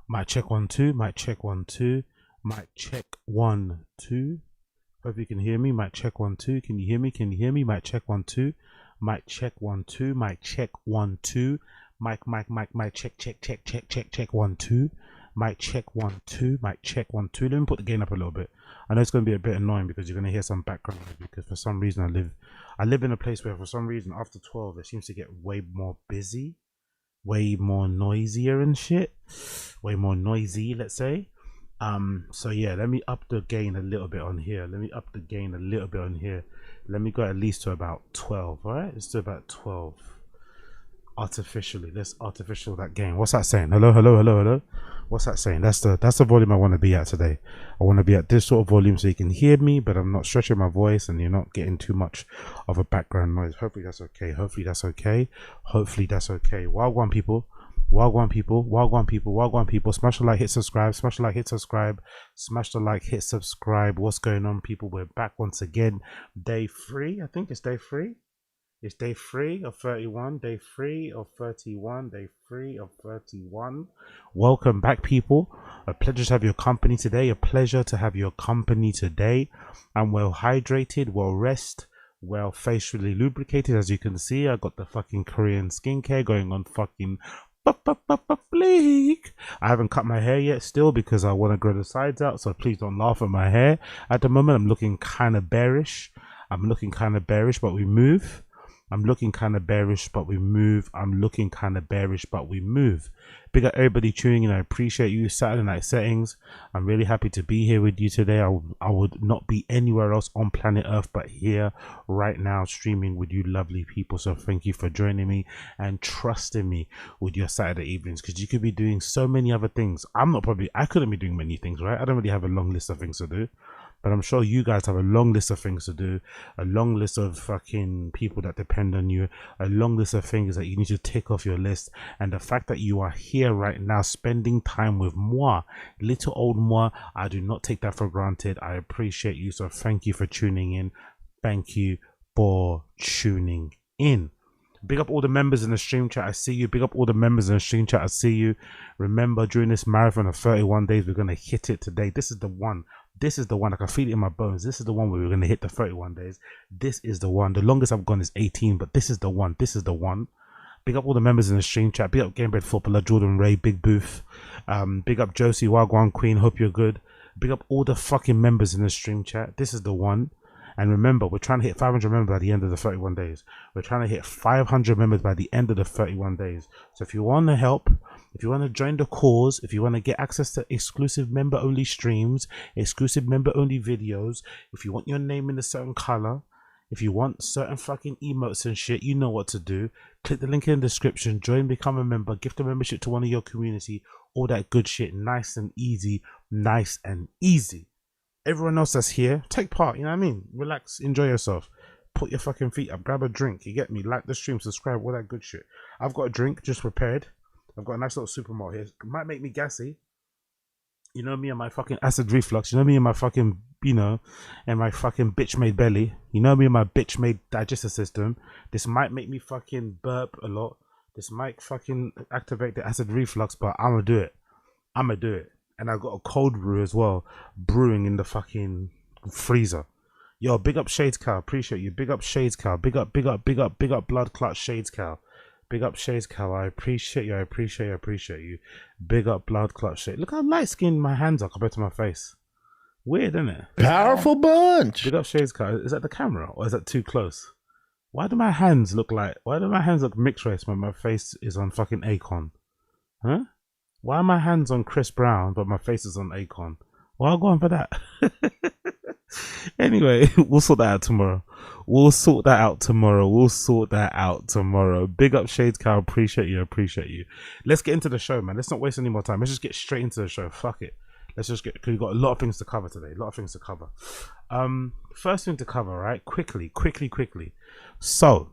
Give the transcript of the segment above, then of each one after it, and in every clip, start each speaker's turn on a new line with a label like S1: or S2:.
S1: Mic check 1 2. Mic check 1 2. Mic check 1 2. Hope you can hear me. Mic check 1 2. Can you hear me? Can you hear me? Mic check 1 2. Mic check 1 2. Mic check 1 2. Mic check 1 2. Mic check 1 2. Mic check 1 2. Let me put the gain up a little bit. I know it's going to be a bit annoying because you're going to hear some background because for some reason I live in a place where for some reason after 12 it seems to get way more busy, way more noisier and shit, way more noisy, let's say. So yeah, let me up the gain a little bit on here. Let me up the gain a little bit on here. Let me go at least to about 12. All right, let's do about 12 artificially. Let's artificial that gain. What's that saying? Hello, hello, hello, hello. What's that saying? That's the volume I want to be at today. I want to be at this sort of volume so you can hear me, but I'm not stretching my voice and you're not getting too much of a background noise. Hopefully that's okay. Hopefully that's okay. Hopefully that's okay. Wagwan people. Wagwan people, wagwan people, wagwan people. Smash the like, hit subscribe, smash the like, hit subscribe, smash the like, hit subscribe. What's going on, people? We're back once again. Day 3, I think it's day 3. It's day 3 of 31, day 3 of 31, day 3 of 31. Welcome back, people. A pleasure to have your company today. A pleasure to have your company today. I'm well hydrated, well rested, well facially lubricated. As you can see, I got the fucking Korean skincare going on fucking bleak. I haven't cut my hair yet still because I want to grow the sides out, so please don't laugh at my hair. At the moment I'm looking kind of bearish. I'm looking kind of bearish, but we move. I'm looking kind of bearish, but we move. I'm looking kind of bearish, but we move. Big up everybody tuning in. I appreciate you. Saturday night settings. I'm really happy to be here with you today. I would not be anywhere else on planet Earth but here right now streaming with you lovely people. So thank you for joining me and trusting me with your Saturday evenings, because you could be doing so many other things. I couldn't be doing many things, right? I don't really have a long list of things to do. But I'm sure you guys have a long list of things to do, a long list of fucking people that depend on you, a long list of things that you need to tick off your list. And the fact that you are here right now spending time with moi, little old moi, I do not take that for granted. I appreciate you. So thank you for tuning in. Thank you for tuning in. Big up all the members in the stream chat. I see you. Big up all the members in the stream chat. I see you. Remember, during this marathon of 31 days, we're going to hit it today. This is the one. This is the one. I can feel it in my bones. This is the one where we're going to hit the 31 days. This is the one. The longest I've gone is 18, but this is the one. This is the one. Big up all the members in the stream chat. Big up Gamebred Footballer, Jordan Ray, Big Booth. Big up Josie, Wagwan Queen. Hope you're good. Big up all the fucking members in the stream chat. This is the one. And remember, we're trying to hit 500 members by the end of the 31 days. We're trying to hit 500 members by the end of the 31 days. So if you want to help, if you want to join the cause, if you want to get access to exclusive member-only streams, exclusive member-only videos, if you want your name in a certain color, if you want certain fucking emotes and shit, you know what to do. Click the link in the description, join, become a member, gift a membership to one of your community, all that good shit. Nice and easy, nice and easy. Everyone else that's here, take part, you know what I mean? Relax, enjoy yourself. Put your fucking feet up, grab a drink, you get me? Like the stream, subscribe, all that good shit. I've got a drink just prepared. I've got a nice little supermalt here. It might make me gassy. You know me and my fucking acid reflux. You know me and my fucking, and my fucking bitch made belly. You know me and my bitch made digestive system. This might make me fucking burp a lot. This might fucking activate the acid reflux, but I'ma do it. I'ma do it. And I got a cold brew as well, brewing in the fucking freezer. Yo, big up Shades Cow, appreciate you. Big up Shades Cow, big up Blood Clot Shades Cow. Big up Shades Cow, I appreciate you, I appreciate you. Big up Blood Clot Shades. Look how light skinned my hands are compared to my face. Weird, isn't it?
S2: Powerful bunch.
S1: Big up Shades Cow. Is that the camera or is that too close? Why do my hands look mixed race when my face is on fucking Akon? Huh? Why are my hands on Chris Brown, but my face is on Akon? Well, I'll go on for that. Anyway, we'll sort that out tomorrow. We'll sort that out tomorrow. Big up Shades Cow. Appreciate you. Let's get into the show, man. Let's not waste any more time. Let's just get straight into the show. Fuck it. Let's just get, because we've got a lot of things to cover today. First thing to cover, right? Quickly. So,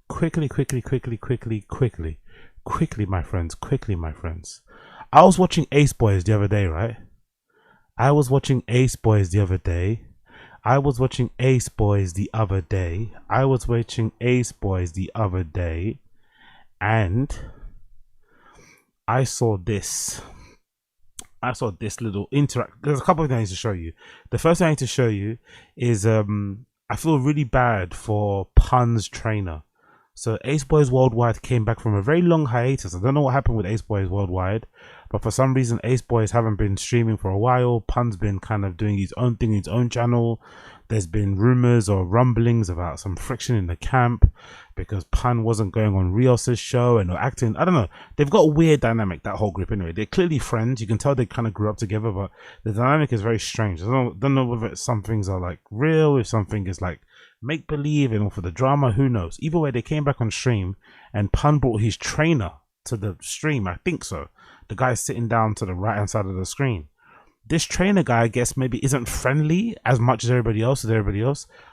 S1: quickly, my friends. I was watching ACEBOYZ the other day, right? I was watching ACEBOYZ the other day, and I saw this. I saw this little interact. There's a couple of things I need to show you. The first thing I need to show you is I feel really bad for Pun's trainer. So ACEBOYZ Worldwide came back from a very long hiatus. I don't know what happened with ACEBOYZ Worldwide, but for some reason ACEBOYZ haven't been streaming for a while. Pun's been kind of doing his own thing, his own channel. There's been rumors or rumblings about some friction in the camp because Pun wasn't going on RIOS's show and acting. I don't know. They've got a weird dynamic, that whole group anyway. They're clearly friends. You can tell they kind of grew up together, but the dynamic is very strange. I don't know whether some things are like real, if something is like make believe and for the drama, who knows. Either way, they came back on stream and Pun brought his trainer to the stream. I think so. The guy's sitting down to the right hand side of the screen. This trainer guy, I guess, maybe isn't friendly as much as everybody else.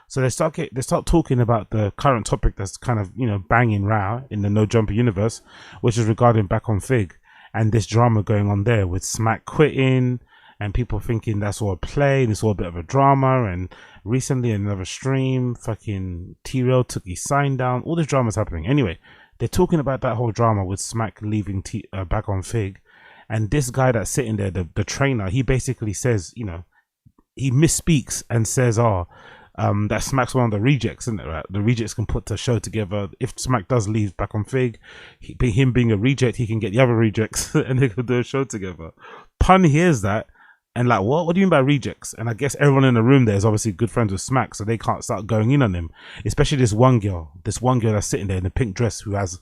S1: So they start talking about the current topic that's kind of, you know, banging row in the No Jumper universe, which is regarding Back on Fig and this drama going on there with SMACC quitting and people thinking that's all a play and it's all a bit of a drama. And recently in another stream, fucking T-Rail took his sign down. All this drama's happening. Anyway, they're talking about that whole drama with SMACC leaving Back on Fig. And this guy that's sitting there, the trainer, he basically says, you know, he misspeaks and says, that SMACC's one of the rejects, isn't it, right? The rejects can put the show together. If SMACC does leave Back on Fig, him being a reject, he can get the other rejects and they can do a show together. Pun hears that and like, what do you mean by rejects? And I guess everyone in the room there is obviously good friends with SMACC, so they can't start going in on him. Especially this one girl that's sitting there in the pink dress who has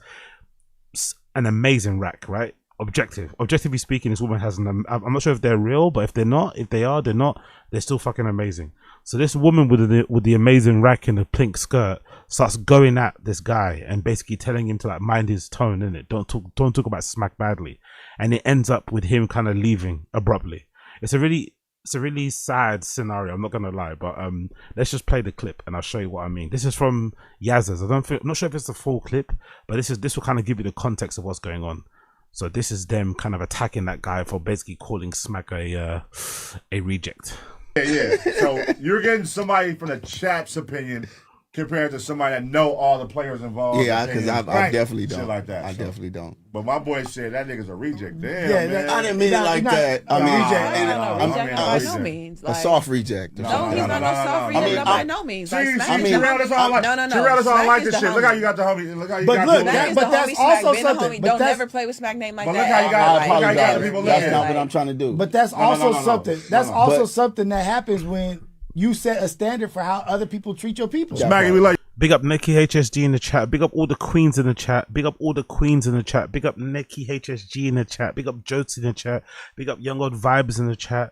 S1: an amazing rack, right? Objectively speaking, this woman has I'm not sure if they're real, but if they're not, they're still fucking amazing. So this woman with the amazing rack and the pink skirt starts going at this guy and basically telling him to like mind his tone, innit? Don't talk about SMACC badly. And it ends up with him kind of leaving abruptly. It's a really sad scenario, I'm not gonna lie, but let's just play the clip and I'll show you what I mean. This is from Yaz's. I'm not sure if it's the full clip, but this will kind of give you the context of what's going on. So this is them kind of attacking that guy for basically calling SMACC a reject.
S2: Yeah. So you're getting somebody from the chat's opinion compared to somebody that know all the players involved.
S3: Yeah, because I definitely don't.
S2: Shit like that.
S3: I definitely don't.
S2: But my boy said that nigga's a reject. Damn,
S3: yeah,
S2: man.
S3: I didn't mean it like that. I mean,
S4: reject by no means.
S3: A soft reject.
S4: No, he's not no soft reject by no means.
S2: Terrell, that's all I like this shit. Look how you got the homie. Look how you got the homie.
S4: But that's also something. Don't never play with SMACC name like that.
S2: But look how you got the people looking.
S3: That's not what I'm trying to do.
S5: But that's also something. That's also something that happens when you set a standard for how other people treat your people.
S2: SMACC, we like.
S1: Big up Neki HSG in the chat. Big up all the queens in the chat. Big up all the queens in the chat. Big up Neki HSG in the chat. Big up Jotes in the chat. Big up Young Old Vibes in the chat.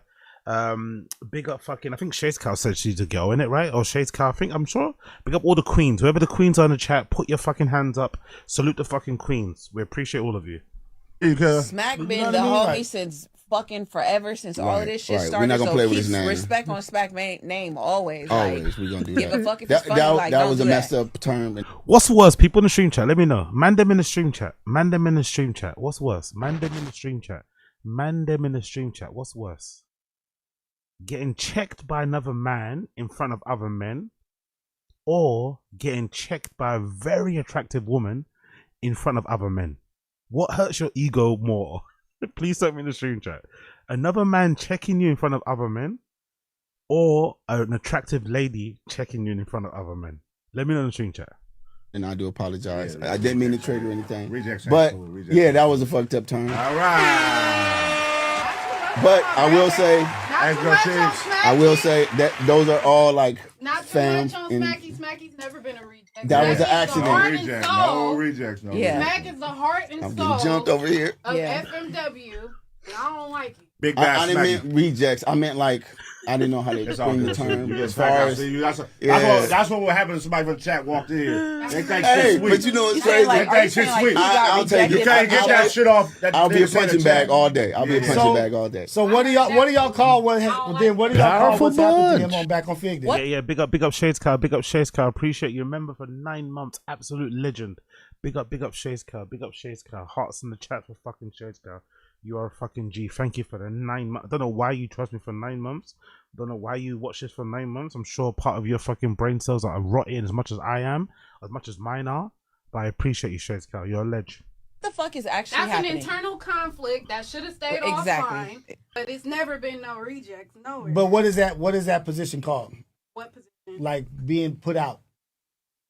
S1: Big up fucking, I think Shades Cow said she's a girl, in it, right? Or Shades Cow, I'm sure. Big up all the queens. Whoever the queens are in the chat, put your fucking hands up. Salute the fucking queens. We appreciate all of you.
S4: SMACC been the homie since fucking forever, since all of this shit started.
S3: We're not gonna play with
S4: his
S3: his name.
S4: Respect on SMACC name always.
S3: Always, we gonna do that.
S4: Give a fuck if it's funny,
S3: that was a messed up term.
S1: What's worse, people in the stream chat? Let me know. Man them in the stream chat. Man them in the stream chat. What's worse? Man them in the stream chat. Man them in the stream chat. What's worse? Getting checked by another man in front of other men, or getting checked by a very attractive woman in front of other men? What hurts your ego more? Please tell me in the stream chat. Another man checking you in front of other men, or an attractive lady checking you in front of other men? Let me know in the stream chat.
S3: And I do apologize. I didn't mean to trade or anything.
S2: Rejection.
S3: But yeah, that was a fucked up term.
S2: All right.
S3: But I will say that those are all like fam.
S6: SMACC's never been a reject.
S3: That was an accident.
S2: No rejects.
S6: SMACC is the heart and
S3: I'm
S6: soul
S3: getting jumped over here
S6: of FMW, and I don't like it.
S2: Big bad
S3: I didn't mean rejects. I meant like I didn't know how to explain the term. As far as
S2: that's what would happen if somebody from the chat walked in here. They think shit sweet.
S3: But you know what's crazy?
S4: Like,
S2: they think shit sweet.
S3: I'll take it.
S2: You can't get that shit off.
S3: I'll be a punching bag all day. I'll be a punching bag all day.
S5: So what do y'all call what? Then what do y'all call what's happened to him on Back on Fig?
S1: Yeah. Big up Shades Cow. Big up Shades Cow. Appreciate you. Remember for 9 months, absolute legend. Big up Shades Cow. Big up Shades Cow. Hearts in the chat for fucking Shades Cow. You are a fucking G. Thank you for the 9 months. I don't know why you trust me for 9 months. I don't know why you watch this for 9 months. I'm sure part of your fucking brain cells are rotting as much as I am, as much as mine are. But I appreciate you, Shades Cow. You're a ledge.
S4: What the fuck is actually happening?
S6: That's an internal conflict that should have stayed offline. But it's never been no rejects. Nowhere.
S5: But what is that position called?
S6: What position?
S5: Like being put out.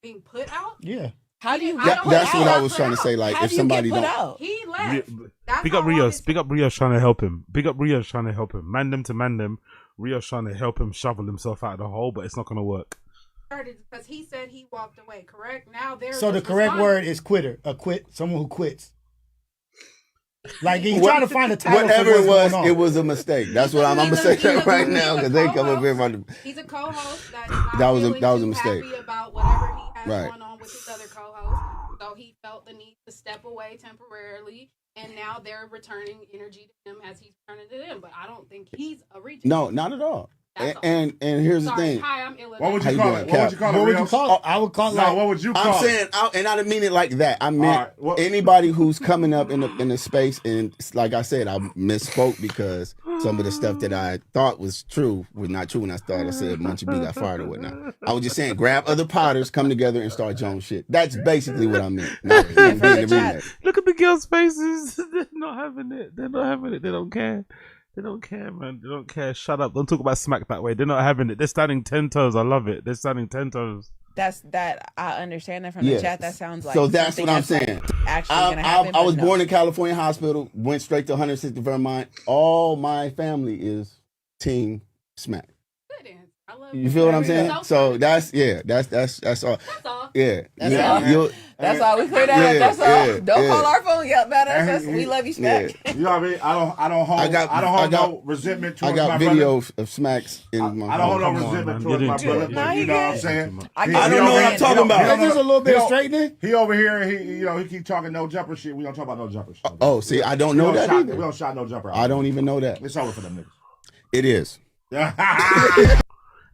S6: Being put out?
S5: Yeah.
S4: How do you?
S3: That's what I was trying to say. Like,
S4: How
S3: if
S4: do you
S3: somebody
S4: get put
S3: don't,
S4: out?
S6: He left.
S1: Big up Rios. Big up Rios trying to help him. Big up Rios trying to help him. Man them to man them. Rios trying to help him shovel himself out of the hole, but it's not gonna work.
S6: Because he said he walked away. Correct. Now there's
S5: So the correct word is quitter. A quit. Someone who quits. Like he's trying to find a title.
S3: whatever
S5: for
S3: it
S5: what's
S3: was,
S5: going on.
S3: it was a mistake. That's what I'm gonna say that right now because they come up here from
S6: He's a co-host
S3: that was a mistake.
S6: Happy about whatever he has
S3: Right.
S6: going on with his other co-host, so he felt the need to step away temporarily, and now they're returning energy to him as he's returning to them. But I don't think he's a reject.
S3: No, not at all.
S6: That's all.
S3: And here's the thing.
S6: Hi, I'm ill.
S2: What would
S3: How
S2: you
S3: you
S2: call
S3: doing,
S2: it? What would you call it?
S5: What would you
S2: Rios?
S5: call it? I would call it.
S2: No, what would you call
S3: I'm
S2: it?
S3: saying, and I didn't mean it like that. I meant
S2: Alright, what-
S3: anybody who's coming up in the space, and like I said, I misspoke because some of the stuff that I thought was true was not true, and I thought I said Munchie B got fired or whatnot. I was just saying, grab other potters, come together, and start your own shit. That's basically what I meant. Not being the remake.
S1: Look at the girls' faces. They're not having it. They're not having it. They don't care. They don't care, man. They don't care. Shut up. Don't talk about SMACC that way. They're not having it. They're standing 10 toes. I love it. They're standing 10 toes.
S4: That I understand that from the
S3: Yes.
S4: chat. That sounds like
S3: So that's
S4: something
S3: what I'm
S4: that's,
S3: saying.
S4: like, actually gonna happen.
S3: I was
S4: but no.
S3: born in California Hospital, went straight to 160 Vermont. All my family is Team SMACC.
S6: Good answer. I love
S3: You feel what I'm saying? So
S6: funny.
S3: that's all.
S6: That's all.
S3: Yeah.
S4: That's
S3: Yeah.
S4: all.
S3: You'll-
S4: That's all. We clear that
S3: Yeah,
S4: up. That's all.
S3: yeah,
S4: Don't
S3: yeah.
S4: call our phone yell about us. That's, we love you,
S3: Yeah.
S4: SMACC.
S2: You know what I mean? I don't hold. I don't hold no resentment
S3: I
S2: towards my
S3: got
S2: brother.
S3: video of SMACCs in my
S2: I don't hold no
S1: Come on,
S2: resentment
S1: man.
S2: towards
S1: You
S2: my
S1: didn't do
S2: brother.
S1: it.
S4: No,
S2: But
S4: you
S2: you know what I'm
S4: good.
S2: saying?
S4: I
S2: He-
S4: don't
S2: he
S3: know
S2: over
S3: what
S2: here-
S3: I'm talking about.
S5: There's just a little bit of straightening.
S2: He over here. He keep talking no jumper shit. We don't talk about no jumper shit.
S3: Oh, see, I don't know that
S2: We
S3: either.
S2: don't shot no jumper.
S3: I don't even know that.
S2: It's over for them niggas.
S3: It is.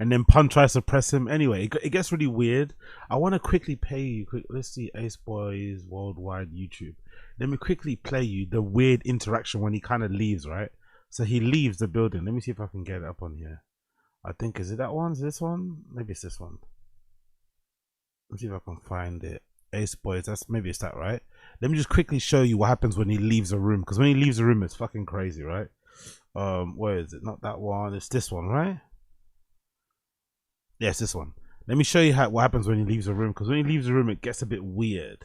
S1: And then Pun tries to press him. Anyway, it gets really weird. I want to quickly play you. Let's see ACEBOYZ Worldwide YouTube. Let me quickly play you the weird interaction when he kind of leaves, right? So he leaves the building. Let me see if I can get it up on here. I think, is it that one? Is this one? Maybe it's this one. Let's see if I can find it. ACEBOYZ, maybe it's that, right? Let me just quickly show you what happens when he leaves a room. Because when he leaves a room, it's fucking crazy, right? Where is it? Not that one. It's this one, right? Yes, this one. Let me show you what happens when he leaves a room. Because when he leaves a room, it gets a bit weird.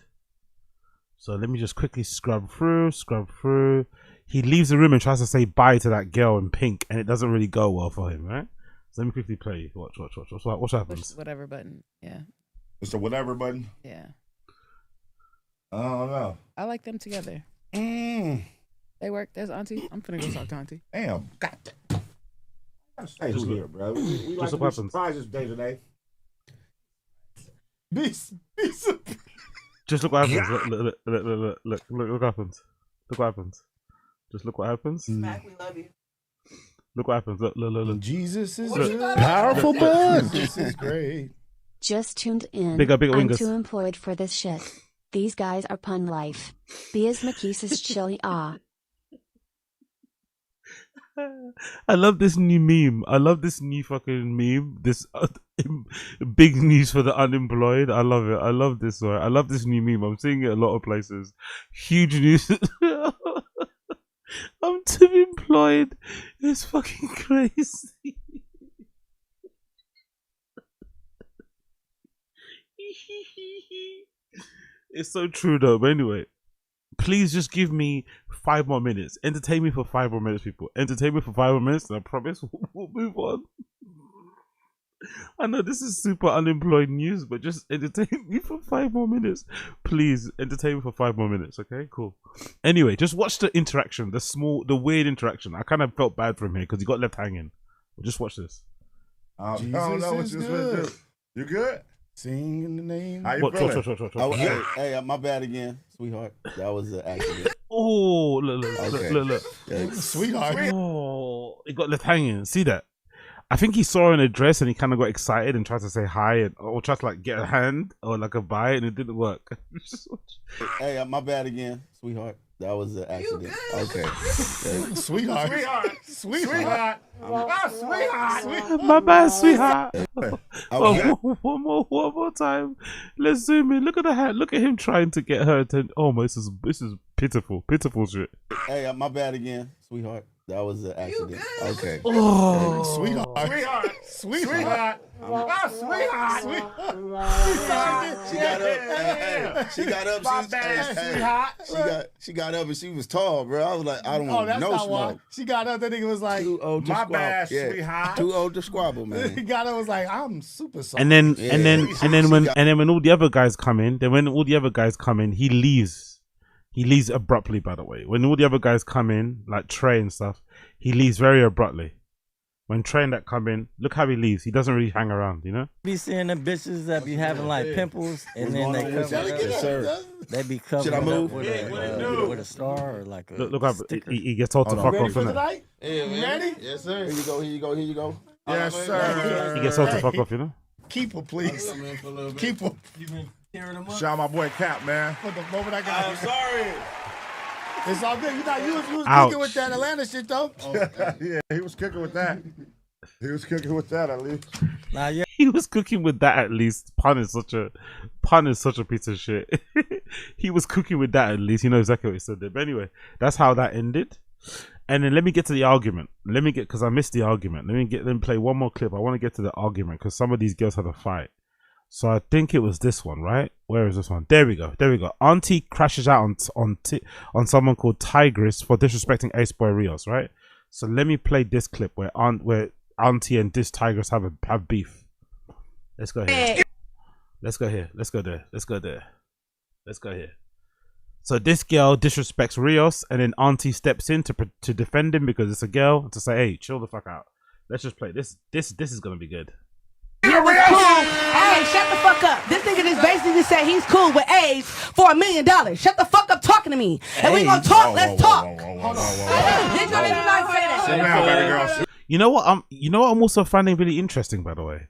S1: So let me just quickly scrub through. He leaves the room and tries to say bye to that girl in pink, and it doesn't really go well for him, right? So let me quickly play. Watch. What happens?
S4: Push whatever button. Yeah.
S2: It's the whatever button.
S4: Yeah.
S2: I don't know.
S4: I like them together. They work. There's Auntie. I'm finna go talk to Auntie.
S2: Damn. God damn. Stay here, bro. We like to be surprises day to day.
S1: Just look what happens. Look what happens. Look what happens. Just look what happens.
S4: SMACC, we love you.
S1: Look what happens. Look.
S5: Jesus is
S1: Look.
S5: powerful buzz. This is great.
S7: Just tuned in.
S1: Big
S7: I'm
S1: wingers.
S7: too employed for this shit. These guys are pun life. Bias Makisis chili ah.
S1: I love this new meme. I love this new fucking meme. This big news for the unemployed. I love it. I love this one. I love this new meme. I'm seeing it a lot of places. Huge news. I'm too employed. It's fucking crazy. It's so true though. But anyway, please just give me 5 more minutes. Entertain me for 5 more minutes, people. Entertain me for 5 more minutes, and I promise we'll move on. I know this is super unemployed news, but just entertain me for 5 more minutes. Please, entertain me for 5 more minutes, okay? Cool. Anyway, just watch the interaction, the weird interaction. I kind of felt bad for him here because he got left hanging. Just watch this.
S2: I don't know what you're supposed to do. You good?
S5: Sing in the name.
S2: How you
S1: Watch.
S2: feeling?
S3: Hey, my bad again, sweetheart. That was an accident.
S1: Oh, look.
S3: Yeah.
S5: Sweetheart.
S1: Oh, he got left hanging. See that? I think he saw her in a dress and he kind of got excited and tried to say hi or tried to like get a hand or like a bye, and it didn't work.
S3: Hey, my bad again, sweetheart. That was an accident. Okay.
S5: Sweetheart.
S1: My bad, sweetheart.
S3: Okay.
S1: One more time. Let's zoom in. Look at the hand. Look at him trying to get her attention. Oh my, this is pitiful shit.
S3: Hey, my bad again, sweetheart. That was an accident. Okay.
S5: Oh, sweetheart.
S2: Sweetheart. Oh, sweetheart.
S3: She got up. She got up and she was tall, bro. I was like, I don't want no smoke.
S5: She got up. That nigga was like,
S3: too old to squabble.
S2: bad, sweetheart.
S3: Too old to squabble, man.
S5: He got up. Was like, I'm super sorry.
S1: And then when all the other guys come in, he leaves. He leaves abruptly, by the way. When all the other guys come in, like Trey and stuff, he leaves very abruptly. When Trey and that come in, look how he leaves. He doesn't really hang around, you know?
S8: Be seeing them bitches that be having like pimples and then they cover up. They be covered up with a star or like a
S1: look up. He gets told to fuck off, innit?
S3: Yeah, man.
S5: Ready?
S3: Yes, sir. Here you go.
S2: Yes, sir.
S1: He gets told to fuck off, you know?
S5: Keep her, please. Keep her.
S2: Shout out my boy Cap, man.
S5: For the moment I got
S3: I'm sorry.
S5: It's all good. You was cooking with that Atlanta shit, though.
S2: Yeah, he was cooking with that. At least.
S1: He was cooking with that at least. Pun is such a piece of shit. He was cooking with that at least. You know exactly what he said there. But anyway, that's how that ended. And then let me get to the argument. Because I missed the argument. Let me play one more clip. I want to get to the argument because some of these girls had a fight. So I think it was this one, right? Where is this one? There we go. Auntie crashes out on someone called TYGRIS for disrespecting ACEBOY RIOS, right? So let me play this clip where Auntie and this TYGRIS have beef. Let's go here. Let's go here. Let's go there. Let's go here. So this girl disrespects RIOS, and then Auntie steps in to defend him because it's a girl, to say, hey, chill the fuck out. Let's just play this. This is gonna be good.
S9: He was cool. Hey, shut the fuck up. This nigga just basically said he's cool with AIDS for $1 million. Shut the fuck up talking to me. And we gonna talk, let's talk. Hold on. Did you really not say that?
S1: You know what I'm also finding really interesting, by the way,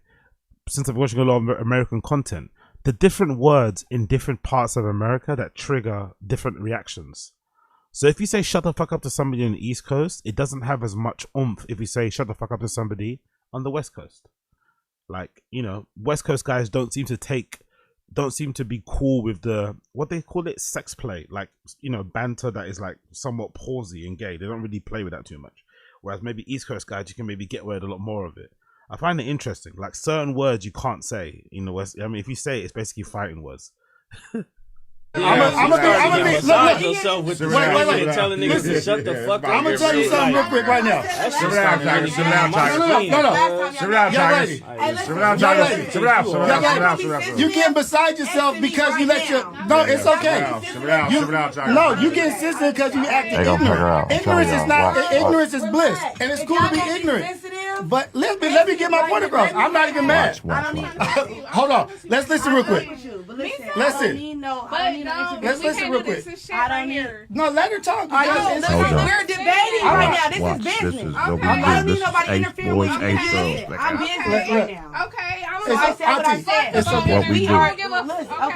S1: since I've been watching a lot of American content, the different words in different parts of America that trigger different reactions. So if you say shut the fuck up to somebody on the East Coast, it doesn't have as much oomph if you say shut the fuck up to somebody on the West Coast. Like, you know, West Coast guys don't seem to be cool with the, what they call it, sex play. Like, you know, banter that is like somewhat palsy and gay. They don't really play with that too much. Whereas maybe East Coast guys, you can maybe get away with a lot more of it. I find it interesting. Like certain words you can't say in the West. I mean, if you say it, it's basically fighting words.
S5: I'm gonna be. Look. Wait.
S8: Telling niggas to shut the fuck up.
S5: I'm gonna tell you something real quick right now.
S2: Sit down,
S5: You getting beside yourself because you let your. No, it's okay. No, you get sensitive because you acting ignorant. Ignorance is bliss, and it's cool to be ignorant. But let me get my point across. I'm not even mad. Hold on. Let's listen real quick. Listen. Let's listen real quick.
S6: I don't need.
S5: No, let her talk.
S9: We're debating right now. This is business. I don't need nobody interfering with you. I'm business right now.
S6: Okay,
S5: I said what I said. It's okay.
S6: We are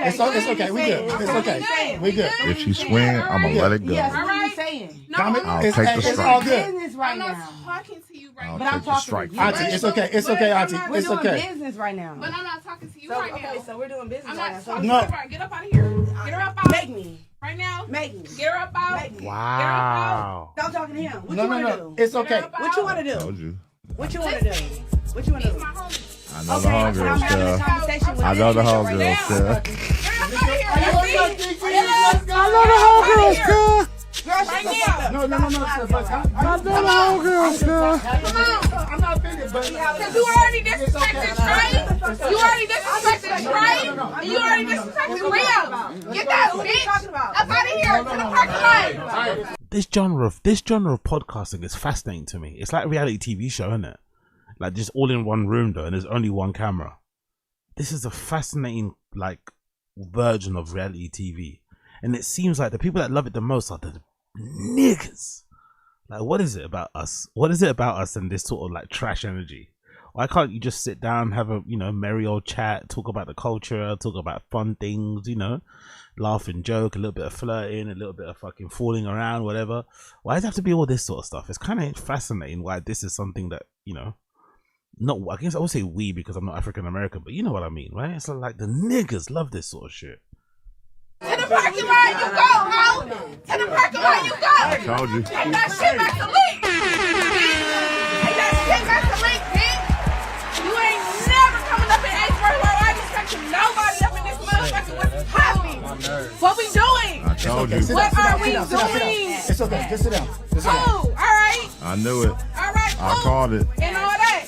S5: It's okay. We good. It's okay. We good.
S10: If she swing, I'm gonna let it go.
S9: Yes, what are you saying?
S10: I'll take the
S5: It's all
S10: strike.
S5: good.
S9: Business right
S6: I'm not
S9: now.
S6: talking to you right
S10: I'll
S6: now.
S10: take the strike.
S5: Auntie, it's okay. It's okay, Auntie.
S9: We're
S5: It's
S9: doing
S5: okay.
S9: business right now.
S6: But I'm not talking to you
S9: So,
S6: right now.
S9: okay, so we're doing business
S6: I'm
S9: right now.
S6: not
S9: So
S6: talking
S5: No.
S6: to you. Get up out of here. Get her up out.
S9: make me.
S6: Right now.
S9: Make me.
S6: Get her up out.
S9: Make me.
S1: Wow.
S9: Stop talking to him. What
S5: No,
S9: you want to do?
S5: It's okay.
S9: What you want to do?
S10: Told you.
S9: What you want to do? What you want to do?
S6: My homie.
S10: I know the homegirls, girl. I know the homegirls, girl.
S6: Right now.
S5: No.
S6: I'm not offended, but because you already disrespected Trey. You already disrespected Trey. And you already disrespected Rio. Get that bitch up out of here to the parking lot.
S1: This genre of podcasting is fascinating to me. It's like a reality TV show, isn't it? Like just all in one room though, and there's only one camera. This is a fascinating like version of reality TV, and it seems like the people that love it the most are the niggas. Like, what is it about us? What is it about us and this sort of like trash energy? Why can't you just sit down, have a merry old chat, talk about the culture, talk about fun things, laugh and joke, a little bit of flirting, a little bit of fucking fooling around, whatever. Why does it have to be all this sort of stuff? It's kind of fascinating why this is something that not, I guess I would say we because I'm not African American, but you know what I mean, right? It's like the niggas love this sort of shit.
S6: To the parking lot you go, ho! To the parking lot you go!
S10: I told you.
S6: Take that shit back to Lee!
S2: Told you.
S6: What are we doing?
S5: It's okay. Just sit down. Just sit down.
S6: Oh, all right.
S10: I knew it.
S6: All right, cool.
S10: I called it.
S6: And all that.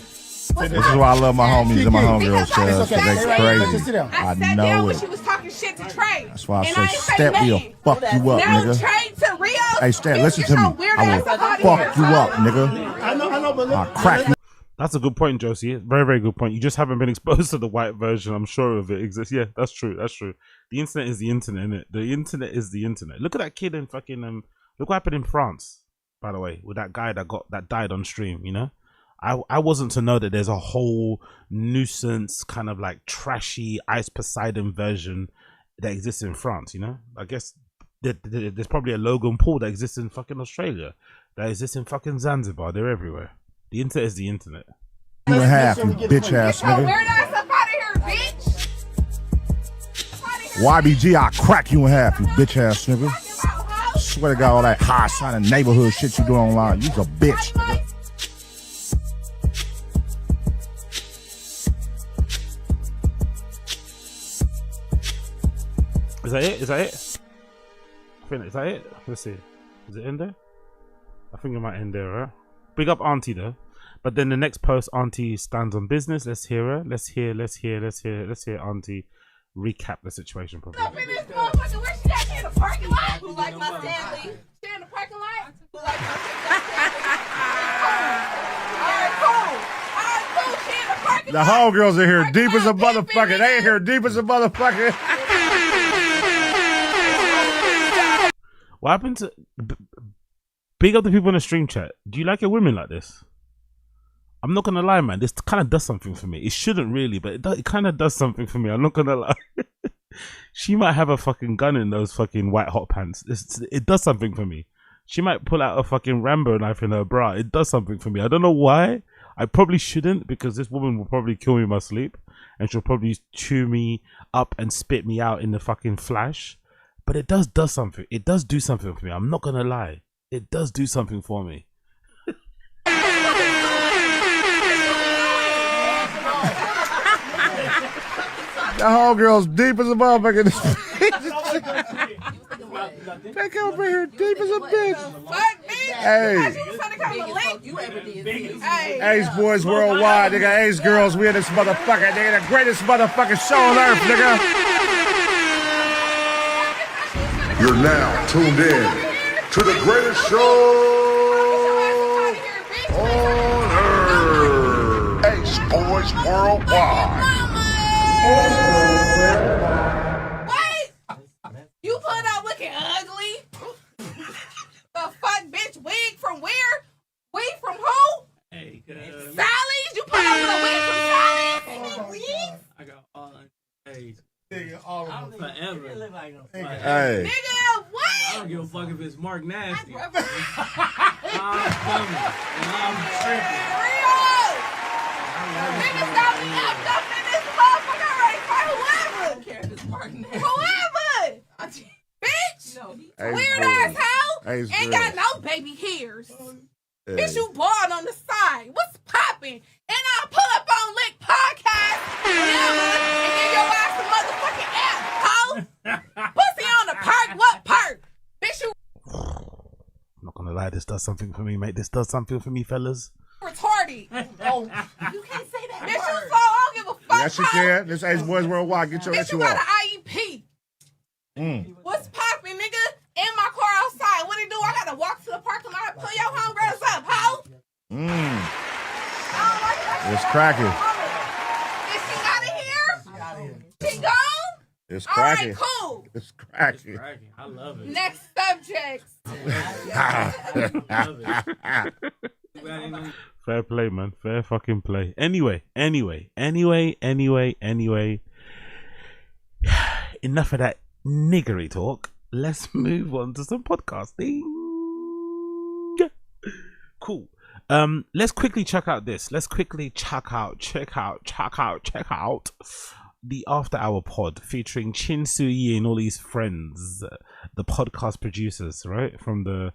S10: This is why I love my homies and my homegirls, cuz they crazy.
S6: I sat
S10: I
S6: down
S10: know
S6: when
S10: it.
S6: she was talking shit to Trey.
S10: That's why I
S6: And
S10: said,
S6: ain't say
S10: Step will
S6: nothing.
S10: fuck you up,
S6: Now
S10: nigga.
S6: Trey to Rio.
S10: Hey, Step, listen to me. I will fuck you up, nigga.
S5: I know, but look.
S10: I'll crack you.
S1: That's a good point, Josie. Very, very good point. You just haven't been exposed to the white version. I'm sure of it exists. Yeah, that's true. That's true. The internet is the internet, innit? The internet is the internet. Look at that kid in fucking look what happened in France, by the way, with that guy that died on stream, you know? I wasn't to know that there's a whole nuisance kind of like trashy Ice Poseidon version that exists in France, you know? I guess there's probably a Logan Paul that exists in fucking Australia, that exists in fucking Zanzibar. They're everywhere. The internet is the internet.
S10: You in half, you bitch ass
S6: Get your
S10: nigga.
S6: weird ass up out of here, bitch.
S10: YBG, I'll crack you in half, you bitch ass nigga. Swear to God, all that high signing neighborhood shit you do online, you's a bitch, nigga.
S1: Is that it? Is that it? I think, is that it? Let's see. Is it in there? I think it might end there, right? Big up Auntie though. But then the next post, Auntie stands on business. Let's hear her. Let's hear Auntie recap the situation properly.
S6: Up in this motherfucker, where she at? She in the parking lot? Who like my Stanley? She in the parking lot? Who like my Alright, cool. She in the parking
S2: The
S6: lot.
S2: homegirls are here deep as a motherfucker. They ain't here deep as a motherfucker.
S1: What happened to big up the people in the stream chat? Do you like your women like this? I'm not gonna lie, man. This kind of does something for me. It shouldn't really, but it kind of does something for me. I'm not gonna lie. She might have a fucking gun in those fucking white hot pants. It does something for me. She might pull out a fucking Rambo knife in her bra. It does something for me. I don't know why. I probably shouldn't, because this woman will probably kill me in my sleep, and she'll probably chew me up and spit me out in the fucking flash. But it does something. It does do something for me. I'm not gonna lie. It does do something for me.
S2: The homegirls deep as a motherfucker. They come over here deep as a bitch. Hey. ACEBOYZ worldwide. They got Ace girls. We in this motherfucker. They the greatest motherfucking show on earth, nigga.
S11: You're now tuned in to the greatest show on earth. ACEBOYZ worldwide.
S6: Wait! You put out looking ugly? The fuck, bitch? Wig from where? Wig from who?
S12: Hey,
S6: Sally's? You put out with a wig from Sally's?
S12: I got all days.
S2: Nigga, all of them.
S12: Forever.
S2: Hey.
S6: Nigga, what?
S12: I don't give a fuck if it's Mark Nasty. I'm coming. And I'm tripping.
S6: Niggas got me up in this motherfucker right for whoever. Whoever. Bitch. Weird ass hoe. Ain't got no baby hairs. Bitch, you bald on the side. What's popping? And I'll pull up on Lick Podcast and give your ass a motherfucking ass, hoe. Pussy on the perk. What perk? Bitch, you
S1: I'm not gonna lie. This does something for me, mate. This does something for me, fellas.
S6: retarded. Oh, you can't say that. Bitch, you slow. I don't give a fuck.
S2: Yes, you can. This ACEBOYZ worldwide. Get your
S6: Bitch,
S2: issue
S6: you got
S2: off.
S6: an IEP. What's poppin', nigga? In my car outside. What it do? I gotta walk to the parking lot. Pull your homegirls up, ho.
S2: It's cracking.
S6: Is she out of here? She gone?
S2: It's
S6: All
S2: cracking.
S6: right, cool.
S2: It's cracking.
S12: I love it.
S6: Next subject.
S1: Fair play, man. Fair fucking play. Anyway. Enough of that niggery talk. Let's move on to some podcasting. Cool. Let's quickly check out this. Let's quickly check out the After Hour Pod featuring Chin Su Yi and all these friends, the podcast producers, right? From the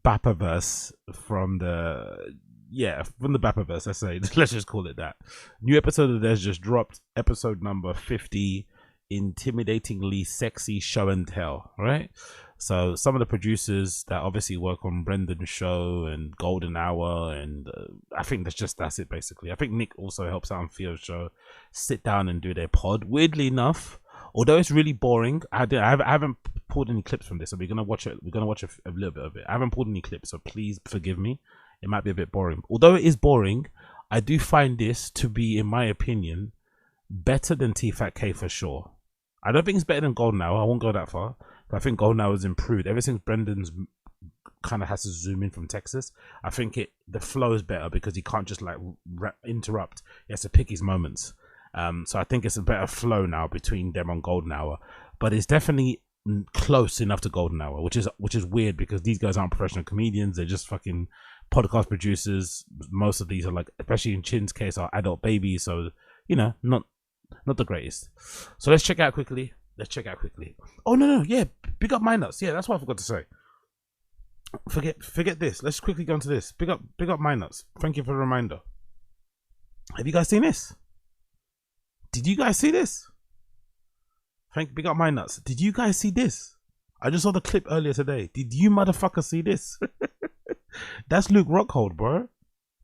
S1: Bapaverse, from the Bapaverse, let's just call it that. New episode of theirs just dropped, episode number 50. intimidatingly sexy show and tell, right? So some of the producers that obviously work on Brendan's show and Golden Hour, and I think that's it basically. I think Nick also helps out on Theo's show, sit down and do their pod. Weirdly enough, although it's really boring, I haven't pulled any clips from this, so we're gonna watch it. We're gonna watch a little bit of it. I haven't pulled any clips, so please forgive me. It might be a bit boring. Although it is boring, I do find this to be, in my opinion, better than Tfatk for sure. I don't think it's better than Golden Hour. I won't go that far. I think Golden Hour has improved ever since Brendan's kind of has to zoom in from Texas. I think the flow is better because he can't just like interrupt. He has to pick his moments. So I think it's a better flow now between them on Golden Hour. But it's definitely close enough to Golden Hour, which is weird because these guys aren't professional comedians. They're just fucking podcast producers. Most of these are like, especially in Chin's case, are adult babies. So you know, not the greatest. So let's check out quickly. Oh no, yeah, big up my nuts. Yeah, that's what I forgot to say. Forget this. Let's quickly go into this. Big up my nuts. Thank you for the reminder. Have you guys seen this? Did you guys see this? Big up my nuts. Did you guys see this? I just saw the clip earlier today. Did you motherfucker see this? That's Luke Rockhold, bro.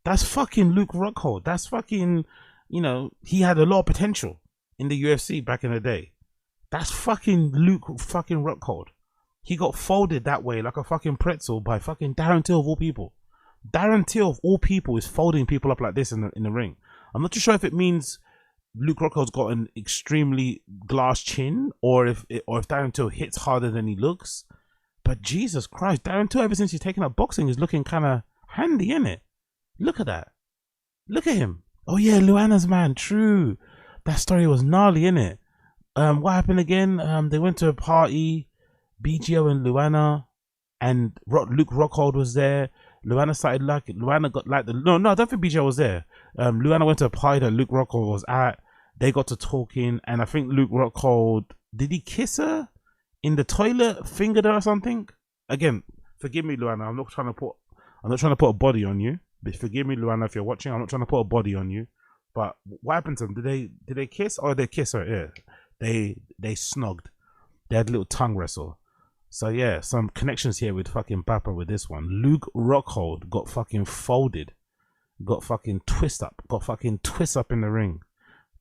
S1: That's fucking Luke Rockhold. That's fucking, you know, he had a lot of potential in the UFC back in the day. That's fucking Luke fucking Rockhold. He got folded that way like a fucking pretzel by fucking Darren Till of all people. Darren Till of all people is folding people up like this in the ring. I'm not too sure if it means Luke Rockhold's got an extremely glass chin, or if Darren Till hits harder than he looks. But Jesus Christ, Darren Till ever since he's taken up boxing is looking kind of handy, innit? Look at that. Look at him. Oh yeah, Luana's man. True. That story was gnarly, innit? What happened again? They went to a party, BGO and Luana, and Luke Rockhold was there. Luana started like it. Luana got like no, I don't think BGO was there. Luana went to a party that Luke Rockhold was at. They got to talking, and I think Luke Rockhold, did he kiss her in the toilet, fingered her or something? Again, forgive me, Luana. I'm not trying to put a body on you. But forgive me, Luana, if you're watching. I'm not trying to put a body on you. But what happened to them? Did they kiss, or did they kiss her? Yeah. They snogged. They had a little tongue wrestle. So yeah, some connections here with fucking Papa with this one. Luke Rockhold got fucking folded. Got fucking twist up in the ring.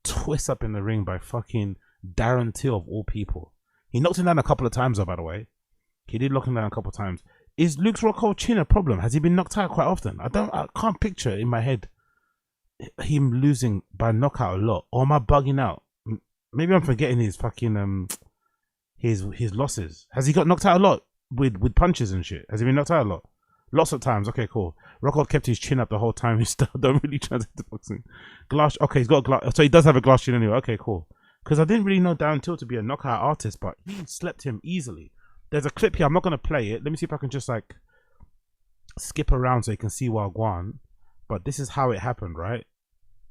S1: Twist up in the ring by fucking Darren Till of all people. He knocked him down a couple of times though, by the way. He did knock him down a couple of times. Is Luke Rockhold chin a problem? Has he been knocked out quite often? I can't picture in my head him losing by knockout a lot. Or am I bugging out? Maybe I'm forgetting his fucking his losses. Has he got knocked out a lot with punches and shit? Has he been knocked out a lot? Lots of times. Okay, cool. Rockhold kept his chin up the whole time. He still don't really translate to boxing. Glass. Okay, he's got a glass. So he does have a glass chin anyway. Okay, cool. Because I didn't really know Darren Till to be a knockout artist, but he slept him easily. There's a clip here. I'm not gonna play it. Let me see if I can just like skip around so you can see Wagwan. But this is how it happened, right?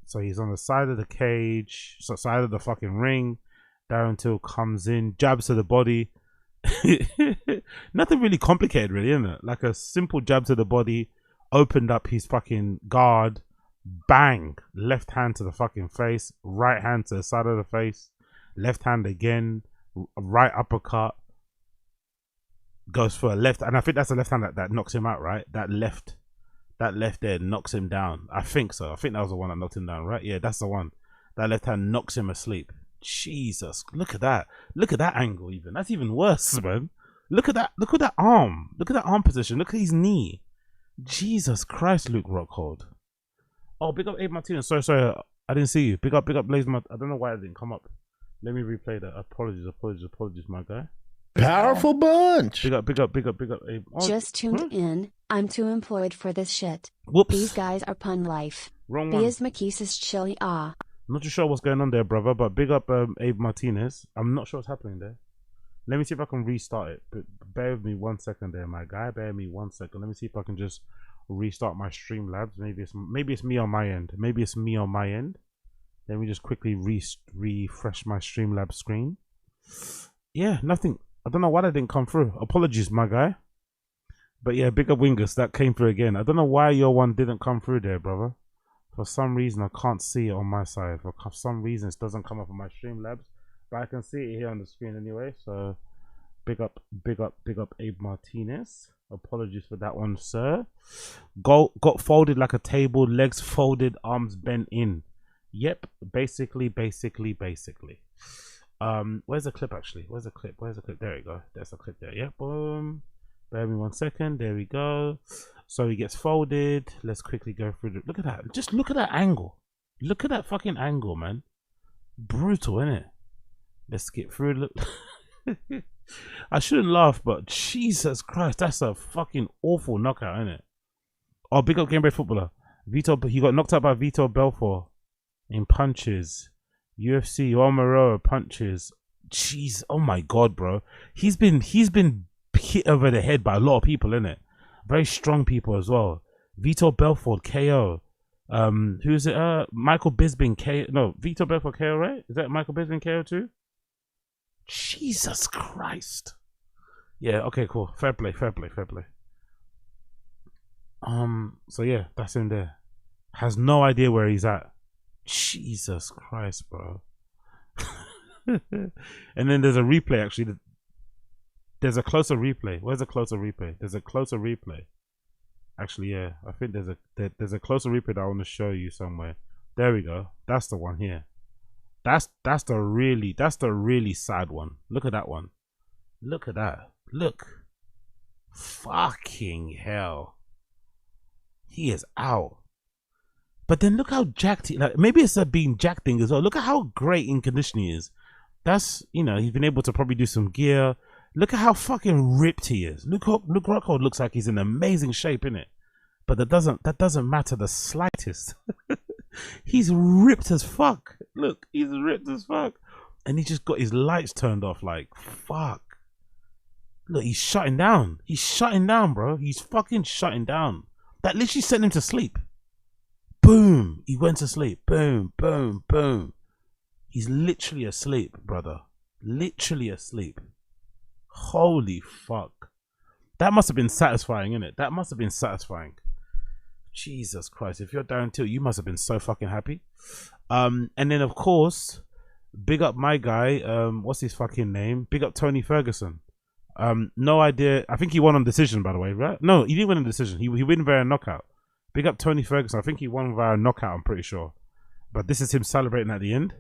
S1: So he's on the side of the cage, so side of the fucking ring. Darren Till comes in, jabs to the body. Nothing really complicated, really, isn't it? Like a simple jab to the body, opened up his fucking guard, bang, left hand to the fucking face, right hand to the side of the face, left hand again, right uppercut, goes for a left, and I think that's the left hand that knocks him out, right? That left there knocks him down. I think so. I think that was the one that knocked him down, right? Yeah, that's the one. That left hand knocks him asleep. Jesus, look at that. Look at that angle even. That's even worse, man. Look at that. Look at that arm. Look at that arm position. Look at his knee. Jesus Christ, Luke Rockhold. Oh, big up Abe Martinez. Sorry. I didn't see you. Big up Blaze. I don't know why it didn't come up. Let me replay that. Apologies, my guy.
S5: Powerful bunch.
S1: Big up, Abe. Oh,
S7: just tuned in. I'm too employed for this shit.
S1: Whoops.
S7: These guys are pun life.
S1: Wrong one.
S7: Biz Makisa's chili ah.
S1: I'm not too sure what's going on there, brother, but big up Abe Martinez. I'm not sure what's happening there. Let me see if I can restart it. But bear with me 1 second there, my guy. Bear with me 1 second. Let me see if I can just restart my Streamlabs. Maybe it's me on my end. Let me just quickly refresh my Streamlabs screen. Yeah, nothing. I don't know why that didn't come through. Apologies, my guy. But yeah, big up Wingus. That came through again. I don't know why your one didn't come through there, brother. For some reason, I can't see it on my side. For some reason, it doesn't come up on my Streamlabs. but I can see it here on the screen anyway. So big up Abe Martinez. Apologies for that one, sir. Got folded like a table, legs folded, arms bent in. Yep, basically. Where's the clip actually? Where's the clip? There you go. There's the clip there. Yep, boom. Bear with me 1 second. There we go. So he gets folded. Let's quickly go through the. Look at that. Just look at that angle. Look at that fucking angle, man. Brutal, isn't it? Let's skip through. Look. I shouldn't laugh, but Jesus Christ, that's a fucking awful knockout, isn't it? Oh, big up Game Break Footballer. He got knocked out by Vitor Belfort in punches. UFC Omaro punches. Jeez, oh my God, bro. He's been hit over the head by a lot of people, isn't it? Very strong people as well. Vitor Belfort KO. Who's it? Michael Bisping KO. No, Vitor Belfort KO, right? Is that Michael Bisping KO too? Jesus Christ. Yeah, okay, cool. Fair play. So yeah, that's him there. Has no idea where he's at. Jesus Christ, bro. And then there's a replay actually. There's a closer replay. Where's the closer replay? There's a closer replay. Actually, yeah, I think there's a closer replay that I want to show you somewhere. There we go. That's the one here. That's the really sad one. Look at that one. Look at that. Look. Fucking hell. He is out. But then look how jacked he, like, maybe it's a being jacked thing as well. Look at how great in condition he is. That's, you know, he's been able to probably do some gear. Look at how fucking ripped he is. Look, ROCKHOLD looks like he's in amazing shape, innit? But that doesn't matter the slightest. He's ripped as fuck. Look, he's ripped as fuck. And he just got his lights turned off, like, fuck. Look, he's shutting down. He's shutting down, bro. He's fucking shutting down. That literally sent him to sleep. Boom. He went to sleep. Boom, boom, boom. He's literally asleep, brother. Literally asleep. Holy fuck. That must have been satisfying, innit? That must have been satisfying. Jesus Christ. If you're Darren Till, you must have been so fucking happy. And then, of course, big up my guy. What's his fucking name? Big up Tony Ferguson. No idea. I think he won on decision, by the way, right? No, he didn't win on decision. He won via knockout. Big up Tony Ferguson. I think he won via knockout, I'm pretty sure. But this is him celebrating at the end.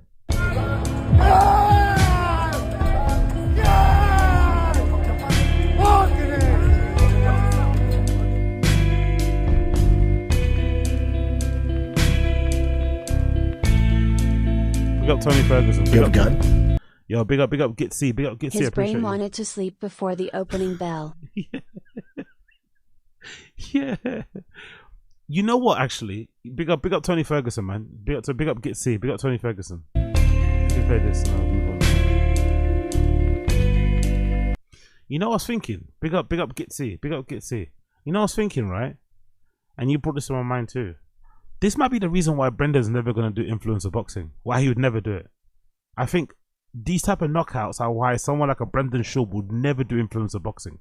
S1: Big up Tony Ferguson. Big up gun. Yo, big up Gitsy. Big up Gitsy.
S7: His brain wanted to sleep before the opening bell.
S1: Yeah. You know what? Actually, big up Tony Ferguson, man. Big up Gitsy. Big up Tony Ferguson. Let's play this. You know what I was thinking? Big up Gitsy. Big up Gitsy. You know what I was thinking, right? And you brought this to my mind too. This might be the reason why Brendan's never going to do influencer boxing. Why he would never do it. I think these type of knockouts are why someone like a Brendan Schaub would never do influencer boxing.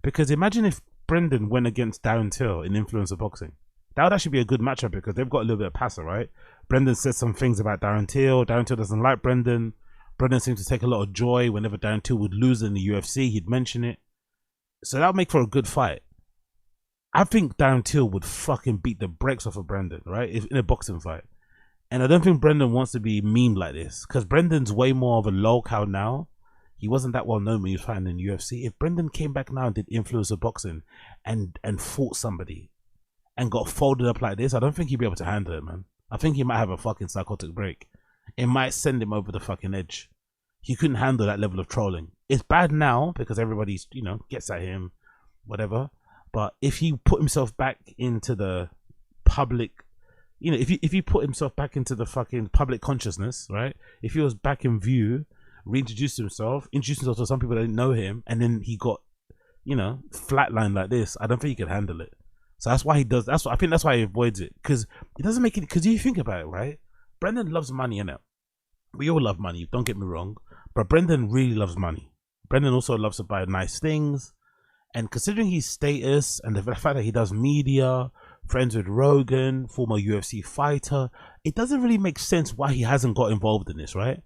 S1: Because imagine if Brendan went against Darren Till in influencer boxing. That would actually be a good matchup because they've got a little bit of passer, right? Brendan said some things about Darren Till. Darren Till doesn't like Brendan. Brendan seems to take a lot of joy whenever Darren Till would lose in the UFC. He'd mention it. So that would make for a good fight. I think Darren Till would fucking beat the brakes off of Brendan, right? If in a boxing fight. And I don't think Brendan wants to be memed like this. Because Brendan's way more of a locale now. He wasn't that well known when he was fighting in the UFC. If Brendan came back now and did influencer boxing and fought somebody and got folded up like this, I don't think he'd be able to handle it, man. I think he might have a fucking psychotic break. It might send him over the fucking edge. He couldn't handle that level of trolling. It's bad now because everybody's, you know, gets at him, whatever. But if he put himself back into the public, you know, if he put himself back into the fucking public consciousness, right? If he was back in view, introduced himself to some people that didn't know him, and then he got, you know, flatlined like this, I don't think he could handle it. So that's why he does. I think that's why he avoids it, because it doesn't make it. Because you think about it, right? Brendan loves money, innit? We all love money. Don't get me wrong, but Brendan really loves money. Brendan also loves to buy nice things. And considering his status and the fact that he does media, friends with Rogan, former UFC fighter, it doesn't really make sense why he hasn't got involved in this, right?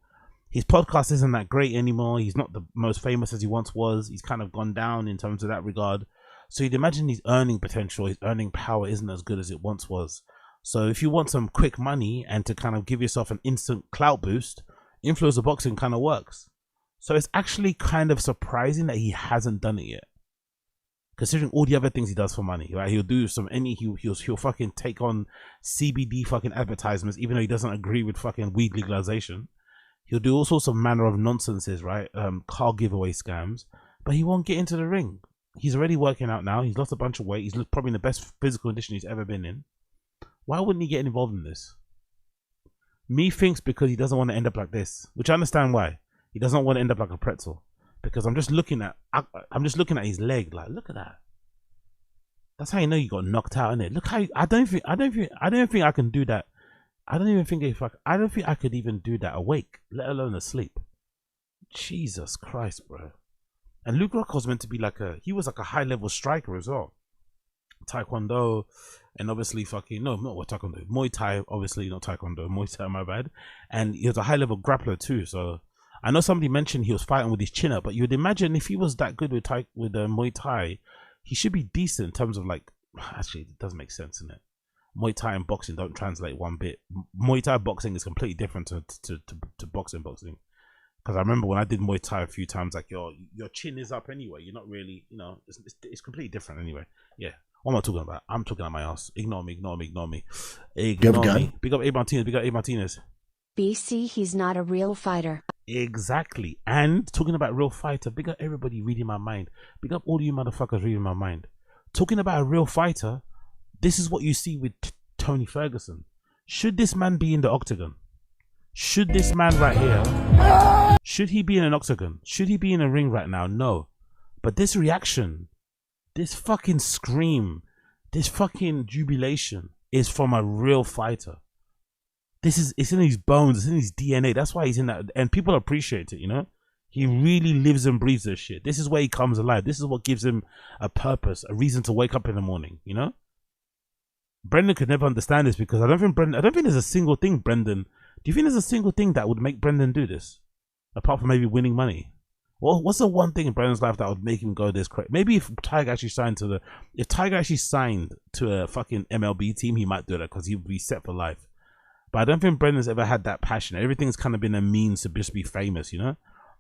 S1: His podcast isn't that great anymore. He's not the most famous as he once was. He's kind of gone down in terms of that regard. So you'd imagine his earning potential, his earning power isn't as good as it once was. So if you want some quick money and to kind of give yourself an instant clout boost, influencer boxing kind of works. So it's actually kind of surprising that he hasn't done it yet, considering all the other things he does for money, right? He'll do he'll fucking take on CBD fucking advertisements, even though he doesn't agree with fucking weed legalization. He'll do all sorts of manner of nonsenses, right? Car giveaway scams, but he won't get into the ring. He's already working out now. He's lost a bunch of weight. He's probably in the best physical condition he's ever been in. Why wouldn't he get involved in this? Me thinks because he doesn't want to end up like this, which I understand why. He doesn't want to end up like a pretzel. Because I'm just looking at his leg. Like, look at that. That's how you know you got knocked out, innit? Look how I don't think I can do that. I don't think I could even do that awake, let alone asleep. Jesus Christ, bro. And Luke Rockhold's meant to be he was like a high level striker as well. Taekwondo, and obviously Taekwondo, Muay Thai, obviously not Taekwondo, Muay Thai, my bad. And he was a high level grappler too. So I know somebody mentioned he was fighting with his chin up, but you'd imagine if he was that good with Muay Thai, he should be decent in terms of actually it does make sense, innit? Muay Thai and boxing don't translate one bit. Muay Thai boxing is completely different to boxing. Because I remember when I did Muay Thai a few times, like your chin is up anyway. You're not really, it's completely different anyway. Yeah. What am I talking about? I'm talking about my ass. Ignore me. Big up A Martinez.
S7: BC, he's not a real fighter.
S1: Exactly. And talking about real fighter, big up everybody reading my mind. Big up all you motherfuckers reading my mind. Talking about a real fighter, this is what you see with Tony Ferguson. Should this man be in the octagon? Should this man right here, should he be in an octagon? Should he be in a ring right now? No. But this reaction, this fucking scream, this fucking jubilation is from a real fighter. It's in his bones, it's in his DNA. That's why he's in that, and people appreciate it, you know? He really lives and breathes this shit. This is where he comes alive. This is what gives him a purpose, a reason to wake up in the morning, you know? Brendan could never understand this because I don't think there's a single thing, Brendan. Do you think there's a single thing that would make Brendan do this? Apart from maybe winning money. Well, what's the one thing in Brendan's life that would make him go this crazy? Maybe if Tiger actually signed to a fucking MLB team, he might do that because he would be set for life. But I don't think Brendan's ever had that passion. Everything's kind of been a means to just be famous, you know?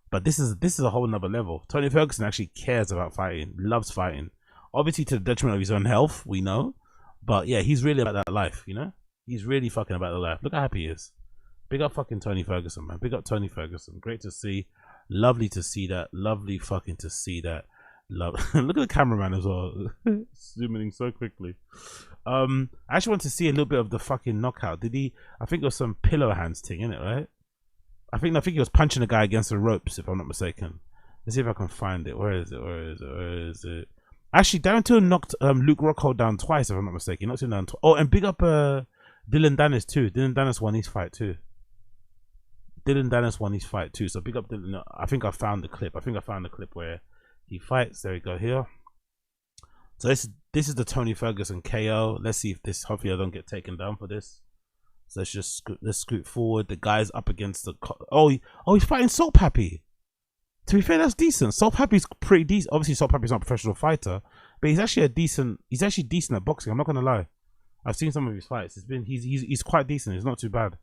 S1: But this is a whole nother level. Tony Ferguson actually cares about fighting, loves fighting. Obviously to the detriment of his own health, we know. But yeah, he's really about that life, you know? He's really fucking about the life. Look how happy he is. Big up fucking Tony Ferguson, man. Big up Tony Ferguson. Great to see. Lovely to see that. Lovely fucking to see that. Look at the cameraman as well. Zooming in so quickly. I actually want to see a little bit of the fucking knockout. Did he? I think it was some pillow hands thing, innit, right? I think he was punching a guy against the ropes, if I'm not mistaken. Let's see if I can find it. Where is it? Actually, Darren Till knocked Luke Rockhold down twice, if I'm not mistaken. He knocked him down twice. Oh, and big up Dylan Dennis too. Dylan Dennis won his fight too. So big up Dylan. No, I think I found the clip. Where he fights. There we go here. So this is the Tony Ferguson KO. Let's see if this. Hopefully I don't get taken down for this. So let's scoot forward. The guy's up against the. He's fighting Salt Papi. To be fair, that's decent. Salt Papi's pretty decent. Obviously, Salt Papi's not a professional fighter, but he's actually decent at boxing. I'm not gonna lie. I've seen some of his fights. He's quite decent. It's not too bad.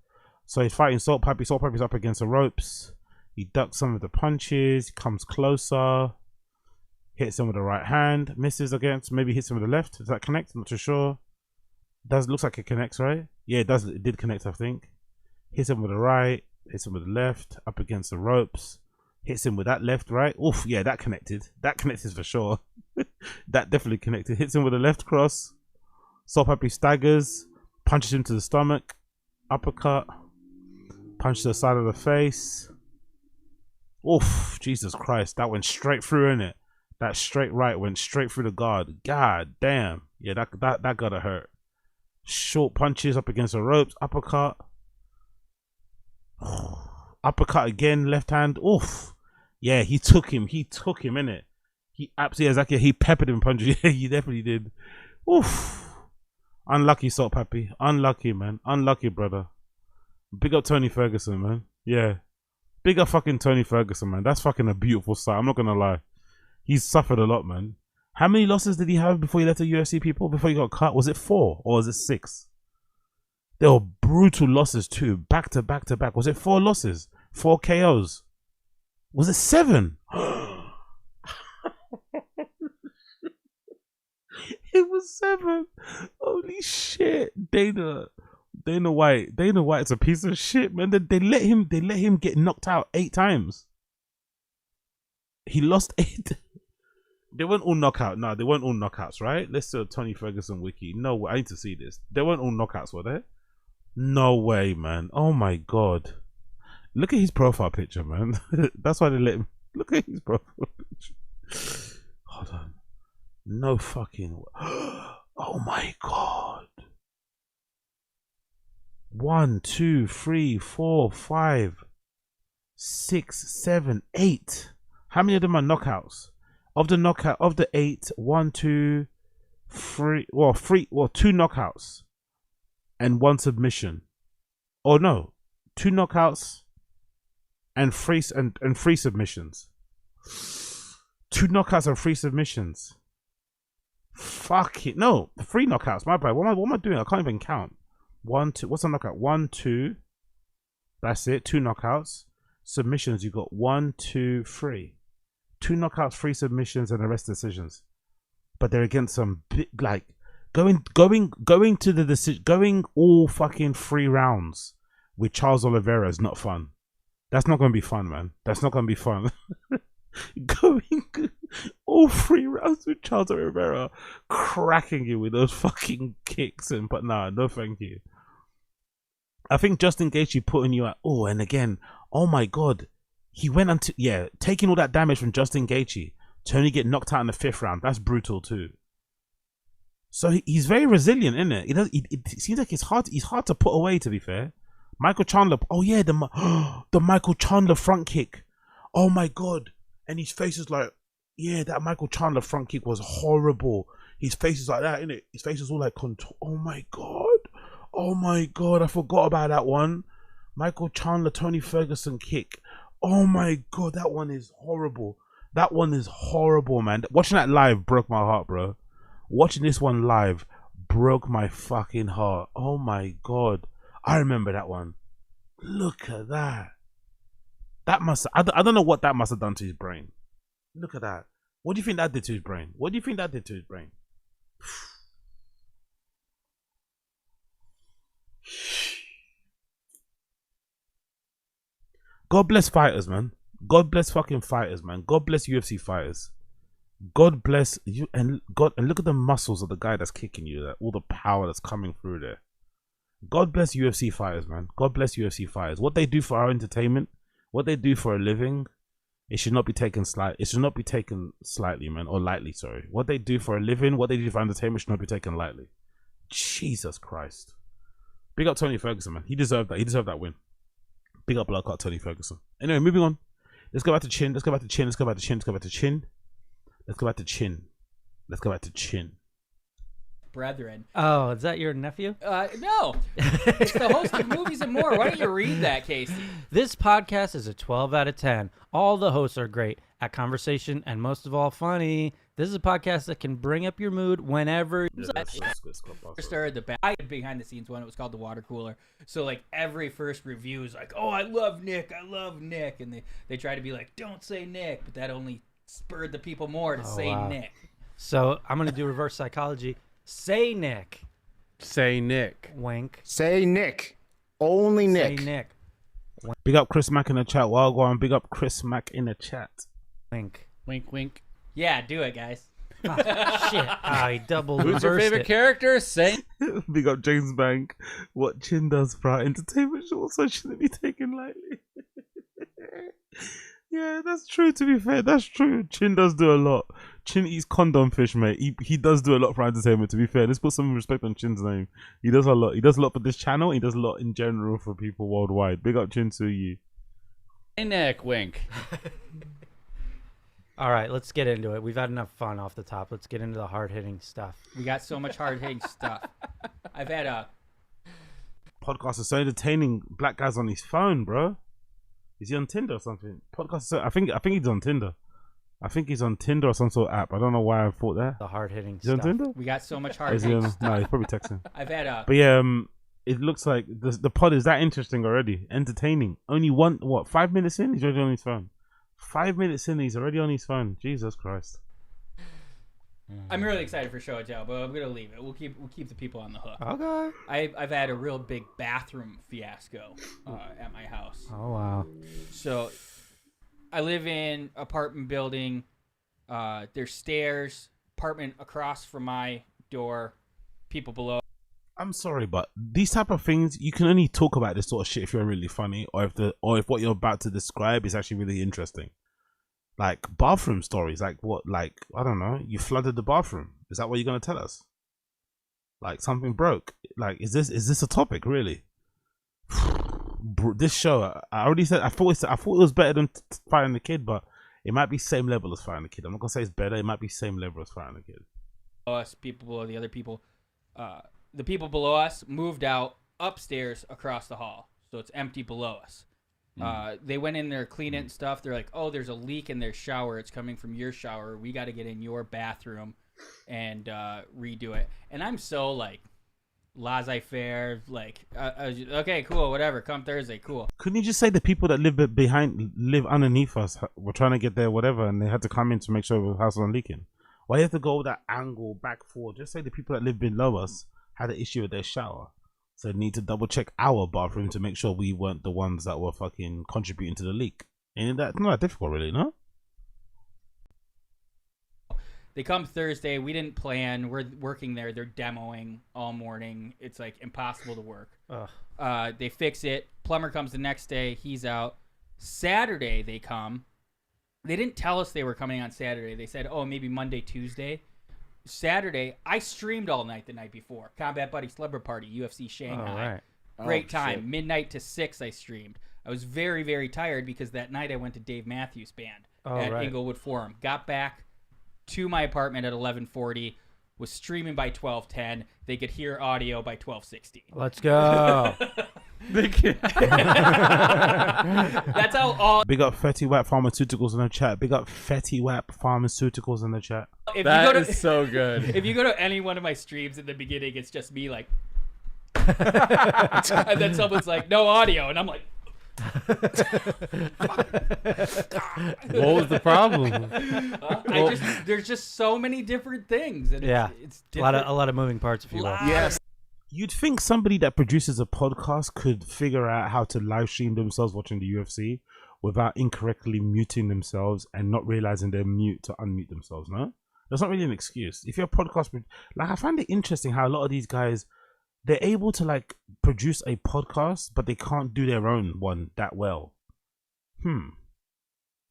S1: So he's fighting Salt Papi. Salt Papi's up against the ropes. He ducks some of the punches. He comes closer. Hits him with the right hand. Misses against. Maybe hits him with the left. Does that connect? I'm not too sure. Looks like it connects, right? Yeah, it does. It did connect, I think. Hits him with the right. Hits him with the left. Up against the ropes. Hits him with that left, right. Oof, yeah, that connected. That connected for sure. That definitely connected. Hits him with a left cross. Salt Papi staggers. Punches him to the stomach. Uppercut. Punch to the side of the face. Oof, Jesus Christ. That went straight through, innit? That straight right went straight through the guard. God damn. Yeah, that gotta hurt. Short punches up against the ropes. Uppercut. Uppercut again. Left hand. Oof. Yeah, he took him, innit? He absolutely, exactly. He peppered him punches. Yeah, he definitely did. Oof. Unlucky, Salt Papi. Unlucky, man. Unlucky, brother. Big up Tony Ferguson, man. Yeah. Big up fucking Tony Ferguson, man. That's fucking a beautiful sight. I'm not gonna lie. He's suffered a lot, man. How many losses did he have before he left the UFC, people? Before he got cut? Was it 4 or was it 6? They were brutal losses too. Back to back to back. Was it 4 losses? 4 KOs? Was it 7? It was 7. Holy shit. Dana White's a piece of shit, man. They let him get knocked out 8 times. He lost 8. They weren't all knockout. No, they weren't all knockouts, right? Let's do a Tony Ferguson wiki. No, I need to see this. They weren't all knockouts, were they? No way, man. Oh my god. Look at his profile picture, man. That's why they let him. Look at his profile picture. Hold on. No fucking. Oh my god. 1, 2, 3, 4, 5, 6, 7, 8. How many of them are knockouts? Of the 8, 1, 2, 3. Well, 2 knockouts and 1 submission. Oh no, 2 knockouts and 3 submissions. 2 knockouts and 3 submissions. Fuck it. No, 3 knockouts. My bad. What am I doing? I can't even count. 1, 2. What's a knockout? 1, 2. That's it. 2 knockouts. Submissions. You got 1, 2, 3. 2 knockouts, 3 submissions, and the rest decisions. But they're against some big, like going to the decision, going all fucking 3 rounds with Charles Oliveira is not fun. That's not gonna be fun, man. That's not gonna be fun. Going all 3 rounds with Charles Oliveira, cracking you with those fucking kicks, but nah, no thank you. I think Justin Gaethje putting you at, oh, and again, oh my god, he went on to, taking all that damage from Justin Gaethje to only get knocked out in the 5th round. That's brutal too. So he's very resilient, isn't it? It seems like he's hard to put away, to be fair. Michael Chandler, oh yeah, the Michael Chandler front kick. Oh my god. And his face is like, yeah, that Michael Chandler front kick was horrible. His face is like that, innit? His face is all like contour. Oh my god. Oh my god, I forgot about that one. Michael Chandler, Tony Ferguson kick. Oh my god, that one is horrible. That one is horrible, man. Watching that live broke my heart, bro. Watching this one live broke my fucking heart. Oh my god. I remember that one. Look at that. That must, I don't know what that must have done to his brain. Look at that. What do you think that did to his brain? What do you think that did to his brain? God bless fighters, man. God bless fucking fighters, man. God bless UFC fighters. God bless you, and look at the muscles of the guy that's kicking you there. All the power that's coming through there. God bless UFC fighters, man. God bless UFC fighters. What they do for our entertainment, what they do for a living, it should not be taken slightly, man, or lightly, sorry. What they do for a living, what they do for entertainment should not be taken lightly. Jesus Christ. Big up Tony Ferguson, man. He deserved that. He deserved that win. Big up blood clot Tony Ferguson. Anyway, moving on. Let's go back to chin. Let's go back to chin. Let's go back to chin. Let's go back to chin. Let's go back to chin. Let's go back to chin.
S13: Brethren.
S8: Oh, is that your nephew?
S13: No. It's the host of Movies and More. Why don't you read that, Casey?
S8: This podcast is a 12 out of 10. All the hosts are great at conversation and most of all funny. This is a podcast that can bring up your mood whenever.
S13: Started the behind the scenes one. It was called The Water Cooler. So like every first review is like, oh, I love Nick. And they try to be like, don't say Nick, but that only spurred the people more to say Nick.
S8: So I'm going to do reverse psychology. Say Nick.
S14: Say Nick.
S8: Wink.
S5: Say Nick. Only Nick.
S8: Say Nick.
S1: Big up Chris Mack in the chat. Well, go on. Big up Chris Mack in the chat.
S8: Wink.
S14: Wink, wink.
S13: Yeah, do it, guys.
S8: Oh, shit. I double
S14: Who's your favorite character? Say.
S1: Big up James Bank. What Chin does for our entertainment also shouldn't be taken lightly. Yeah, that's true, to be fair. That's true. Chin does do a lot. Chin eats condom fish, mate. He does do a lot for entertainment, to be fair. Let's put some respect on Chin's name. He does a lot. He does a lot for this channel. He does a lot in general for people worldwide. Big up Chin to you.
S14: Hey, Nick, wink.
S8: All right, let's get into it. We've had enough fun off the top. Let's get into the hard-hitting stuff.
S13: We got so much hard-hitting stuff. I've had a...
S1: Podcast is so entertaining. Black guy's on his phone, bro. Is he on Tinder or something? Podcast. I think he's on Tinder. I think he's on Tinder or some sort of app. I don't know why I thought that.
S8: The hard hitting
S1: He's on
S8: stuff.
S1: Tinder.
S13: We got so much
S1: Is
S13: hard
S1: he on-
S13: hitting
S1: No, he's
S13: stuff.
S1: probably texting.
S13: I've had a.
S1: But yeah, it looks like the pod is that interesting already. Entertaining. Only 5 minutes in, he's already on his phone. 5 minutes in, he's already on his phone. Jesus Christ.
S13: I'm really excited for Show and Tell, but I'm gonna leave it. We'll keep the people on the hook.
S8: Okay.
S13: I've had a real big bathroom fiasco at my house.
S8: Oh wow.
S13: So I live in apartment building. There's stairs. Apartment across from my door. People below.
S1: I'm sorry, but these type of things, you can only talk about this sort of shit if you're really funny, or if what you're about to describe is actually really interesting. Like bathroom stories, like what? Like I don't know, you flooded the bathroom. Is that what you're gonna tell us? Like something broke. Like is this a topic really? This show, I already said, I thought it was better than firing the kid, but it might be same level as firing the kid. I'm not gonna say it's better. It might be same level as firing the kid.
S13: Us, people below, the other people. The people below us moved out upstairs across the hall, so it's empty below us. They went in there, clean it and stuff. They're like, oh, there's a leak in their shower. It's coming from your shower. We got to get in your bathroom and redo it. And I'm so like laissez-faire, like, okay, cool, whatever. Come Thursday, cool.
S1: Couldn't you just say the people that live underneath us were trying to get there, whatever, and they had to come in to make sure the house wasn't leaking? Why do you have to go that angle back forward? Just say the people that live below us had an issue with their shower. So they need to double check our bathroom to make sure we weren't the ones that were fucking contributing to the leak. Ain't that not that difficult, really, no?
S13: They come Thursday. We didn't plan. We're working there. They're demoing all morning. It's like impossible to work. They fix it. Plumber comes the next day. He's out. Saturday they come. They didn't tell us they were coming on Saturday. They said, oh, maybe Monday, Tuesday. Saturday, I streamed all night the night before. Combat Buddy Slumber Party, UFC Shanghai.
S8: All right.
S13: Great time. Midnight to 6 I streamed. I was very, very tired because that night I went to Dave Matthews Band at Inglewood Forum. Got back to my apartment at 11:40. Was streaming by 12:10. They could hear audio by 12:16.
S8: Let's go.
S13: That's how all.
S1: Big up Fetty Wap Pharmaceuticals in the chat. Big up Fetty Wap Pharmaceuticals in the chat.
S13: If
S14: That
S13: you go to,
S14: is so good.
S13: If you go to any one of my streams in the beginning, it's just me like, and then someone's like, no audio, and I'm like.
S14: What was the problem?
S13: There's just so many different things, and
S8: Yeah,
S13: it's
S8: a lot of moving parts, if you will.
S3: Yes.
S1: You'd think somebody that produces a podcast could figure out how to live stream themselves watching the UFC without incorrectly muting themselves and not realizing they're mute to unmute themselves, no? That's not really an excuse. If you're a podcast, like I find it interesting how a lot of these guys, they're able to like produce a podcast, but they can't do their own one that well. I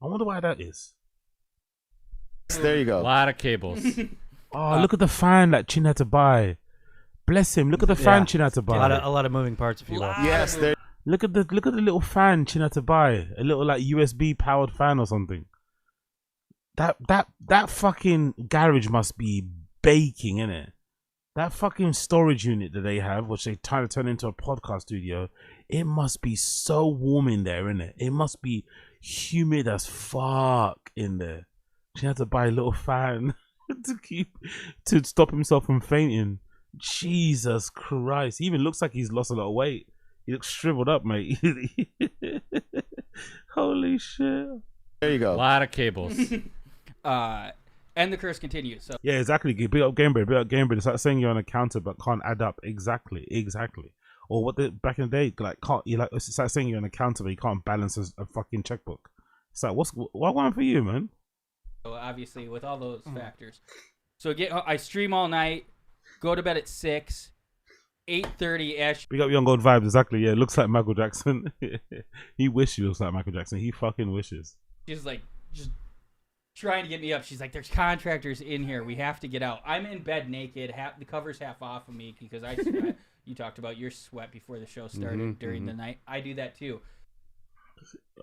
S1: wonder why that is.
S3: There you go.
S14: A lot of cables.
S1: Oh, look at the fan that Chin had to buy. Bless him. Look at the fan Chin had to buy.
S8: A lot of moving parts, if you will.
S3: Yes. There.
S1: Look at the little fan Chin had to buy. A little like USB powered fan or something. That fucking garage must be baking, innit? That fucking storage unit that they have, which they try to turn into a podcast studio, it must be so warm in there, innit? It must be humid as fuck in there. She had to buy a little fan to stop himself from fainting. Jesus Christ. He even looks like he's lost a lot of weight. He looks shriveled up, mate. Holy shit.
S3: There you go.
S14: A lot of cables.
S13: And the curse continues. So
S1: yeah, exactly. Big up Gamebird. Big up Gamebird. It's like saying you're on a counter but can't add up. Exactly. Or what the back in the day, like it's like saying you're on a counter but you can't balance a fucking checkbook. It's like what went for you, man?
S13: So obviously with all those factors. So I stream all night, go to bed at 6, 8:30ish.
S1: Big up Young Gold Vibes. Exactly. Yeah, it looks like Michael Jackson. He wishes he looks like Michael Jackson. He fucking wishes.
S13: She's like just trying to get me up. She's like, there's contractors in here. We have to get out. I'm in bed naked. The cover's half off of me because I sweat. You talked about your sweat before the show started during the night. I do that too.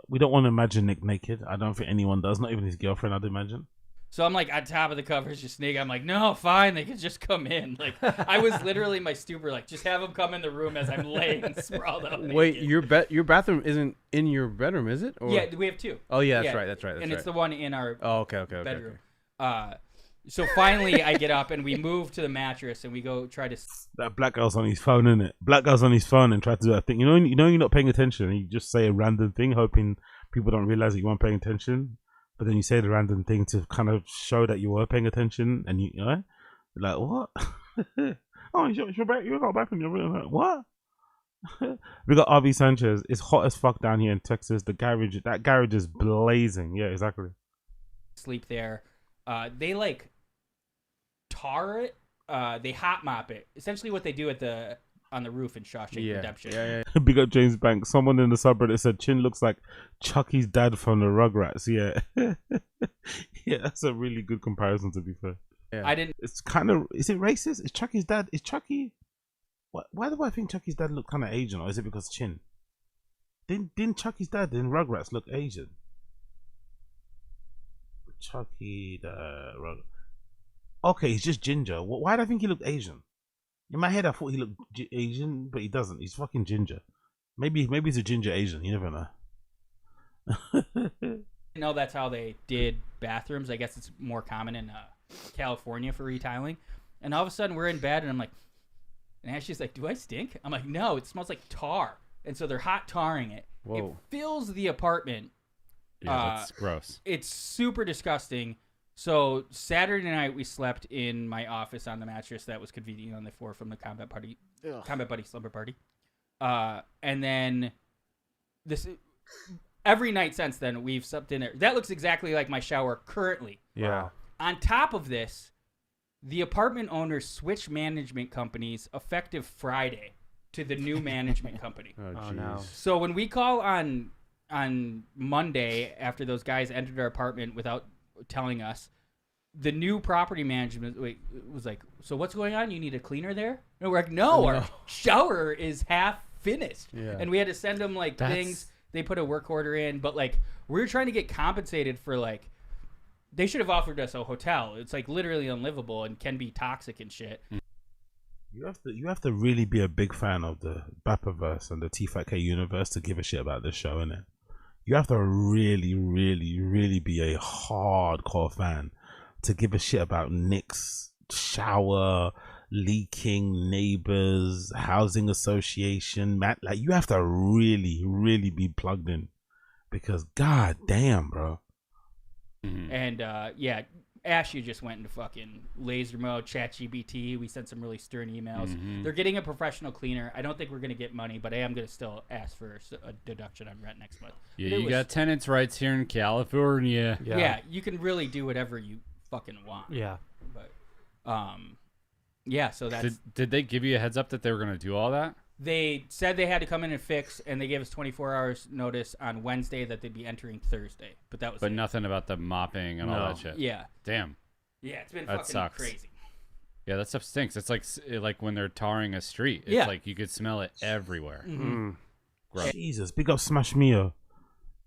S1: We don't want to imagine Nick naked. I don't think anyone does. Not even his girlfriend, I'd imagine.
S13: So I'm like on top of the covers, just sneaking. I'm like, no, fine, they can just come in. Like I was literally in my stupor, like just have them come in the room as I'm laying sprawled out.
S14: Wait, your bathroom isn't in your bedroom, is it? Or?
S13: Yeah, we have 2.
S14: Oh yeah, that's right.
S13: And it's the one in our
S14: okay.
S13: bedroom. So finally, I get up and we move to the mattress and we go try to.
S1: That black guy's on his phone, isn't it? Black guy's on his phone and try to do that thing. You know, you're not paying attention. And you just say a random thing, hoping people don't realize that you weren't paying attention. But then you say the random thing to kind of show that you were paying attention, and you know, like what? Oh, you got back in your room. Like, what? We got RV Sanchez. It's hot as fuck down here in Texas. That garage is blazing. Yeah, exactly.
S13: Sleep there. They like tar it. They hot mop it. Essentially, what they do on the roof in Shawshank Redemption.
S1: Yeah. Big up James Banks. Someone in the subreddit said Chin looks like Chucky's dad from the Rugrats. Yeah. Yeah, that's a really good comparison, to be fair.
S14: Yeah.
S13: I didn't.
S1: It's kind of. Is it racist? Is Chucky's dad? Is Chucky? Why do I think Chucky's dad look kind of Asian, or is it because Chin? Didn't Chucky's dad in Rugrats look Asian? Chucky the Okay, he's just ginger. Why do I think he looked Asian? In my head, I thought he looked Asian, but he doesn't. He's fucking ginger. Maybe he's a ginger Asian. You never know.
S13: I know that's how they did bathrooms. I guess it's more common in California for retiling. And all of a sudden, we're in bed, and I'm like, and Ashley's like, "Do I stink?" I'm like, "No, it smells like tar." And so they're hot tarring it.
S14: Whoa.
S13: It fills the apartment.
S14: Yeah, that's gross.
S13: It's super disgusting. So Saturday night we slept in my office on the mattress that was convenient on the floor from the Combat Buddy slumber party. And then every night since then we've slept in there. That looks exactly like my shower currently.
S14: Yeah.
S13: On top of this, the apartment owners switched management companies effective Friday to the new management company.
S14: Oh no.
S13: So when we call on Monday after those guys entered our apartment without telling us, the new property management was like, "So what's going on? You need a cleaner there?" And we're like, "No, our shower is half finished."
S14: Yeah.
S13: And we had to send them like things. They put a work order in, but like we're trying to get compensated for like they should have offered us a hotel. It's like literally unlivable and can be toxic and shit.
S1: You have to really be a big fan of the Bapaverse and the Tfatk universe to give a shit about this show, innit? You have to really, really, really be a hardcore fan to give a shit about Nick's shower, leaking, neighbors, housing association. Like, you have to really, really be plugged in because god damn, bro.
S13: And yeah, Ashley just went into fucking laser mode, ChatGPT. We sent some really stern emails. They're getting a professional cleaner. I don't think we're going to get money, but I am going to still ask for a deduction on rent next month.
S14: Yeah, you got tenants' rights here in California.
S13: Yeah, you can really do whatever you fucking want.
S8: Yeah.
S13: But, yeah, so that's...
S14: Did they give you a heads up that they were going to do all that?
S13: They said they had to come in and fix, and they gave us 24 hours notice on Wednesday that they'd be entering Thursday. But that was it.
S14: Nothing about the mopping and all that shit.
S13: Yeah.
S14: Damn.
S13: Yeah, it's been
S14: that
S13: fucking
S14: sucks.
S13: crazy.
S14: Yeah, that stuff stinks. It's like when they're tarring a street. It's like you could smell it everywhere. Gross.
S1: Jesus, big up Smash Mio.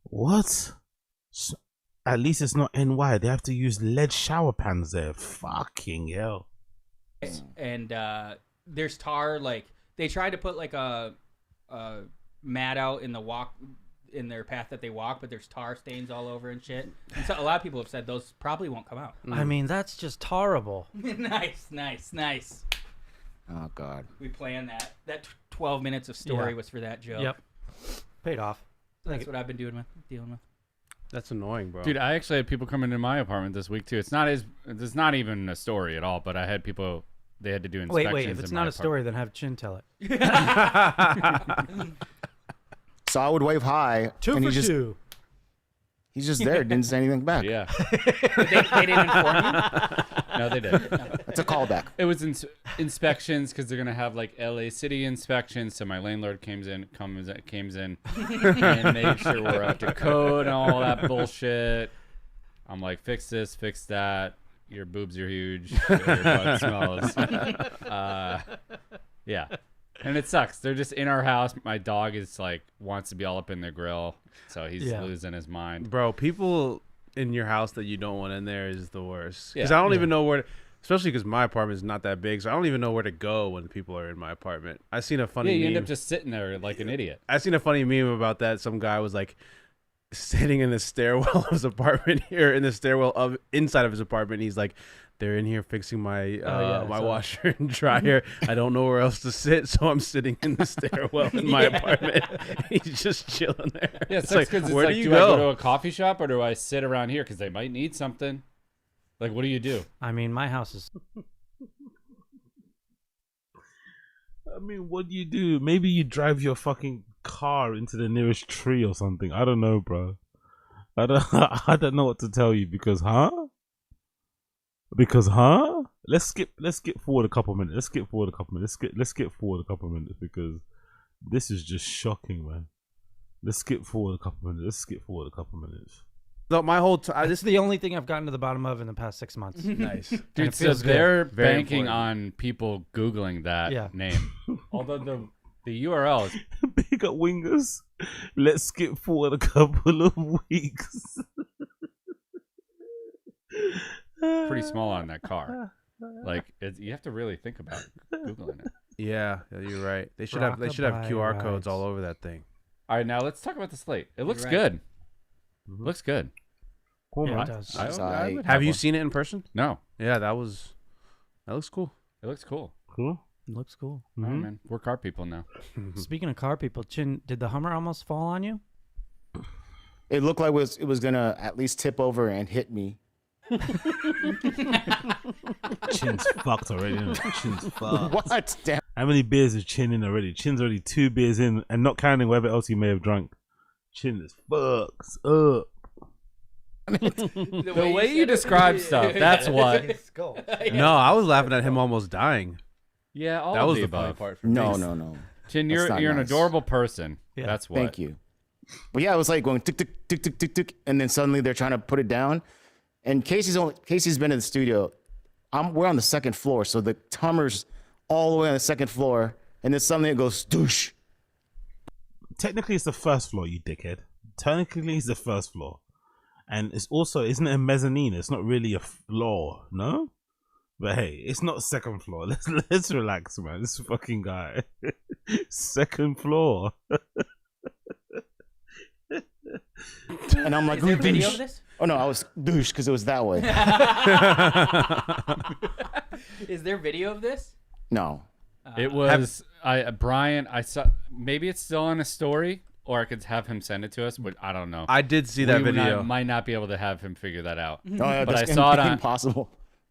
S1: What? At least it's not NY. They have to use lead shower pans there. Fucking hell.
S13: And there's tar, like... They tried to put like a mat out in their path that they walk, but there's tar stains all over and shit. And so a lot of people have said those probably won't come out.
S8: I mean, that's just horrible.
S13: Nice.
S3: Oh God.
S13: We planned that. That 12 minutes of story was for that joke.
S8: Yep. Paid off.
S13: That's what I've been dealing with.
S14: That's annoying, bro. Dude, I actually had people come into my apartment this week too. It's not even a story at all, but I had people. They had to do inspections.
S8: Wait. If it's not a story, then have Chin tell it.
S5: So I would wave hi.
S8: Two for two.
S5: He's just there. Didn't say anything back.
S14: Yeah.
S13: they didn't inform you?
S14: No, they did.
S5: It's a callback.
S14: It was inspections because they're gonna have like LA City inspections. So my landlord comes in, and make sure we're up to code and all that bullshit. I'm like, fix this, fix that. Your boobs are huge. Your butt smells. Yeah. And it sucks. They're just in our house. My dog is like wants to be all up in their grill, so he's losing his mind.
S15: Bro, people in your house that you don't want in there is the worst. Because
S14: Yeah.
S15: I don't even know where, especially because my apartment is not that big, so I don't even know where to go when people are in my apartment. I seen a funny
S14: you
S15: meme.
S14: end up just sitting there like an idiot.
S15: I seen a funny meme about that. Some guy was like sitting in the stairwell of his apartment here, in the stairwell of inside of his apartment. He's like, they're in here fixing my my washer and dryer. I don't know where else to sit, so I'm sitting in the stairwell in my apartment. He's just chilling there.
S14: Yeah,
S15: it's like,
S14: it's
S15: where
S14: like,
S15: do you
S14: do
S15: go?
S14: I go to a coffee shop or do I sit around here because they might need something? Like, what do you do?
S8: I mean, my house is.
S1: I mean, what do you do? Maybe you drive your fucking car into the nearest tree or something. I don't know, bro. I don't know what to tell you because, Let's skip forward a couple minutes. Let's skip forward a couple minutes because this is just shocking, man. Let's skip forward a couple minutes.
S15: No, my whole time.
S8: This is the only thing I've gotten to the bottom of in the past 6 months.
S15: Nice.
S8: And
S14: Dude,
S8: it
S14: so
S8: feels good.
S14: they're
S15: Very
S14: banking
S15: important.
S14: on people Googling that
S8: Yeah.
S14: name. Although the URL is
S1: Big up wingers. Let's skip forward a couple of weeks.
S14: pretty small on that car. Like, you have to really think about Googling it.
S15: Yeah, you're right. They should have QR codes all over that thing.
S14: All right, now let's talk about the slate. It looks
S15: right.
S14: good. Looks good.
S15: Cool,
S8: Yeah,
S15: man.
S8: it does.
S15: I
S14: would
S15: have you
S14: one.
S15: seen it in person?
S14: No.
S15: Yeah, that looks cool.
S14: It looks cool.
S1: Cool.
S8: It looks cool.
S14: All right, man. We're car people now.
S8: Speaking of car people, Chin, did the Hummer almost fall on you?
S5: It looked like it was gonna at least tip over and hit me.
S1: Chin's fucked already, isn't it? Chin's fucked.
S5: What? Damn.
S1: How many beers is Chin in already? Chin's already 2 beers in, and not counting whatever else he may have drunk. Chin is fucked up.
S14: The way you describe stuff, that's what.
S15: No, I was laughing at him almost dying.
S14: Yeah, all
S15: that
S14: of
S15: was
S14: the
S15: the funny
S14: above.
S15: part for
S5: No,
S15: me.
S5: no.
S14: Chin,
S5: That's
S14: you're
S5: not
S14: an
S5: nice.
S14: adorable person.
S8: Yeah.
S14: That's what.
S5: Thank you. But yeah, it was like going tick tick tick tick tick tick, and then suddenly they're trying to put it down. And Casey's been in the studio. We're on the second floor, so the Hummer's all the way on the second floor, and then suddenly it goes stoosh.
S1: Technically, it's the first floor, you dickhead. Technically, it's the first floor, and it's also, isn't it a mezzanine? It's not really a floor, no. But hey, it's not second floor. Let's relax, man. This fucking guy, second floor.
S5: And I'm like,
S13: Is there a video
S5: douche.
S13: of this?
S5: Oh no, I was douche because it was that way.
S13: Is there video of this?
S5: No.
S14: It was Brian. I saw. Maybe it's still on a story, or I could have him send it to us. But I don't know.
S15: I did see that video.
S14: Might not be able to have him figure that out.
S5: Oh, yeah,
S14: but I
S5: that's
S14: saw it on.
S5: impossible.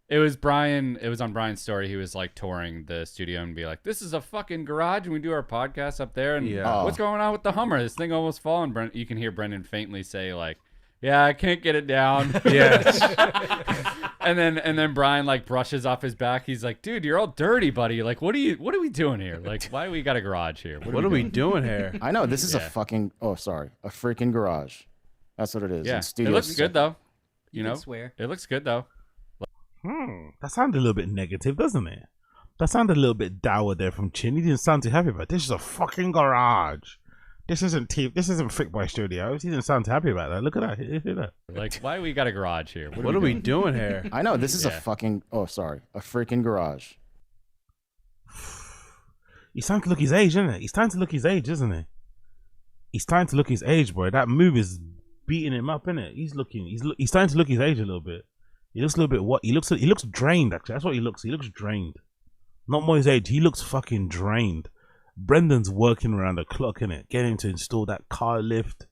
S14: It was Brian. It was on Brian's story. He was like touring the studio and be like, "This is a fucking garage, and we do our podcast up there. And
S15: Yeah.
S14: what's going on with the Hummer? This thing almost fallen." You can hear Brendan faintly say like, "Yeah, I can't get it down."
S15: Yeah.
S14: and then Brian like brushes off his back. He's like, "Dude, you're all dirty, buddy. Like, what are we doing here? Like, why we got a garage here?
S15: What are we doing here?"
S5: I know this is
S14: Yeah.
S5: a freaking garage. That's what it is.
S14: Yeah,
S5: And studio
S14: it looks good though. You
S13: can
S14: know,
S13: swear.
S14: it looks good though.
S1: That sounded a little bit negative, doesn't it? That sounded a little bit dour there from Chin. He didn't sound too happy about it. This is a fucking garage. This isn't Thick Boy Studios. He didn't sound too happy about that. Look at that. Hear that.
S14: Like, why we got a garage here?
S15: What are we doing here?
S5: I know this is
S14: Yeah.
S5: a freaking garage.
S1: He's starting to look his age, isn't it? He's starting to look his age, isn't he? He's starting to look his age, boy. That move is beating him up, isn't it? He's starting to look his age a little bit. He looks a little bit he looks drained, actually. That's what he looks. He looks drained. Not more his age. He looks fucking drained. Brendan's working around the clock, innit? Getting him to install that car lift,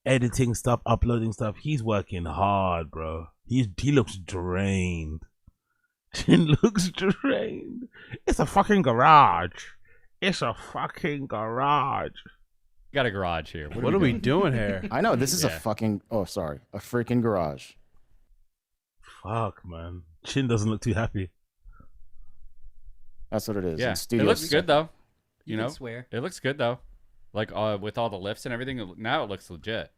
S1: editing stuff, uploading stuff. He's working hard, bro. He looks drained. He looks drained. It's a fucking garage. It's a fucking garage.
S14: Got a garage here.
S15: What are we doing here?
S5: I know this is
S14: Yeah.
S5: a freaking garage.
S1: Fuck, man. Chin doesn't look too happy.
S5: That's what it is.
S14: Yeah,
S5: And
S14: it
S5: studio
S14: looks good though. You
S13: can
S14: know,
S13: swear.
S14: it looks good though. Like with all the lifts and everything, now it looks legit.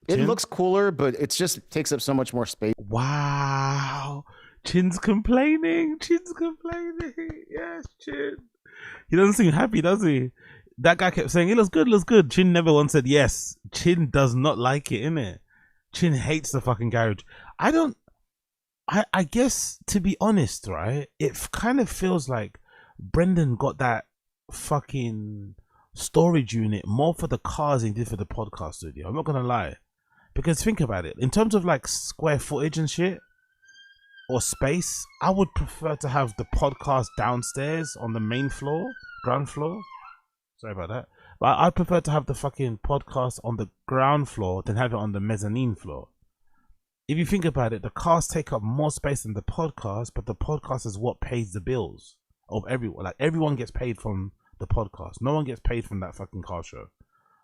S5: It
S1: Chin?
S5: looks cooler, but it just takes up so much more space.
S1: Wow. Chin's complaining. Chin's complaining. Yes, Chin. He doesn't seem happy, does he? That guy kept saying, it looks good, looks good. Chin never once said yes. Chin does not like it, innit? Chin hates the fucking garage. I guess, to be honest, right, it kind of feels like Brendan got that fucking storage unit more for the cars than he did for the podcast studio. I'm not gonna lie, because think about it, in terms of like square footage and shit or space, I would prefer to have the podcast downstairs on the main floor, ground floor. Sorry about that, but I prefer to have the fucking podcast on the ground floor than have it on the mezzanine floor. If you think about it, the cars take up more space than the podcast, but the podcast is what pays the bills of everyone. Like, everyone gets paid from the podcast. No one gets paid from that fucking car show.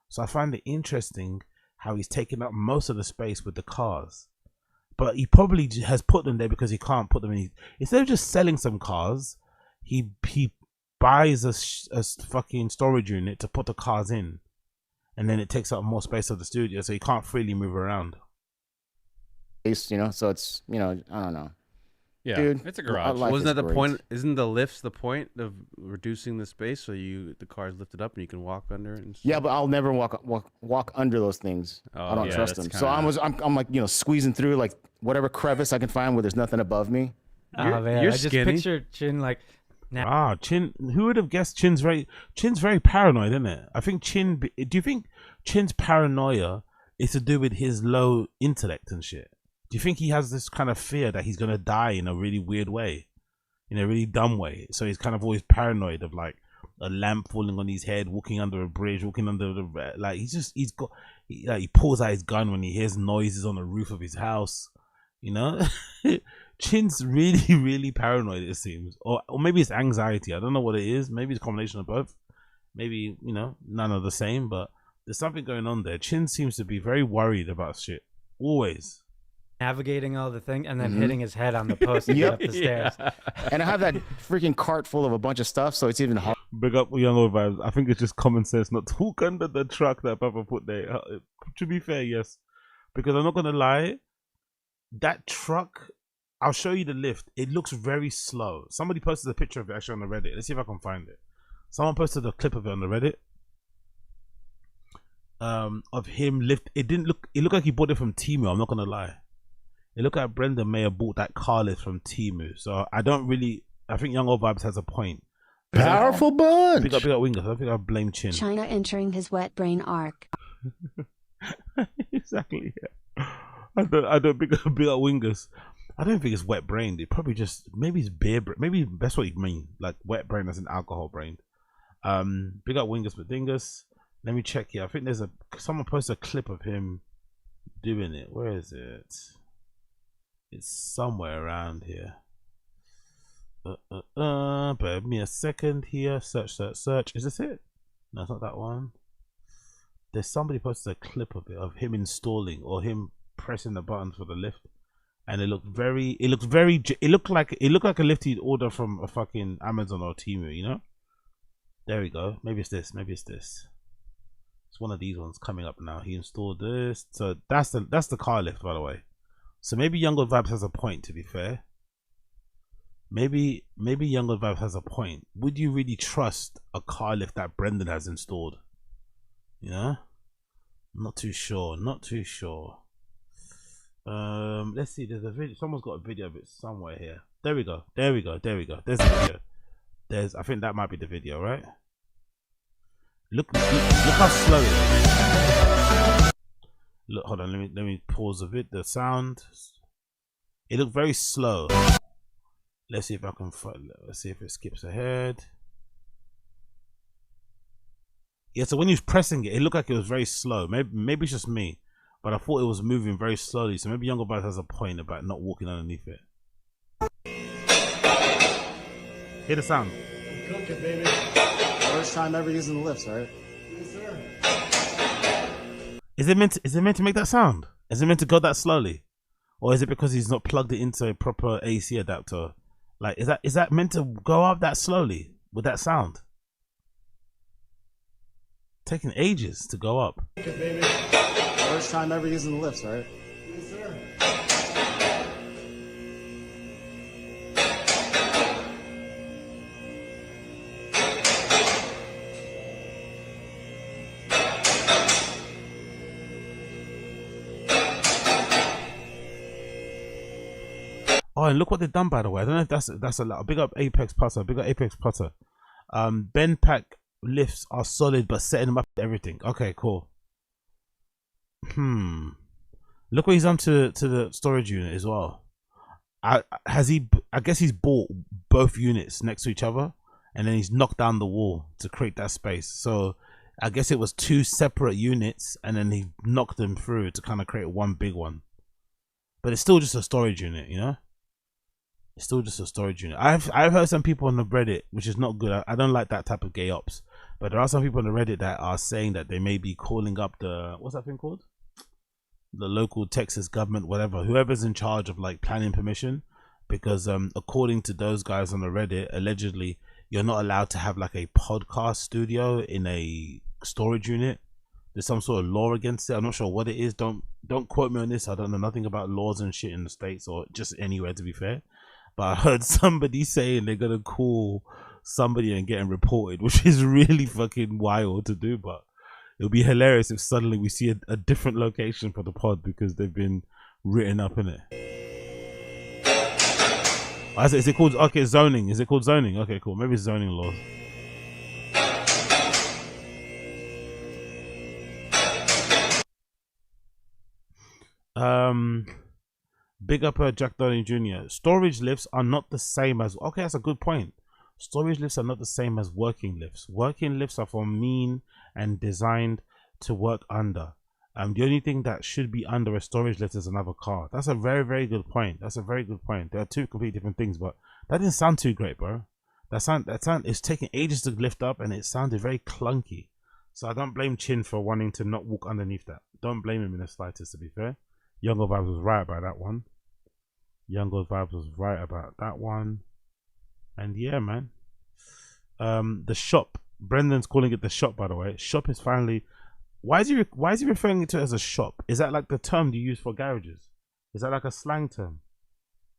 S1: So I find it interesting how he's taking up most of the space with the cars. But he probably has put them there because he can't put them in. Instead of just selling some cars, he buys a fucking storage unit to put the cars in. And then it takes up more space of the studio, so he can't freely move around.
S16: You know, so it's, you know, I don't know.
S14: Yeah,
S16: dude,
S14: it's a garage.
S15: Wasn't that the point? Isn't the lifts the point of reducing the space so the car is lifted up and you can walk under it? And stuff?
S16: Yeah, but I'll never walk under those things. I don't trust them. So I'm like, you know, squeezing through like whatever crevice I can find where there's nothing above me.
S8: Oh man,
S15: you're
S8: I just
S15: skinny.
S8: pictured Chin like.
S1: Chin. Who would have guessed Chin's very paranoid, isn't it? I think Chin. Do you think Chin's paranoia is to do with his low intellect and shit? Do you think he has this kind of fear that he's gonna die in a really weird way, in a really dumb way? So he's kind of always paranoid of like a lamp falling on his head, walking under a bridge, walking under the like. He pulls out his gun when he hears noises on the roof of his house. You know, Chin's really paranoid. It seems, or maybe it's anxiety. I don't know what it is. Maybe it's a combination of both. Maybe, you know, none of the same. But there's something going on there. Chin seems to be very worried about shit. Always.
S8: Navigating all the thing and then hitting his head on the post to get up the stairs.
S16: And I have that freaking cart full of a bunch of stuff, so it's even hard.
S1: Big up Young Old Vibes. I think it's just common sense not to walk under the truck that Papa put there. To be fair, yes. Because I'm not going to lie, that truck, I'll show you the lift. It looks very slow. Somebody posted a picture of it actually on the Reddit. Let's see if I can find it. Someone posted a clip of it on the Reddit. Of him lift. It looked like he bought it from Temu. I'm not going to lie. It looked like Brendan may have bought that car lift from Temu. So I think Young Old Vibes has a point.
S10: Powerful bunch.
S1: Big up Wingers. I don't think I blame Chin.
S7: China entering his wet brain arc.
S1: Exactly. Yeah. I don't big up Wingers. I don't think it's wet brain. It probably just, maybe it's beer brain. Maybe that's what you mean. Like wet brain as an alcohol brain. Big up Wingers with Dingus. Let me check here. I think there's someone posted a clip of him doing it. Where is it? It's somewhere around here. Bear me a second here. Search. Is this it? No, it's not that one. There's somebody posted a clip of it, of him installing or him pressing the button for the lift, and it looked like a lift he'd order from a fucking Amazon or Temu, you know? There we go. Maybe it's this. It's one of these ones coming up now. He installed this. So that's the car lift, by the way. So maybe Young Old Vibes has a point, to be fair. Maybe Young Old Vibes has a point. Would you really trust a car lift that Brendan has installed? You know? Not too sure. Let's see, there's a video. Someone's got a video of it somewhere here. There we go. There's the video. I think that might be the video, right? Look how slow it is. Look, hold on, let me pause the sound. It looked very slow. Let's see if I can find. Let's see if it skips ahead. Yeah, so when he was pressing it, it looked like it was very slow. Maybe it's just me, but I thought it was moving very slowly. So maybe Younger Bad has a point about not walking underneath it. Hear the sound.
S5: Cook it, baby. First time ever using the lifts, right? Yes, sir.
S1: Is it meant to make that sound? Is it meant to go that slowly, or is it because he's not plugged it into a proper AC adapter? Like, is that meant to go up that slowly with that sound? Taking ages to go up.
S5: Cook it, baby. First time ever using the lifts, right? Yes, sir.
S1: Oh, and look what they've done, by the way. I don't know if that's a lot. Big up Apex Putter. Big up Apex Putter. Ben Pack lifts are solid, but setting them up everything. Okay, cool. Look what he's done to the storage unit as well. I guess he's bought both units next to each other, and then he's knocked down the wall to create that space. So I guess it was 2 separate units, and then he knocked them through to kind of create one big one. But it's still just a storage unit, you know. It's still just a storage unit. I've heard some people on the Reddit, which is not good. I don't like that type of gay ops. But there are some people on the Reddit that are saying that they may be calling up the, what's that thing called? The local Texas government, whatever, whoever's in charge of like planning permission, because according to those guys on the Reddit, allegedly you're not allowed to have like a podcast studio in a storage unit. There's some sort of law against it. I'm not sure what it is. Don't quote me on this. I don't know nothing about laws and shit in the States or just anywhere, to be fair. But I heard somebody saying they're gonna call somebody and getting reported, which is really fucking wild to do. But it'll be hilarious if suddenly we see a different location for the pod because they've been written up in it. Is it called, okay, zoning? Is it called zoning? Okay, cool. Maybe it's zoning laws. Big up Jack Darling Jr. Storage lifts are not the same as, okay, that's a good point. Storage lifts are not the same as working lifts. Working lifts are for mean and designed to work under. The only thing that should be under a storage lift is another car. That's a very, very good point. That's a very good point. There are 2 completely different things, but that didn't sound too great, bro. That sound it's taking ages to lift up, and it sounded very clunky. So I don't blame Chin for wanting to not walk underneath that. Don't blame him in the slightest, to be fair. Younger Vibes was right about that one. Younger Vibes was right about that one. And yeah, man. The shop. Brendan's calling it the shop, by the way. Shop is finally. Why is he referring to it as a shop? Is that like the term you use for garages? Is that like a slang term?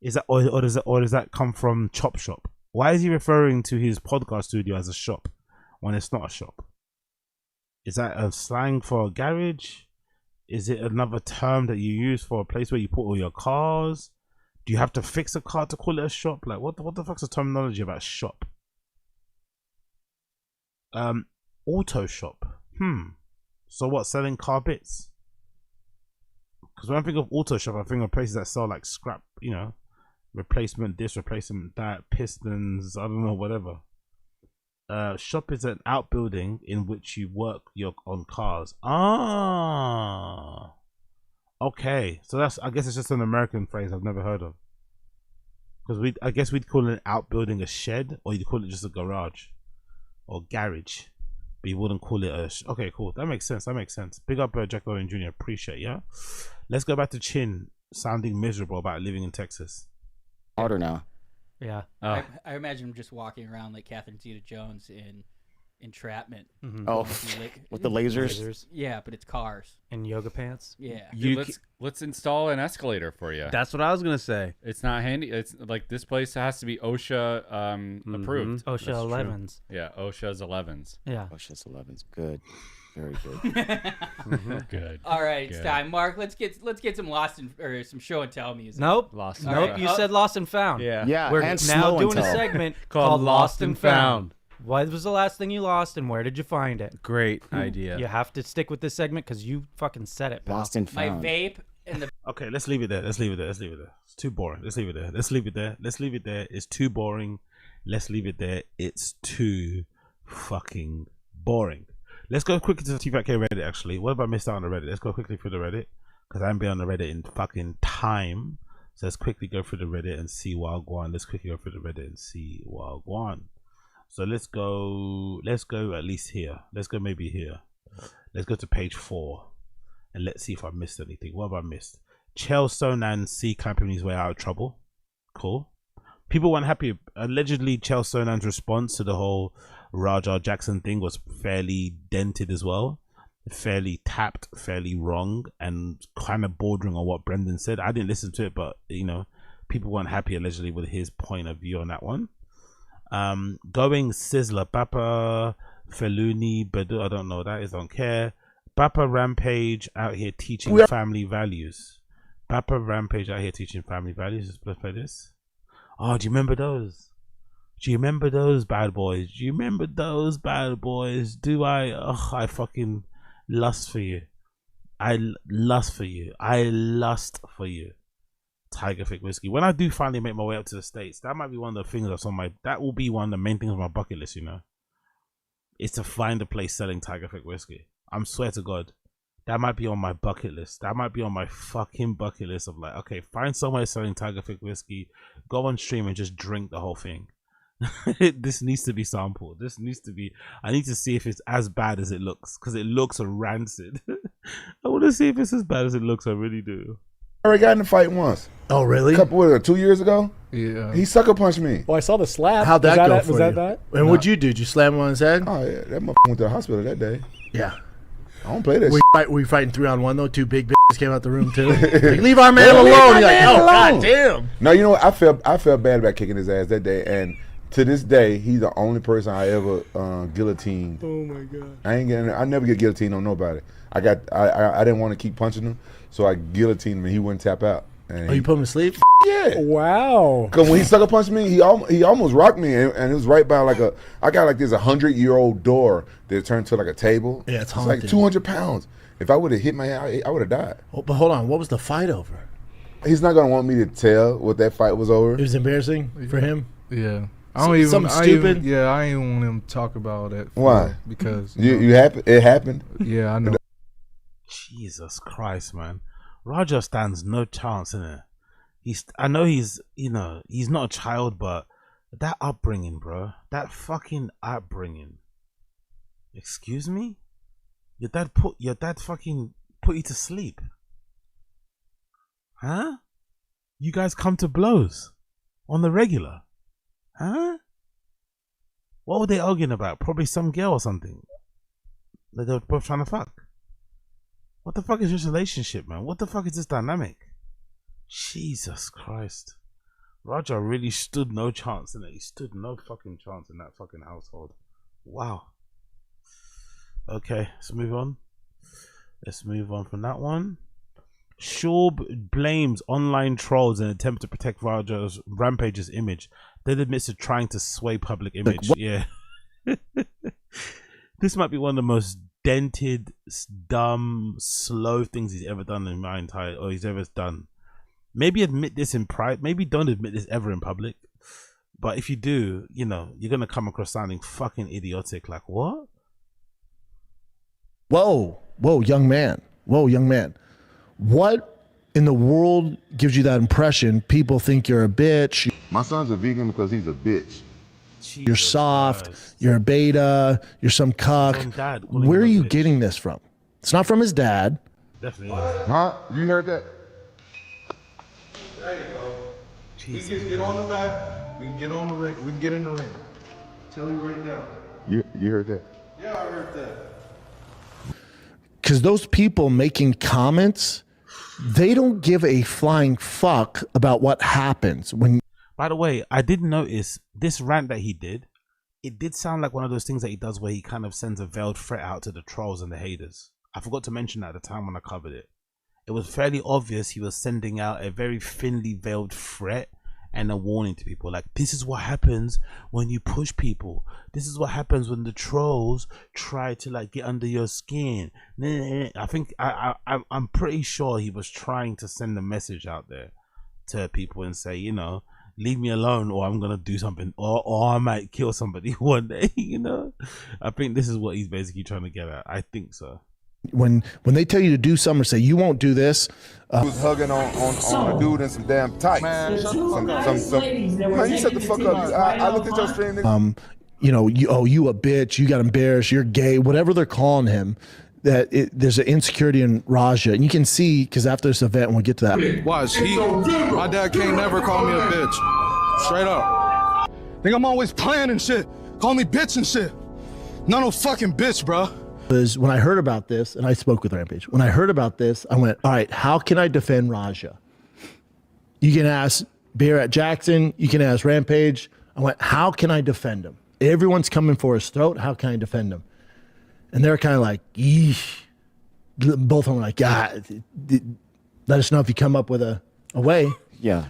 S1: Is that or does that come from Chop Shop? Why is he referring to his podcast studio as a shop when it's not a shop? Is that a slang for a garage? Is it another term that you use for a place where you put all your cars? Do you have to fix a car to call it a shop? Like what the fuck's the terminology about shop? Auto shop. So what, selling car bits? Because when I think of auto shop, I think of places that sell like scrap, you know, replacement this, replacement that, pistons, I don't know, whatever. Shop is an outbuilding in which you work on cars. Ah, okay. So that's, I guess it's just an American phrase I've never heard of. Because I guess we'd call an outbuilding a shed, or you'd call it just a garage or garage. But you wouldn't call it a okay, cool. That makes sense. That makes sense. Big up Jack Darling Jr. Appreciate, yeah. Let's go back to Chin sounding miserable about living in Texas.
S16: Harder now.
S8: Yeah.
S13: I imagine him just walking around like Catherine Zeta-Jones in Entrapment.
S16: Oh, with the lasers.
S13: Yeah, but it's cars
S8: and yoga pants.
S13: Yeah.
S14: Dude, let's install an escalator for you.
S15: That's what I was gonna say.
S14: It's not handy. It's like this place has to be OSHA approved.
S8: OSHA 11s.
S14: Yeah, OSHA's 11s.
S8: Yeah.
S16: OSHA's 11s. Good. Very good.
S14: Good.
S13: All right, it's time. Mark, let's get some Lost in, or some show and tell music.
S8: Nope.
S14: Lost.
S8: Nope. You said Lost and Found.
S14: Yeah.
S16: Yeah.
S8: We're
S16: and
S8: now
S16: slow
S8: doing
S16: and
S8: a
S16: tell.
S8: segment
S15: called Lost and Found.
S8: What was the last thing you lost, and where did you find it?
S15: Great idea.
S8: You have to stick with this segment because you fucking said it, pal.
S16: Lost and
S13: My
S16: Found.
S13: vape and the.
S1: Okay, let's leave it there. Let's leave it there. Let's leave it there. It's too boring. Let's leave it there. Let's leave it there. Let's leave it there. It's too boring. Let's leave it there. It's too fucking boring. Let's go quickly to the Tfatk Reddit, actually. What have I missed out on the Reddit? Let's go quickly through the Reddit, because I haven't been on the Reddit in fucking time. So let's quickly go through the Reddit and see Wagwan. Let's quickly go through the Reddit and see Wagwan. So let's go at least here. Let's go maybe here. Let's go to page 4. And let's see if I missed anything. What have I missed? Chael Sonnen C clamping his way out of trouble. Cool. People weren't happy. Allegedly, Chael Sonnen's response to the whole Raja Jackson thing was fairly dented as well. Fairly tapped, fairly wrong, and kind of bordering on what Brendan said. I didn't listen to it, but you know, people weren't happy allegedly with his point of view on that one. Going Sizzler, Papa Feluni, Bedu, I don't know what that is, don't care. Papa Rampage out here teaching family values. Papa Rampage out here teaching family values. Let's play this. Oh, do you remember those? Do you remember those bad boys? Do you remember those bad boys? Do I? Oh, I fucking lust for you. I lust for you. I lust for you. Tiger Thick Whiskey. When I do finally make my way up to the States, that might be one of the things that's on my, that will be one of the main things on my bucket list, you know, is to find a place selling Tiger Thick Whiskey. I'm swear to God, that might be on my bucket list. That might be on my fucking bucket list of like, okay, find somewhere selling Tiger Thick Whiskey, go on stream and just drink the whole thing. This needs to be sampled. This needs to be, I need to see if it's as bad as it looks, because it looks rancid. I want to see if it's as bad as it looks. I really do.
S10: I already got in a fight once.
S17: Oh, really?
S10: A couple, 2 years ago?
S17: Yeah.
S10: He sucker punched me.
S17: Oh, I saw the slap.
S10: How'd that go for
S17: Was that
S10: you?
S17: that? And what'd you do? Did you slam him on his head?
S10: Oh, yeah. That motherfucker went to the hospital that day.
S17: Yeah.
S10: I don't play that shit.
S17: Were you fighting 3-on-1 though? 2 big bitches came out the room too. Like, leave our man alone. You're like, oh, god damn.
S10: No, you know what? I felt bad about kicking his ass that day, and to this day, he's the only person I ever guillotined.
S17: Oh my god.
S10: I never get guillotined on nobody. I didn't want to keep punching him, so I guillotined him and he wouldn't tap out. And
S17: you put him to sleep?
S10: Yeah.
S17: Wow.
S10: Because when he sucker punched me, he almost rocked me, and it was right by like I got like this 100-year-old door that turned to like a table.
S17: Yeah, it's
S10: like
S17: haunted.
S10: 200 pounds. If I would have hit my head, I would have died.
S17: Oh, but hold on, what was the fight over?
S10: He's not gonna want me to tell what that fight was over.
S17: It was embarrassing for him.
S18: Yeah. I don't even.
S17: Something stupid.
S18: I ain't want him to talk about it.
S10: Why?
S18: Because
S10: it happened.
S18: Yeah, I know.
S1: Jesus Christ, man. Roger stands no chance in it. I know he's not a child, but that upbringing, bro. That fucking upbringing. Excuse me? Your dad fucking put you to sleep. Huh? You guys come to blows on the regular. Huh? What were they arguing about? Probably some girl or something. They were both trying to fuck. What the fuck is this relationship, man? What the fuck is this dynamic? Jesus Christ. Roger really stood no chance in it. He stood no fucking chance in that fucking household. Wow. Okay, let's move on. Let's move on from that one. Shorb blames online trolls in an attempt to protect Rampage's image. Then admits to trying to sway public image. Yeah. This might be one of the most dented, dumb, slow things he's ever done in my entire, or he's ever done. Maybe admit this in private. Maybe don't admit this ever in public. But if you do, you're going to come across sounding fucking idiotic. Like, what?
S17: Whoa, young man. What in the world gives you that impression? People think you're a bitch.
S11: My son's a vegan because he's a bitch.
S17: You're soft. You're a beta. You're some cuck.
S1: Dad,
S17: where are you getting this from? It's not from his dad.
S1: Definitely.
S11: Huh? You heard that?
S12: There you go. We can get on the mat. We can get on the ring. We can get in the ring. Tell you right now.
S11: You heard that?
S12: Yeah, I heard that.
S17: Because those people making comments, they don't give a flying fuck about what happens when.
S1: By the way, I did notice this rant that he did. It did sound like one of those things that he does where he kind of sends a veiled threat out to the trolls and the haters. I forgot to mention that at the time when I covered it. It was fairly obvious he was sending out a very thinly veiled threat and a warning to people, like, this is what happens when you push people. This is what happens when the trolls try to like get under your skin. I think I'm pretty sure he was trying to send a message out there to people and say, leave me alone, or I'm gonna do something, or I might kill somebody one day. I think this is what he's basically trying to get at. I think so.
S17: When they tell you to do something or say you won't do this,
S10: He was hugging on a dude in some damn tights. Man, you shut the fuck up. I looked at your stream, nigga.
S17: you a bitch, you got embarrassed, you're gay, whatever they're calling him. There's an insecurity in Raja, and you can see, because after this event, we'll get to that.
S19: Watch, my dad can't never call me a bitch. Straight up. Think I'm always playing and shit. Call me bitch and shit. No fucking bitch, bro.
S17: Because when I heard about this, and I spoke with Rampage, when I heard about this, I went, all right, how can I defend Raja? You can ask Barrett Jackson, you can ask Rampage. I went, how can I defend him? Everyone's coming for his throat. How can I defend him? And they're kind of like, yeesh. Both of them were like, God, let us know if you come up with a way.
S16: Yeah.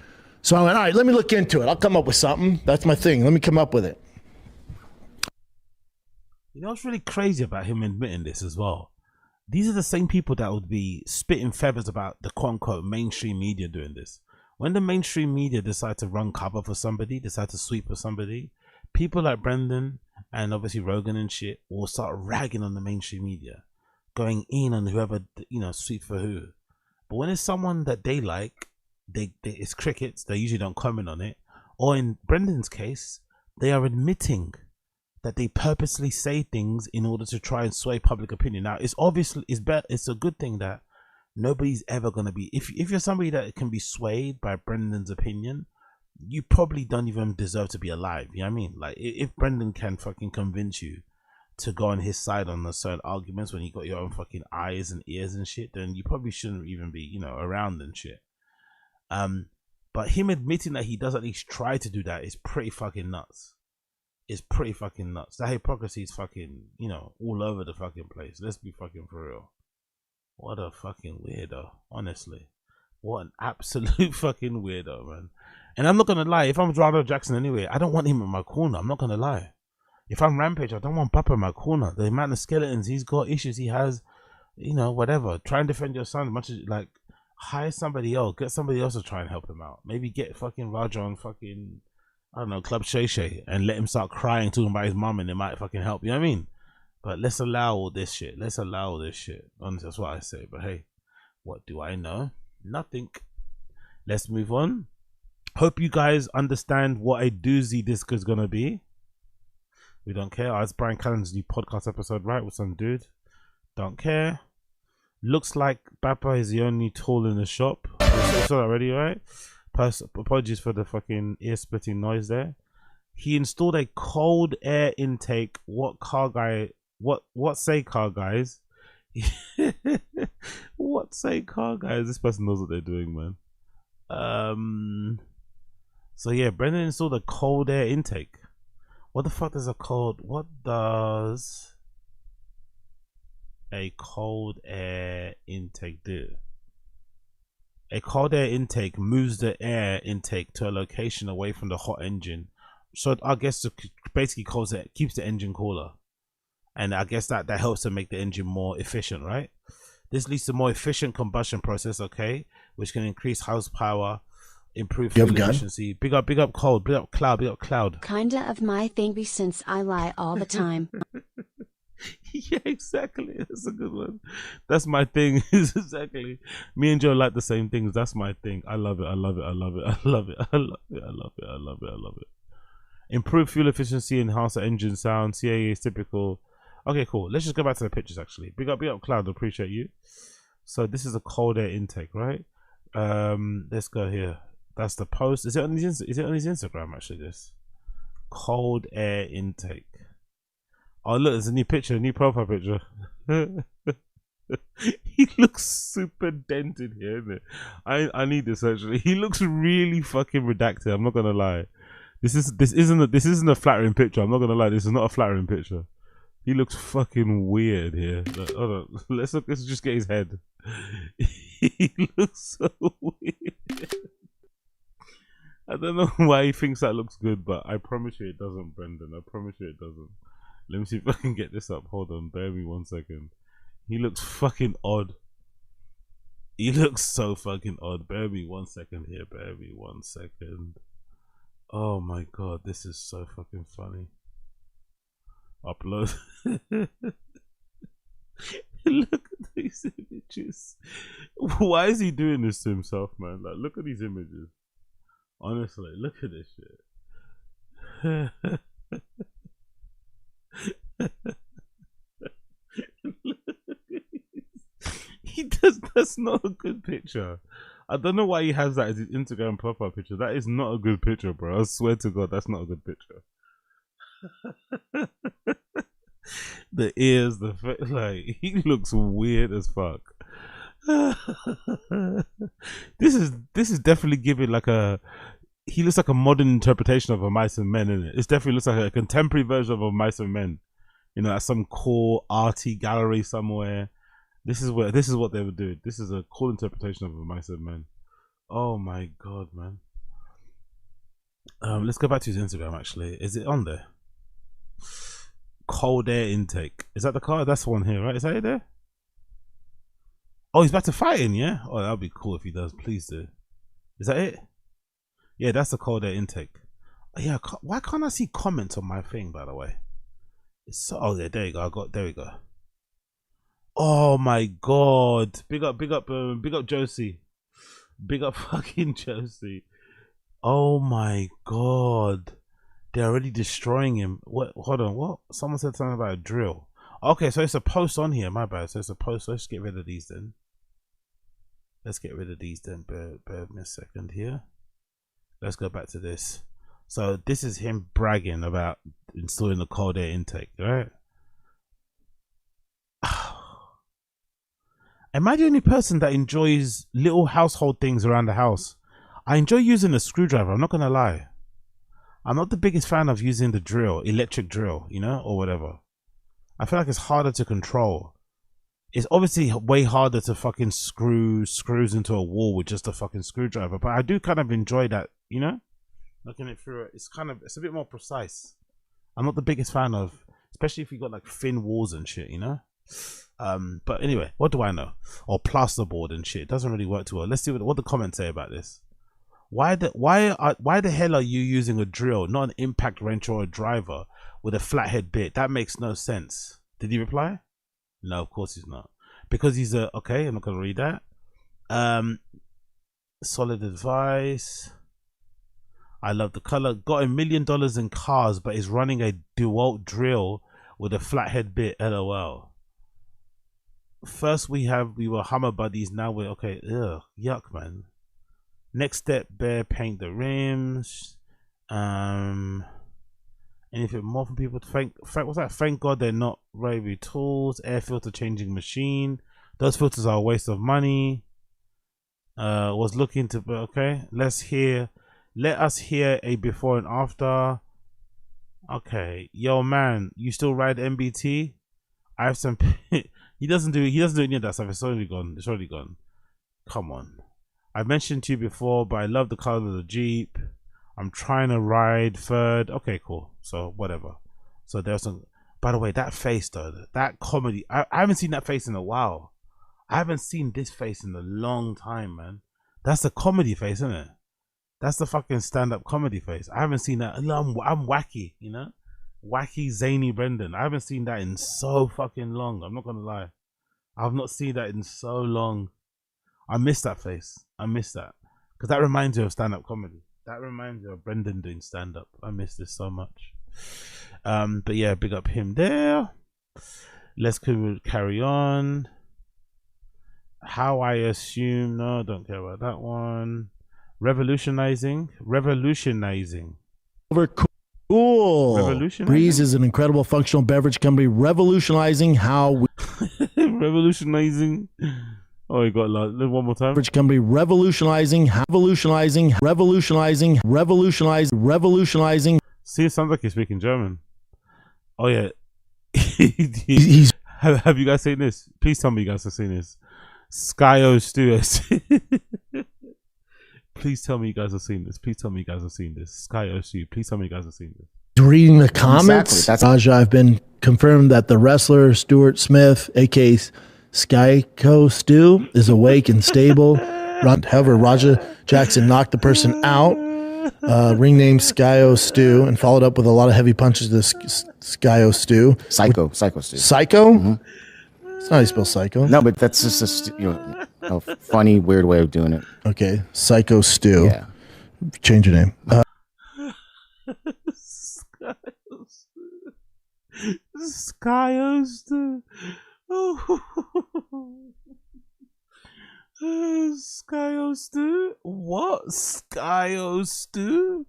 S17: So I went, all right, let me look into it. I'll come up with something. That's my thing. Let me come up with it.
S1: You know what's really crazy about him admitting this as well? These are the same people that would be spitting feathers about the quote-unquote mainstream media doing this. When the mainstream media decide to run cover for somebody, decide to sweep for somebody, people like Brendan and obviously Rogan and shit will start ragging on the mainstream media, going in on whoever, you know, sweep for who. But when it's someone that they like, it's crickets, they usually don't comment on it. Or in Brendan's case, they are admitting that they purposely say things in order to try and sway public opinion. Now, it's obviously, it's a good thing that nobody's ever going to be, if you're somebody that can be swayed by Brendan's opinion, you probably don't even deserve to be alive. You know what I mean? Like, if Brendan can fucking convince you to go on his side on the certain arguments when you got your own fucking eyes and ears and shit, then you probably shouldn't even be, you know, around and shit. But him admitting that he does at least try to do that is pretty fucking nuts. It's pretty fucking nuts. That hypocrisy is fucking, you know, all over the fucking place. Let's be fucking for real. What a fucking weirdo, honestly. What an absolute fucking weirdo, man. And I'm not gonna lie, if I'm Ronald Jackson anyway, I don't want him in my corner. I'm not gonna lie. If I'm Rampage, I don't want Papa in my corner. The amount of skeletons he's got, issues he has, you know, whatever. Try and defend your son as much as, like, hire somebody else. Get somebody else to try and help him out. Maybe get fucking Raja on fucking, I don't know, Club Shay Shay and let him start crying, talking about his mum, and it might fucking help. You know what I mean? But let's allow all this shit. Let's allow all this shit. Honestly, that's what I say. But hey, what do I know? Nothing. Let's move on. Hope you guys understand what a doozy this is gonna be. We don't care. Oh, it's Brian Callen's new podcast episode, right? With some dude. Don't care. Looks like Bappa is the only tool in the shop. I saw that already, right? Apologies for the fucking ear splitting noise there. He installed a cold air intake. What say car guys? What say car guys? This person knows what they're doing, man. So yeah, Brendan installed a cold air intake. What the fuck does a cold air intake do? A cold air intake moves the air intake to a location away from the hot engine. So I guess it basically keeps the engine cooler. And I guess that helps to make the engine more efficient, right? This leads to more efficient combustion process, okay? Which can increase horsepower, improve fuel efficiency. Big up Cold, big up Cloud.
S7: Kinda of my thing since I lie all the time.
S1: Yeah, exactly. That's a good one. That's my thing. Exactly. Me and Joe like the same things. That's my thing. I love it. I love it. I love it. I love it. I love it. I love it. I love it. I love it. Improve fuel efficiency, enhance the engine sound. CAA is typical. Okay, cool. Let's just go back to the pictures actually. Big up Cloud. Appreciate you. So this is a cold air intake, right? Let's go here. That's the post. Is it on his Instagram actually? This cold air intake. Oh look, there's a new picture, a new profile picture. He looks super dented here, isn't it? I need this actually. He looks really fucking redacted. I'm not gonna lie. This isn't a flattering picture. I'm not gonna lie. This is not a flattering picture. He looks fucking weird here. Like, hold on. Let's just get his head. He looks so weird. I don't know why he thinks that looks good, but I promise you it doesn't, Brendan. I promise you it doesn't. Let me see if I can get this up. Hold on, bear me 1 second. He looks fucking odd. He looks so fucking odd. Bear me 1 second here. Bear me 1 second. Oh my god, this is so fucking funny. Upload. Look at these images. Why is he doing this to himself, man? Like, look at these images. Honestly, look at this shit. That's not a good picture. I don't know why he has that as his Instagram profile picture. That is not a good picture, bro. I swear to God, that's not a good picture. The ears, the face, like, he looks weird as fuck. This is definitely giving like he looks like a modern interpretation of A Mice and Men, isn't it? It definitely looks like a contemporary version of A Mice and Men. You know, at some cool arty gallery somewhere. This is what they would do. This is a cool interpretation of A Mice and Men. Oh my god, man. Let's go back to his Instagram. Actually, is it on there? Cold air intake. Is that the car? That's the one here, right? Is that it there? Oh, he's back to fighting, yeah? Oh, that'd be cool if he does. Please do. Is that it? Yeah, that's the cold air intake. Yeah, why can't I see comments on my thing, by the way? It's so, oh, yeah, there you go. There we go. Oh my God. Big up Josie. Big up fucking Josie. Oh my God. They're already destroying him. What? Hold on. What? Someone said something about a drill. Okay, so it's a post on here. My bad. So it's a post. Let's get rid of these then. Bear with me a second here. Let's go back to this. So this is him bragging about installing the cold air intake, right? Am I the only person that enjoys little household things around the house? I enjoy using a screwdriver. I'm not gonna lie. I'm not the biggest fan of using the drill, electric drill, you know, or whatever. I feel like it's harder to control. It's obviously way harder to fucking screw screws into a wall with just a fucking screwdriver, but I do kind of enjoy that, you know, looking it through it. It's a bit more precise. I'm not the biggest fan of, especially if you got like thin walls and shit, you know. But anyway, what do I know? Or plasterboard and shit. It doesn't really work too well. Let's see what the comments say about this. Why the hell are you using a drill, not an impact wrench or a driver with a flathead bit? That makes no sense. Did he reply? No, of course he's not. Because he's a, okay, I'm not gonna read that. Solid advice. I love the color. Got $1 million in cars, but is running a DeWalt drill with a flathead bit. LOL. First we were Hummer buddies. Now we're okay. Ugh, yuck, man. Next step, bear paint the rims. Anything more from people? What's that? Thank God they're not Ravy tools. Air filter changing machine. Those filters are a waste of money. Was looking to, okay. Let us hear a before and after. Okay, yo man, you still ride MBT? I have some. He doesn't do any of that stuff. It's already gone. Come on. I mentioned to you before, but I love the color of the Jeep. I'm trying to ride third. Okay, cool. So whatever. So there's some. By the way, that face though, that comedy. I haven't seen that face in a while. I haven't seen this face in a long time, man. That's the comedy face, isn't it? That's the fucking stand-up comedy face. I haven't seen that. I'm wacky, you know, wacky zany Brendan. I haven't seen that in so fucking long. I'm not gonna lie. I've not seen that in so long. I miss that face. I miss that because that reminds you of stand-up comedy. That reminds me of Brendan doing stand-up. I miss this so much. But yeah, big up him there. Let's carry on. How I assume, no, don't care about that one. Revolutionizing.
S17: Over cool. Breeze is an incredible functional beverage company revolutionizing how we
S1: revolutionizing. Oh, you got like one more time.
S17: Beverage company revolutionizing.
S1: See, it sounds like he's speaking German. Oh yeah. Have you guys seen this? Please tell me you guys have seen this. Skyo Studios. Please tell me you guys have seen this. Skyo Studios. Please tell me you guys have seen this.
S17: Reading the comments, Raja, I've been confirmed that the wrestler Stuart Smith, aka Skyco Stu, is awake and stable. However, Raja Jackson knocked the person out. Ring name Skyo Stu, and followed up with a lot of heavy punches to Skyo Stu.
S16: Psycho Stu.
S17: Psycho? Mm-hmm. It's not how you spell psycho.
S16: No, but that's just a funny, weird way of doing it.
S17: Okay, Psycho Stu.
S16: Yeah.
S17: Change your name.
S1: Skyo Stu. Skyo Stu? What? Skyo Stu?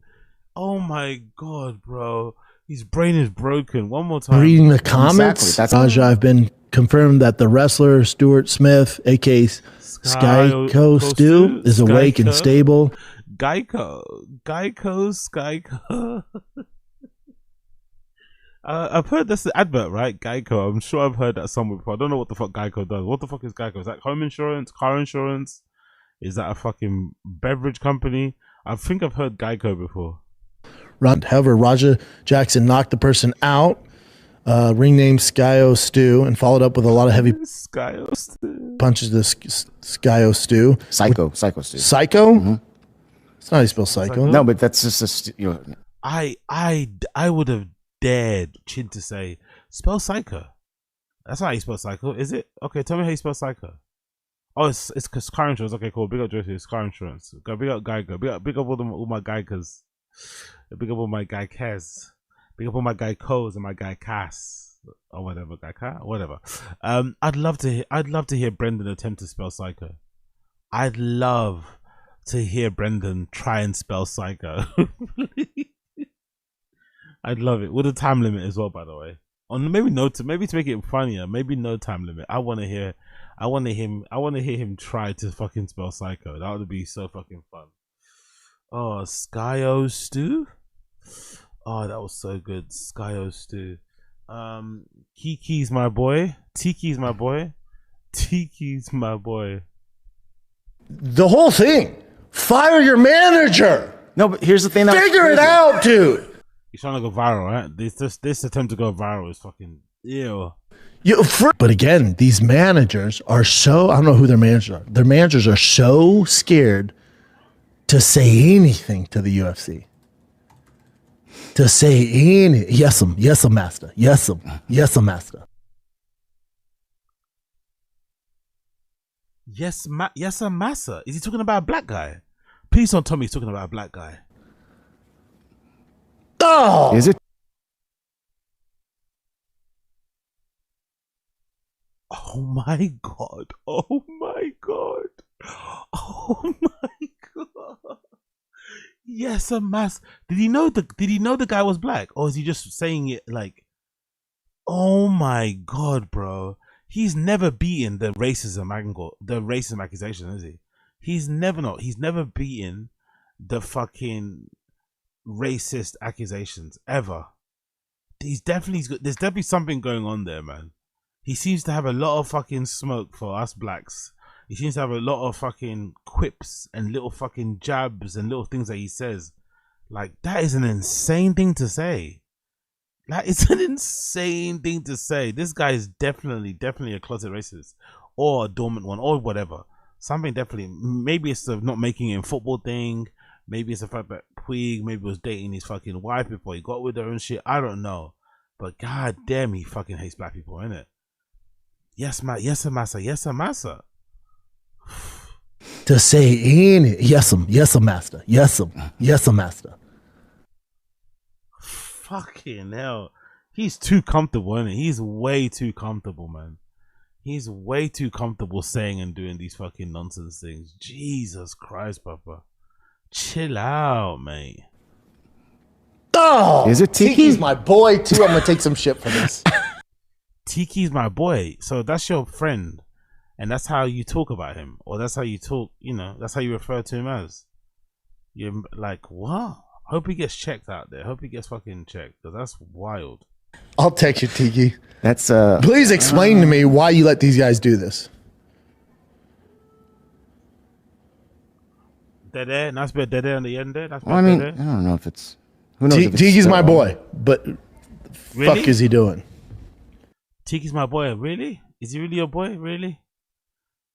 S1: Oh my god, bro. His brain is broken. One more time.
S17: Reading the comments, Raja, I've been confirmed that the wrestler Stuart Smith, aka Skyco Stu, is awake and stable.
S1: Geico. I've heard that's the advert, right? Geico. I'm sure I've heard that somewhere before. I don't know what the fuck Geico does. What the fuck is Geico? Is that home insurance, car insurance? Is that a fucking beverage company? I think I've heard Geico before.
S17: However, Raja Jackson knocked the person out. Ring name Skyo Stu, and followed up with a lot of heavy punches to Skyo Stu.
S16: Psycho Stu.
S17: Psycho? Mm-hmm. It's not how you spell psycho.
S16: No, but that's just
S1: I would have dared Chin to say spell psycho. That's not how you spell psycho, is it? Okay, tell me how you spell psycho. Oh, it's car insurance. Okay, cool. Big up Josie. It's car insurance. Go big up Geico. Big up all my Geicos. Big up all my guy Kaz. Big up all my guy Coes and my guy Cass or whatever, guy Cat, whatever. I'd love to hear Brendan attempt to spell psycho. I'd love to hear Brendan try and spell psycho. I'd love it with a time limit as well, by the way. On maybe to make it funnier, maybe no time limit. I want to hear him try to fucking spell psycho. That would be so fucking fun. Oh, Skyo Stu. Oh, that was so good. Skyo Stu. Kiki's my boy. Tiki's my boy. Tiki's my boy.
S17: The whole thing. Fire your manager.
S16: No, but here's the thing.
S17: Figure it out, dude.
S1: He's trying to go viral, right? This attempt to go viral is fucking ew.
S17: But again, these managers are so, I don't know who their managers are. Their managers are so scared to say anything to the UFC. To say any, yes, master. Yes, master.
S1: Yes, massa. Is he talking about a black guy? Please don't tell me he's talking about a black guy.
S17: Oh,
S16: is it?
S1: Oh my god! Oh my god! Oh my god! Yes, a mass. Did he know the guy was black, or is he just saying it like? Oh my god, bro! He's never beaten the racism angle, the racism accusation, is he? He's never beaten the fucking racist accusations ever. There's definitely something going on there, man. He seems to have a lot of fucking smoke for us blacks. He seems to have a lot of fucking quips and little fucking jabs and little things that he says. Like, that is an insane thing to say. It's an insane thing to say. This guy is definitely a closet racist or a dormant one or whatever. Something definitely. Maybe it's the not making it in football thing. Maybe it's the fact that Puig maybe was dating his fucking wife before he got with her and shit. I don't know. But god damn, he fucking hates black people, innit? Yes, massa. Yes, massa.
S17: To say any, yes, master. Yes, master.
S1: Fucking hell. He's too comfortable, isn't he? He's way too comfortable, man. He's way too comfortable saying and doing these fucking nonsense things. Jesus Christ, Papa. Chill out, mate.
S17: Oh,
S16: is it Tiki?
S17: Tiki's my boy too. I'm gonna take some shit for this.
S1: Tiki's my boy. So that's your friend, and that's how you talk about him, or that's how you talk. You know, that's how you refer to him as. You're like, what? Hope he gets checked out there. Hope he gets fucking checked, because that's wild.
S17: I'll text you, Tiki.
S16: That's
S17: Please explain to me why you let these guys do this.
S1: Dead air. Nice bit of dead air on the end there. That's
S16: well, I mean, I don't know if it's. Who knows?
S17: Tiki's my boy, but
S1: really?
S17: Fuck is he doing?
S1: Tiki's my boy. Really? Is he really your boy? Really?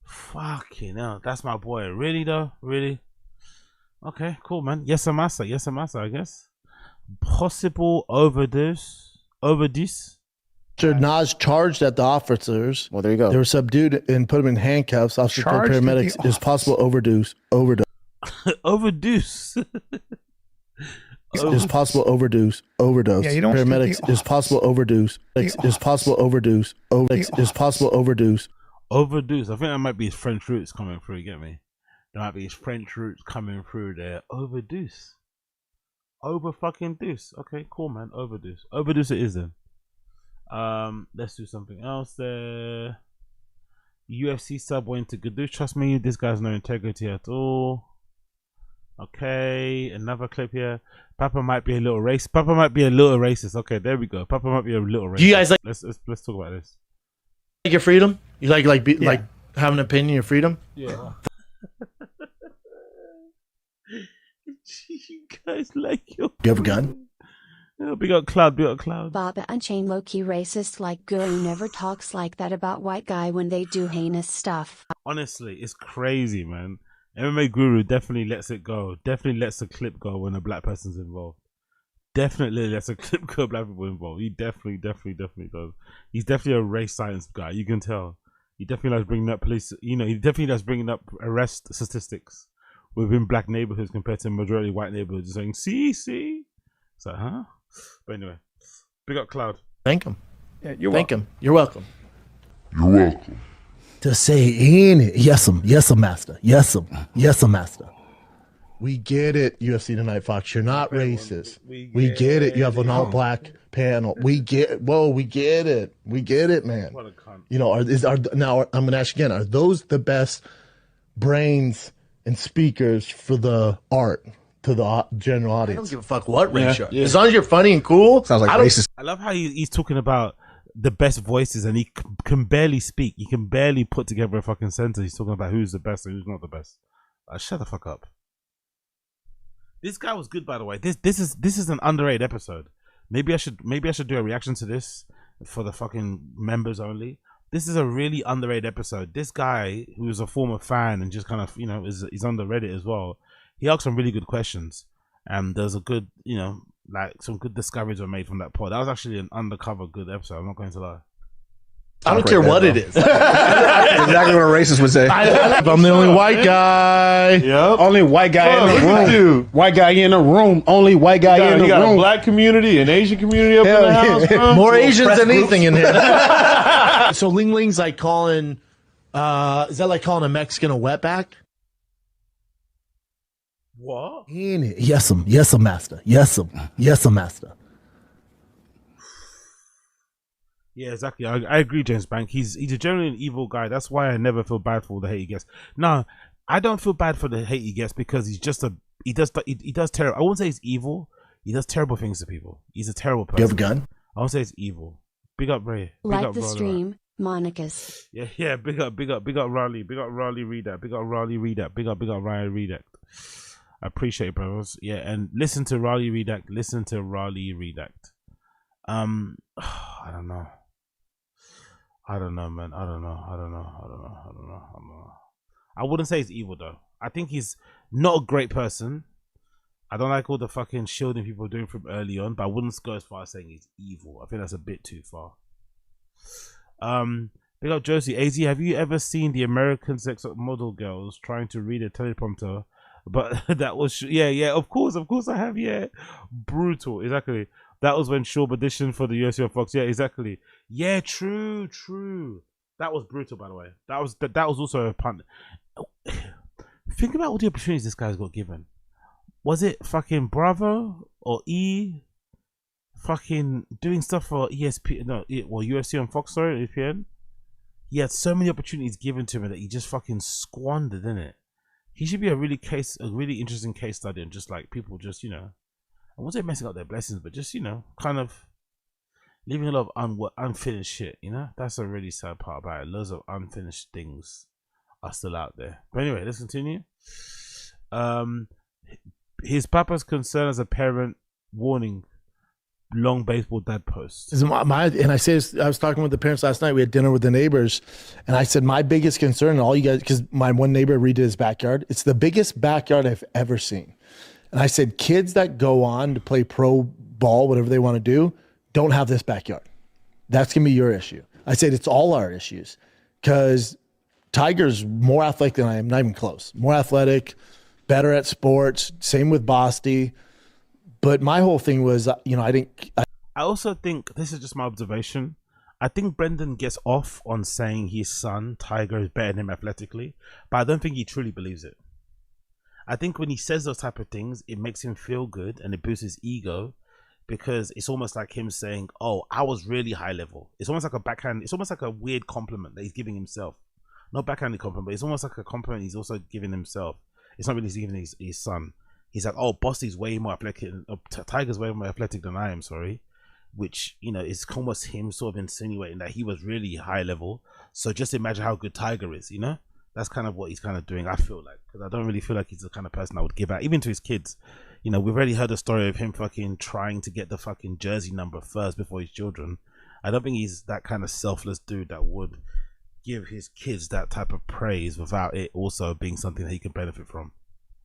S1: Fucking hell. That's my boy. Really though? Really? Okay, cool, man. Yes, massa. Yes, massa, I guess. Possible overdose.
S17: Naj charged at the officers.
S16: Well, there you go.
S17: They were subdued and put them in handcuffs. Officers told paramedics there's possible overdose.
S1: Overdose.
S17: There's possible overdose.
S10: Yeah, you don't.
S17: Paramedics. There's possible overdose. There's possible overdose. There's possible overdose.
S1: Overdose. I think that might be his French roots coming through. You get me? There might be his French roots coming through there. Overdose. Over fucking deuce. Okay, cool, man. Overdose. Overdose it is then. Let's do something else there. UFC sub went to Gadouche. Trust me, this guy's no integrity at all. Okay, another clip here. Papa might be a little racist. Papa might be a little racist. Okay, there we go. Papa might be a little racist.
S17: Do you guys like?
S1: Let's talk about this.
S17: Like your freedom? You like have an opinion, your freedom?
S1: Yeah. You guys like your.
S17: You have a gun?
S1: Yeah, big up Cloud, big up Cloud.
S7: Baba Unchained low-key racist like Guru never talks like that about white guy when they do heinous stuff.
S1: Honestly, it's crazy, man. MMA Guru definitely lets it go. Definitely lets the clip go when a black person's involved. Definitely lets a clip go black people involved. He definitely does. He's definitely a race science guy. You can tell. He definitely likes bringing up police. You know, he definitely likes bringing up arrest statistics within black neighborhoods compared to majority white neighborhoods. Saying, see. It's like, huh? But anyway, big up Cloud.
S17: Thank him.
S15: Yeah, you're
S17: Thank
S15: welcome.
S17: him. You're welcome.
S11: You're welcome.
S17: To say in it. Yes, master. Yes, master. We get it, UFC Tonight Fox. You're not racist. We get it. You have an all black panel. We get it, man.
S1: What a cunt.
S17: You know, now I'm gonna ask you again, are those the best brains and speakers for the art to the general audience? I don't give a fuck what race you are. As long as you're funny and cool.
S10: Sounds like racist.
S1: I love how he's talking about the best voices and he can barely speak. He can barely put together a fucking sentence. He's talking about who's the best and who's not the best. Shut the fuck up. This guy was good, by the way. This is an underrated episode. Maybe I should do a reaction to this for the fucking members only. This is a really underrated episode. This guy, who is a former fan and just kind of, you know, is on the Reddit as well. He asked some really good questions, and there's a good, you know, like some good discoveries were made from that pod. That was actually an undercover good episode. I'm not going to lie.
S17: I don't care what it is.
S10: Exactly what a racist would say.
S17: I'm the only white guy.
S20: Yep. Only white guy in the room. White guy in the room. Only white guy in the room. You got a black community, an Asian community up in the house. Bro.
S17: More Asians than anything in here. So Ling Ling's like calling, is that like calling a Mexican a wetback?
S1: What?
S17: Yes, master. Yes, master.
S1: Yeah, exactly. I agree, James Bank. He's a generally an evil guy. That's why I never feel bad for the hate he gets. No, I don't feel bad for the hate he gets because he's just he does terrible. I won't say he's evil. He does terrible things to people. He's a terrible person.
S17: You have a gun?
S1: I won't say it's evil. Big up Ray.
S7: Like the stream, Monica's.
S1: Yeah. Big up Raleigh. Big up Raleigh Redact. Big up Raleigh Redact. Big up Raleigh Redact. I appreciate it, brothers. Yeah, and listen to Raleigh Redact. Listen to Raleigh Redact. I don't know. I don't know, man. I don't know. I wouldn't say he's evil though. I think he's not a great person. I don't like all the fucking shielding people are doing from early on, but I wouldn't go as far as saying he's evil. I think that's a bit too far. Big up Josie. AZ, have you ever seen the American sex model girls trying to read a teleprompter? But that was yeah. Of course I have. Yeah, brutal. Exactly. That was when Shaw auditioned for the UFC on Fox. Yeah, exactly. Yeah, true. That was brutal, by the way. That was also a punt. Think about all the opportunities this guy's got given. Was it fucking Bravo or E? Fucking doing stuff for ESPN? No, UFC on Fox. Sorry, ESPN. He had so many opportunities given to him that he just fucking squandered, innit? He should be a really interesting case study, and just like people just, you know, I won't say messing up their blessings, but just, you know, kind of leaving a lot of unfinished shit, you know? That's a really sad part about it. Loads of unfinished things are still out there. But anyway, let's continue. His papa's concern as a parent, warning, long baseball dad post.
S17: And I say this, I was talking with the parents last night. We had dinner with the neighbors, and I said my biggest concern, and all you guys, because my one neighbor redid his backyard. It's the biggest backyard I've ever seen. And I said, kids that go on to play pro ball, whatever they want to do, don't have this backyard. That's going to be your issue. I said, it's all our issues, because Tiger's more athletic than I am, not even close. More athletic, better at sports. Same with Bosty. But my whole thing was, you know,
S1: I also think, this is just my observation, I think Brendan gets off on saying his son, Tiger, is better than him athletically, but I don't think he truly believes it. I think when he says those type of things, it makes him feel good and it boosts his ego, because it's almost like him saying, oh, I was really high level. It's almost like a backhand, it's almost like a weird compliment that he's giving himself. Not backhanded compliment, but it's almost like a compliment he's also giving himself. It's not really giving his son. He's like, oh, Bosty's way more athletic, Tiger's way more athletic than I am, sorry. Which, you know, is almost him sort of insinuating that he was really high level. So just imagine how good Tiger is, you know? That's kind of what he's kind of doing, I feel like, because I don't really feel like he's the kind of person that would give out, even to his kids. You know, we've already heard the story of him fucking trying to get the fucking jersey number first before his children. I don't think he's that kind of selfless dude that would give his kids that type of praise without it also being something that he can benefit from.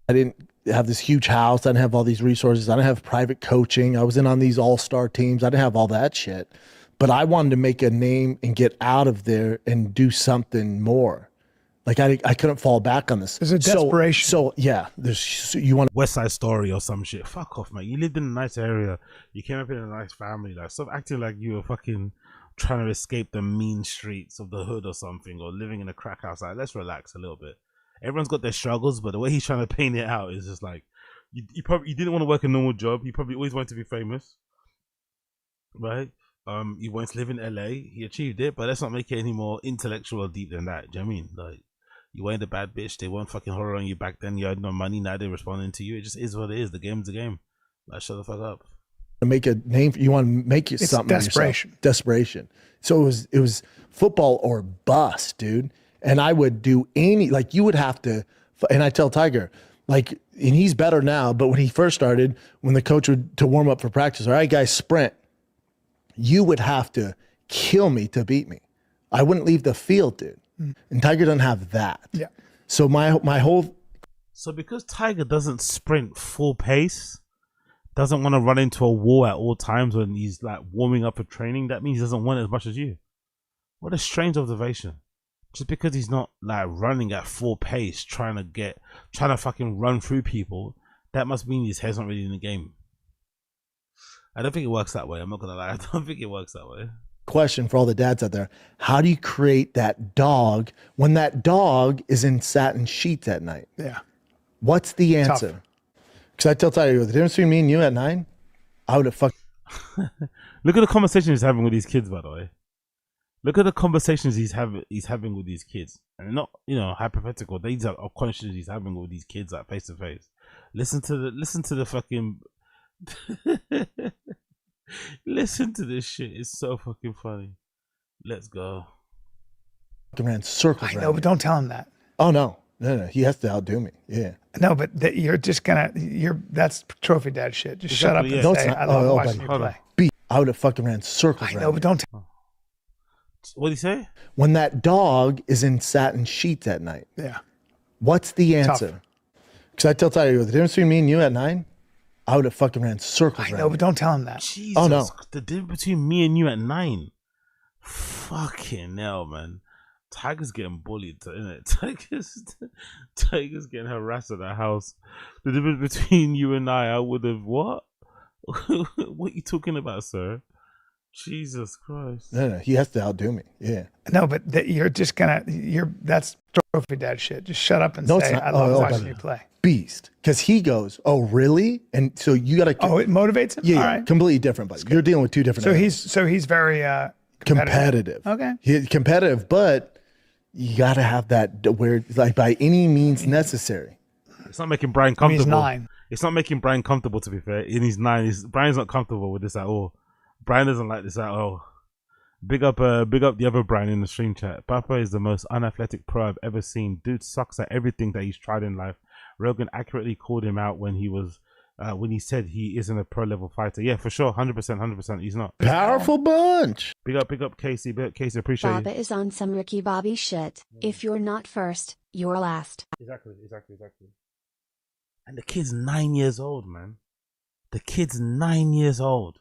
S17: I didn't have this huge house. I didn't have all these resources. I didn't have private coaching. I was in on these all-star teams. I didn't have all that shit. But I wanted to make a name and get out of there and do something more. Like I couldn't fall back on this.
S21: There's a desperation.
S17: So yeah, you want
S1: West Side Story or some shit. Fuck off, man. You lived in a nice area. You came up in a nice family. Like, stop acting like you were fucking trying to escape the mean streets of the hood or something, or living in a crack house. Like, let's relax a little bit. Everyone's got their struggles, but the way he's trying to paint it out is just like, you didn't want to work a normal job. You probably always wanted to be famous, right? You wanted to live in LA. He achieved it, but let's not make it any more intellectual or deep than that. Do you know what I mean? Like, you weren't a bad bitch. They weren't fucking horror on you back then. You had no money. Now they're responding to you. It just is what it is. The game's the game. Like, shut the fuck up.
S17: to make a name. You want to make it something.
S21: Desperation.
S17: Desperation. So it was football or bust, dude. And I would do like you would have to. And I tell Tiger, like, and he's better now. But when he first started, when the coach would to warm up for practice, all right, guys, sprint. You would have to kill me to beat me. I wouldn't leave the field, dude. And Tiger doesn't have that.
S21: Yeah.
S17: So my whole.
S1: So because Tiger doesn't sprint full pace, doesn't want to run into a wall at all times when he's like warming up for training, that means he doesn't want it as much as you. What a strange observation. Just because he's not like running at full pace, trying to fucking run through people, that must mean his head's not really in the game. I don't think it works that way. I'm not gonna lie. I don't think it works that way.
S17: Question for all the dads out there: how do you create that dog when that dog is in satin sheets at night?
S21: Yeah.
S17: What's the answer? Because I tell Tiger, the difference between me and you at 9, I would have fucked.
S1: Look at the conversations he's having with these kids, by the way. Look at the conversations he's having with these kids, and not, you know, hypothetical. These are conversations he's having with these kids, like face to face. Listen to the fucking. Listen to this shit. It's so fucking funny. Let's go.
S17: Ran circles.
S21: I know, but don't tell him that.
S17: Oh no. He has to outdo me. Yeah.
S21: No, but you're just gonna. That's trophy dad shit. Just shut up and say, I love watching you play.
S17: I would have fucking ran circles.
S21: I know, but don't.
S1: What do you say?
S17: When that dog is in satin sheets at night.
S21: Yeah.
S17: What's the answer? Because I tell Tiger, the difference between me and you at 9, I would have fucking ran circles.
S21: I know, but don't tell him that.
S1: Jesus,
S17: oh no.
S1: The difference between me and you at 9. Fucking hell, man. Tiger's getting bullied, isn't it? Tiger's getting harassed at the house. The difference between you and I would have what? What are you talking about, sir? Jesus Christ.
S17: No, he has to outdo me. Yeah.
S21: No, but you're just gonna. That's trophy dad shit. Just shut up and say, I love watching you play.
S17: Beast. Because he goes, oh really? And so you got to.
S21: Oh, it motivates him.
S17: Yeah,
S21: all right.
S17: Completely different. But you're dealing with two different.
S21: So he's very
S17: competitive.
S21: Okay.
S17: He's competitive, but you got to have that where, like, by any means necessary.
S1: It's not making Brian comfortable.
S21: He's 9.
S1: It's not making Brian comfortable, to be fair. In his 9, Brian's not comfortable with this at all. Brian doesn't like this at all. Big up the other Brian in the stream chat. Papa is the most unathletic pro I've ever seen. Dude sucks at everything that he's tried in life. Rogan accurately called him out when he said he isn't a pro level fighter. Yeah, for sure, 100%. He's not.
S17: Powerful bunch.
S1: Big up, Casey. Casey, appreciate
S7: Baba is on some Ricky Bobby shit. If you're not first, you're last.
S1: Exactly. And the kid's 9 years old, man. The kid's 9 years old.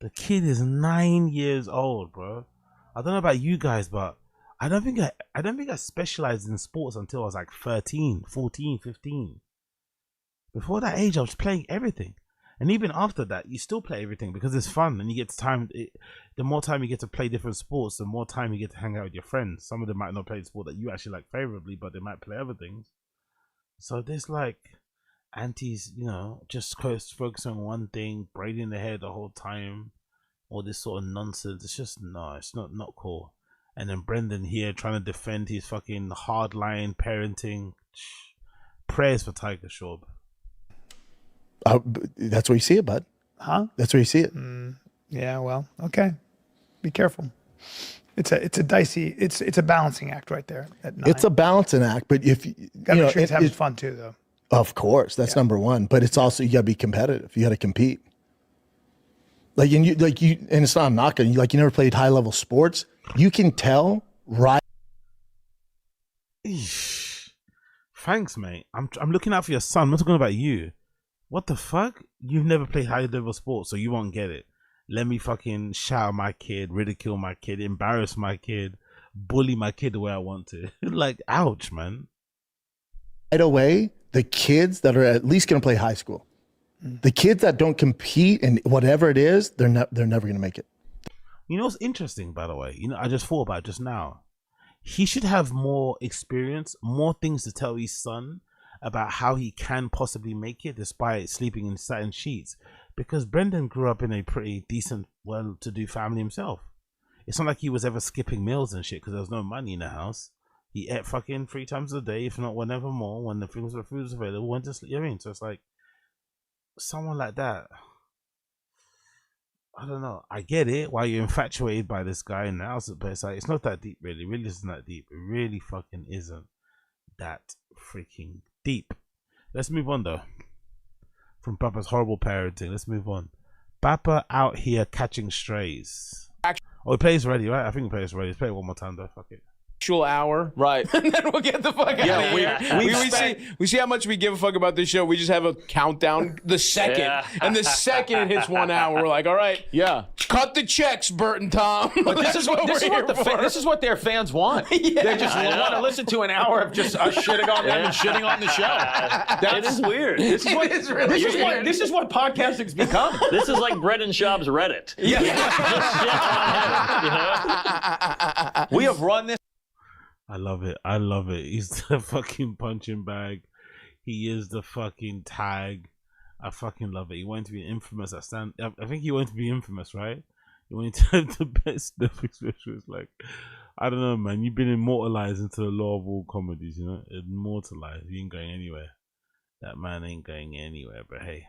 S1: The kid is 9 years old, bro. I don't know about you guys, but I don't think I specialized in sports until I was like 13, 14, 15. Before that age, I was playing everything. And even after that, you still play everything because it's fun and you get time. The more time you get to play different sports, the more time you get to hang out with your friends. Some of them might not play the sport that you actually like favorably, but they might play other things. So there's like aunties, you know, just focusing on one thing, braiding their hair the whole time, all this sort of nonsense. It's just, no, it's not cool. And then Brendan here trying to defend his fucking hardline parenting. Prayers for Tiger Shorb.
S17: That's where you see it, bud.
S21: Huh?
S17: That's where you see it.
S21: Yeah, well, okay. Be careful. it's a dicey. It's a balancing act right there. At 9.
S17: It's a balancing act, but if you
S21: gotta make sure he's having fun too, though.
S17: Of course, that's number one. But it's also you gotta be competitive. You gotta compete. And it's not knocking. You never played high level sports. You can tell right.
S1: Thanks, mate. I'm looking out for your son. I'm not talking about you. What the fuck? You've never played high level sports, so you won't get it. Let me fucking shout my kid, ridicule my kid, embarrass my kid, bully my kid the way I want to. Like, ouch, man.
S17: Right away, the kids that are at least going to play high school, the kids that don't compete in whatever it is, they're never going to make it.
S1: You know what's interesting, by the way? I just thought about it just now. He should have more experience, more things to tell his son about how he can possibly make it despite sleeping in satin sheets. Because Brendan grew up in a pretty decent, well-to-do family himself. It's not like he was ever skipping meals and shit because there was no money in the house. He ate fucking 3 times a day, if not whenever more, when the food was available, went to sleep. You know what I mean? So it's like, someone like that, I don't know. I get it why you're infatuated by this guy in the house, but it's like, it's not that deep, really. It really isn't that deep. It really fucking isn't that freaking deep. Let's move on, though. From Papa's horrible parenting, let's move on. Papa out here catching strays. Oh, he plays already, right? I think he plays already. Let's play it one more time, though. Fuck it.
S4: Hour, right? And then we'll get the fuck out of here. We see how much we give a fuck about this show. We just have a countdown. The second, and the second it hits 1 hour, we're like, all right, cut the checks, Bert and Tom.
S22: But this is what their fans want. They just want to listen to an hour of just us shitting on them and shitting on the show. It is weird. This is what podcasting's become. This is like Brendan Schaub's Reddit. We have run this.
S1: I love it. I love it. He's the fucking punching bag. He is the fucking tag. I fucking love it. He wanted to be infamous. I think he wanted to be infamous, right? He wanted to have the best Netflix specials. Like, I don't know, man. You've been immortalized into the law of all comedies, you know? Immortalized. You ain't going anywhere. That man ain't going anywhere. But hey,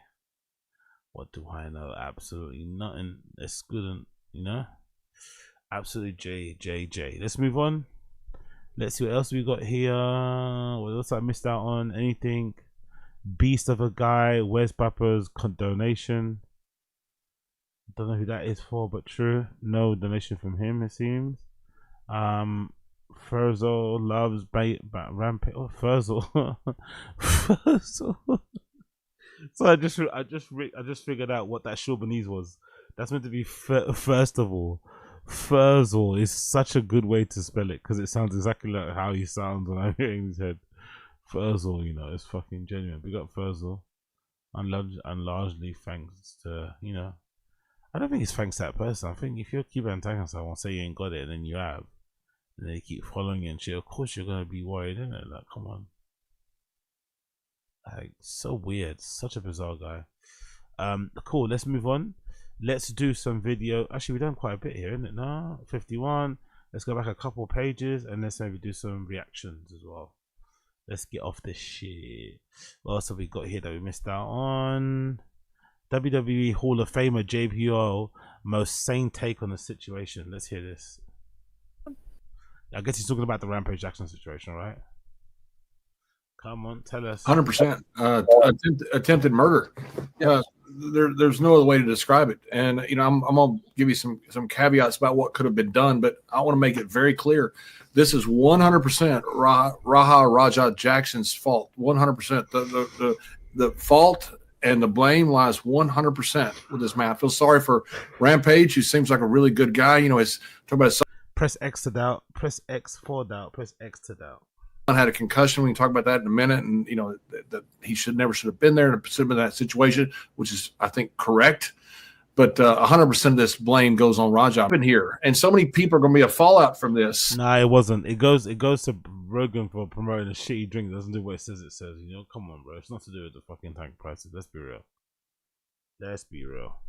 S1: what do I know? Absolutely nothing. It's good, you know? Absolutely J. Let's move on. Let's see what else we got here. What else I missed out on? Anything? Beast of a guy. Where's Papa's donation? Don't know who that is for, but true. No donation from him, it seems. Ferzo loves Rampage. Oh, Ferzo. Ferzo. So I just figured out what that Shawbanese was. That's meant to be first of all. Ferzel is such a good way to spell it because it sounds exactly like how he sounds when I'm hearing his head. Ferzel, you know, it's fucking genuine. We got Ferzel, and largely thanks to, you know, I don't think it's thanks to that person. I think if you keep attacking someone, say you ain't got it, and then you have, and they keep following you and shit, of course you're gonna be worried, isn't it? Like, come on. Like, so weird. Such a bizarre guy. Cool, let's move on. Let's do some video. Actually, we've done quite a bit here, isn't it? No, 51. Let's go back a couple pages and let's maybe do some reactions as well. Let's get off this shit. What else have we got here that we missed out on? WWE Hall of Famer JBO, most sane take on the situation. Let's hear this. I guess he's talking about the Rampage Jackson situation, right? Come on, tell us.
S23: 100%. Attempted murder. There's no other way to describe it. And, you know, I'm going to give you some caveats about what could have been done, but I want to make it very clear. This is 100% Raja Jackson's fault. 100%. The fault and the blame lies 100% with this man. I feel sorry for Rampage, who seems like a really good guy. You know, he's talking about
S1: press X to doubt, press X for doubt, press X to doubt.
S23: Had a concussion. We can talk about that in a minute, and you know that he never should have been there to put him in that situation, which is, I think, correct. But 100% of this blame goes on Raja in here, and so many people are going to be a fallout from this.
S1: Nah, it wasn't. It goes to Rogan for promoting a shitty drink. It doesn't do what it says. You know, come on, bro. It's not to do with the fucking tank prices. Let's be real. Let's be real.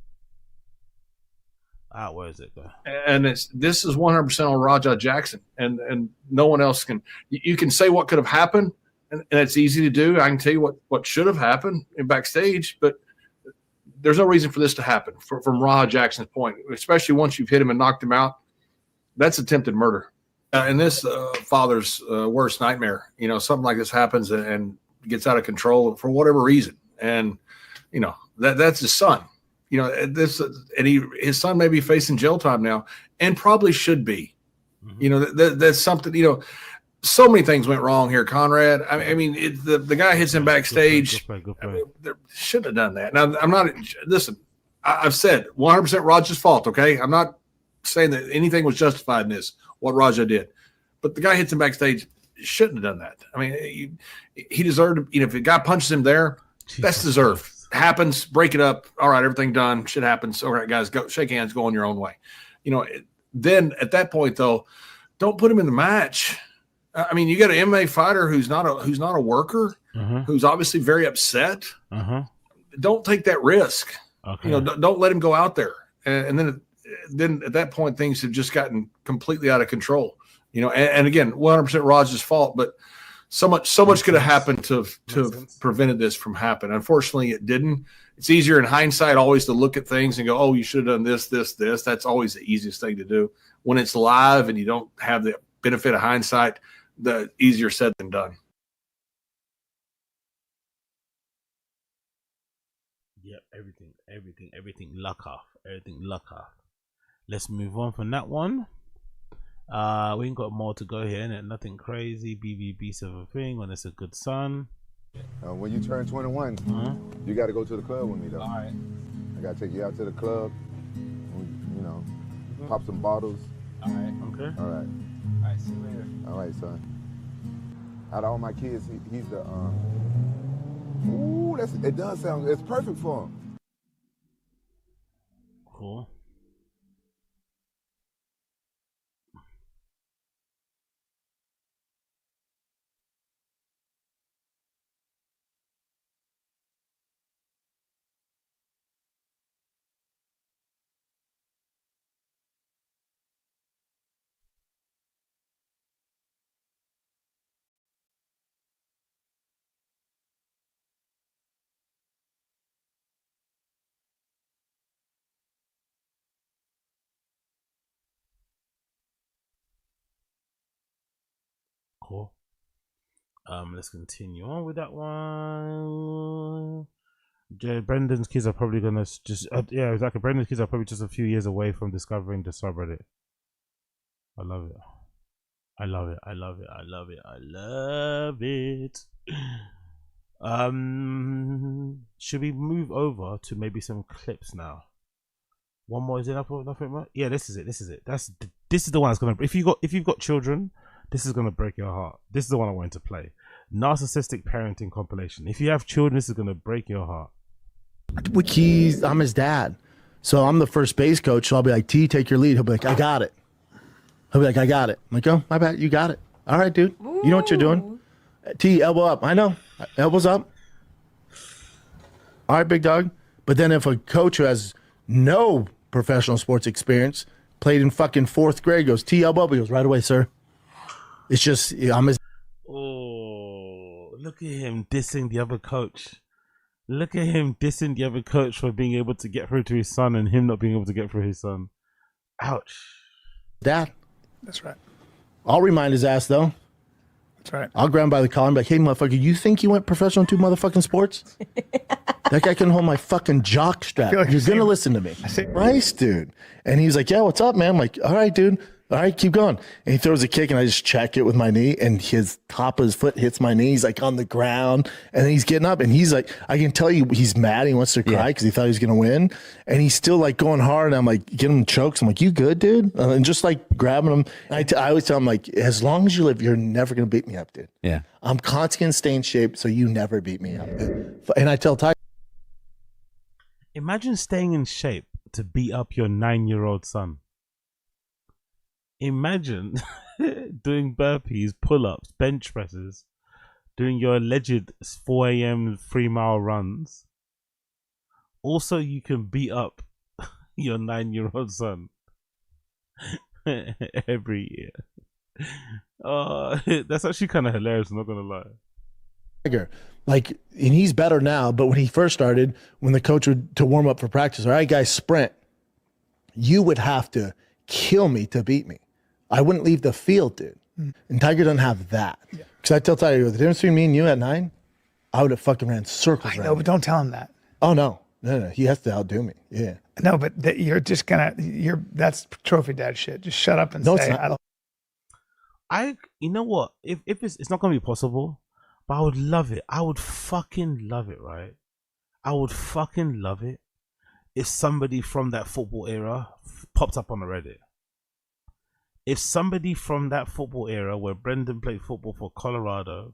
S1: Where is it though?
S23: And this is 100% on Raja Jackson, and no one else can. You can say what could have happened, and it's easy to do. I can tell you what should have happened in backstage, but there's no reason for this to happen from Raja Jackson's point, especially once you've hit him and knocked him out. That's attempted murder. And this father's worst nightmare. You know, something like this happens and gets out of control for whatever reason. And, you know, that's his son. You know, his son may be facing jail time now and probably should be. Mm-hmm. You know, that's something, you know, so many things went wrong here, Conrad. I mean, the guy hits him backstage. Good play. I mean, they shouldn't have done that. Now, I'm not, listen, I've said 100% Raja's fault, okay? I'm not saying that anything was justified in this, what Raja did. But the guy hits him backstage, shouldn't have done that. I mean, he deserved, you know, if the guy punches him there, that's deserved. Happens, break it up. All right, everything done. Shit happens. All right, guys, go shake hands, go on your own way. You know, then at that point, though, don't put him in the match. I mean, you got an MMA fighter who's not a worker, who's obviously very upset. Don't take that risk. Okay. You know, don't let him go out there. And then at that point, things have just gotten completely out of control. You know, and again, 100% Raj's fault, but so much could have happened to have prevented this from happening. Unfortunately, it didn't. It's easier in hindsight always to look at things and go, oh, you should have done this. That's always the easiest thing to do. When it's live and you don't have the benefit of hindsight, the easier said than done.
S1: Yep, everything luck off. Let's move on from that one. We ain't got more to go here, innit? Nothing crazy. BBB sort of thing when it's a good son.
S2: When you turn 21, you got to go to the club with me, though. All right. I got to take you out to the club. You know, pop some bottles.
S22: All right.
S1: Okay.
S2: All right.
S22: All right. See you later.
S2: All right, son. Out of all my kids, he's the. Ooh, it does sound. It's perfect for him.
S1: Cool. Cool. Let's continue on with that one. Brendan's kids are probably gonna just yeah, exactly. Brendan's kids are probably just a few years away from discovering the subreddit. I love it. Should we move over to maybe some clips now? One more is enough. Nothing more. Yeah, this is it. This is the one that's gonna. If you've got children, this is gonna break your heart. This is the one I wanted to play. Narcissistic parenting compilation. If you have children, this is gonna break your heart.
S17: I'm his dad, so I'm the first base coach. So I'll be like, T, take your lead. He'll be like, I got it. He'll be like, I got it. I'm like, oh, my bad, you got it. All right, dude. Ooh. You know what you're doing. T, elbow up. I know. Elbows up. All right, big dog. But then if a coach who has no professional sports experience, played in fucking 4th grade, goes, T, elbow up, he goes, right away, sir. It's just, I'm his.
S1: Oh, look at him dissing the other coach. Look at him dissing the other coach for being able to get through to his son and him not being able to get through his son. Ouch.
S17: Dad.
S21: That's right.
S17: I'll remind his ass, though.
S21: That's right.
S17: I'll grab him by the collar and be like, hey, motherfucker, you think you went professional in 2 motherfucking sports? That guy can hold my fucking jock strap. Like you're going to listen to me. Nice, dude. And he's like, yeah, what's up, man? I'm like, all right, dude. All right, keep going. And he throws a kick, and I just check it with my knee, and his top of his foot hits my knee. He's like on the ground, and then he's getting up, and he's like, I can tell you he's mad. He wants to cry because he thought he was going to win. And he's still like going hard, and I'm like, getting him chokes. I'm like, you good, dude? And just like grabbing him. I always tell him, like, as long as you live, you're never going to beat me up, dude.
S6: Yeah.
S17: I'm constantly going to stay in shape, so you never beat me up. And I tell Ty.
S1: Imagine staying in shape to beat up your 9-year-old son. Imagine doing burpees, pull-ups, bench presses, doing your alleged 4 a.m. 3-mile runs. Also, you can beat up your 9-year-old son every year. Oh, that's actually kind of hilarious, I'm not going to lie.
S17: Like, and he's better now, but when he first started, when the coach would to warm up for practice, all right, guys, sprint. You would have to kill me to beat me. I wouldn't leave the field, dude. And Tiger doesn't have that. Because I tell Tiger, the difference between me and you at 9, I would have fucking ran circles.
S21: I know, but don't tell him that.
S17: Oh, no. No. He has to outdo me. Yeah.
S21: No, but you're just that's trophy dad shit. Just shut up and say, I don't.
S1: You know what? If it's not going to be possible, but I would love it. I would fucking love it, right? I would fucking love it if somebody from that football era popped up on the Reddit. If somebody from that football era where Brendan played football for Colorado,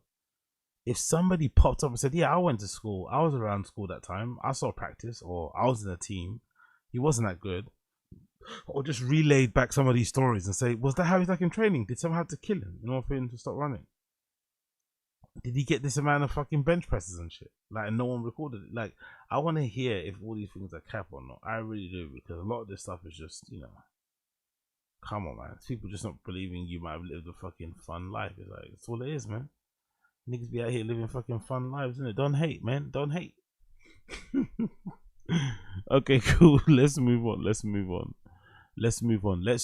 S1: if somebody popped up and said, yeah, I went to school, I was around school that time, I saw practice, or I was in a team, he wasn't that good, or just relayed back some of these stories and say, was that how he's like in training? Did someone have to kill him in order for him to stop running? Did he get this amount of fucking bench presses and shit? Like, no one recorded it. Like, I want to hear if all these things are cap or not. I really do, because a lot of this stuff is just, you know, come on, man. People just not believing you might have lived a fucking fun life. It's like, that's all it is, man. Niggas be out here living fucking fun lives, innit? Don't hate, man. Don't hate. Okay, cool. Let's move on. Let's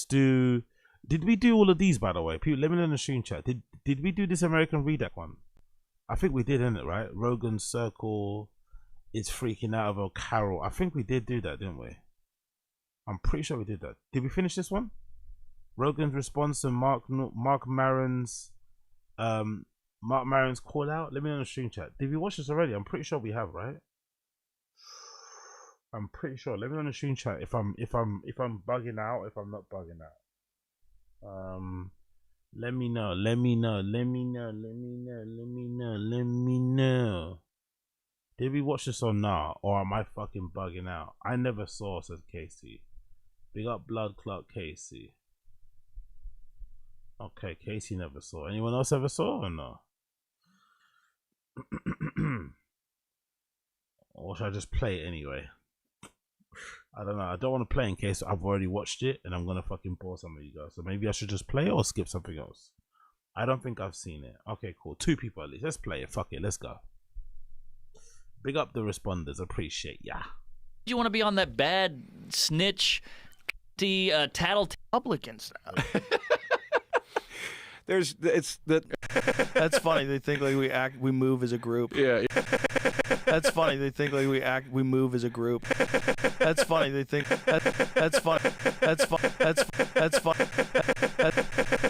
S1: do... Did we do all of these, by the way? People, let me know in the stream chat. Did we do this American REDACT one? I think we did, innit, right? Rogan's circle is freaking out about Carol. I think we did do that, didn't we? I'm pretty sure we did that. Did we finish this one? Rogan's response to Mark Maron's call out. Let me know in the stream chat. Did we watch this already? I'm pretty sure we have, right? I'm pretty sure. Let me know in the stream chat if I'm bugging out, if I'm not bugging out. Let me know. Did we watch this or not? Or am I fucking bugging out? I never saw, says Casey. Big up Blood Clot Casey. Okay, Casey never saw. Anyone else ever saw or no? Or should I just play it anyway? I don't know. I don't want to play in case I've already watched it and I'm gonna fucking bore some of you guys. So maybe I should just play it or skip something else. I don't think I've seen it. Okay, cool. 2 people at least. Let's play it. Fuck it. Let's go. Big up the responders. Appreciate ya.
S3: You want to be on that bad snitch, tattle Republicans now?
S6: That's funny. They think like we move as a group.
S22: Yeah.
S6: That's funny. They think like we move as a group. That's funny. They think that's funny. That's funny.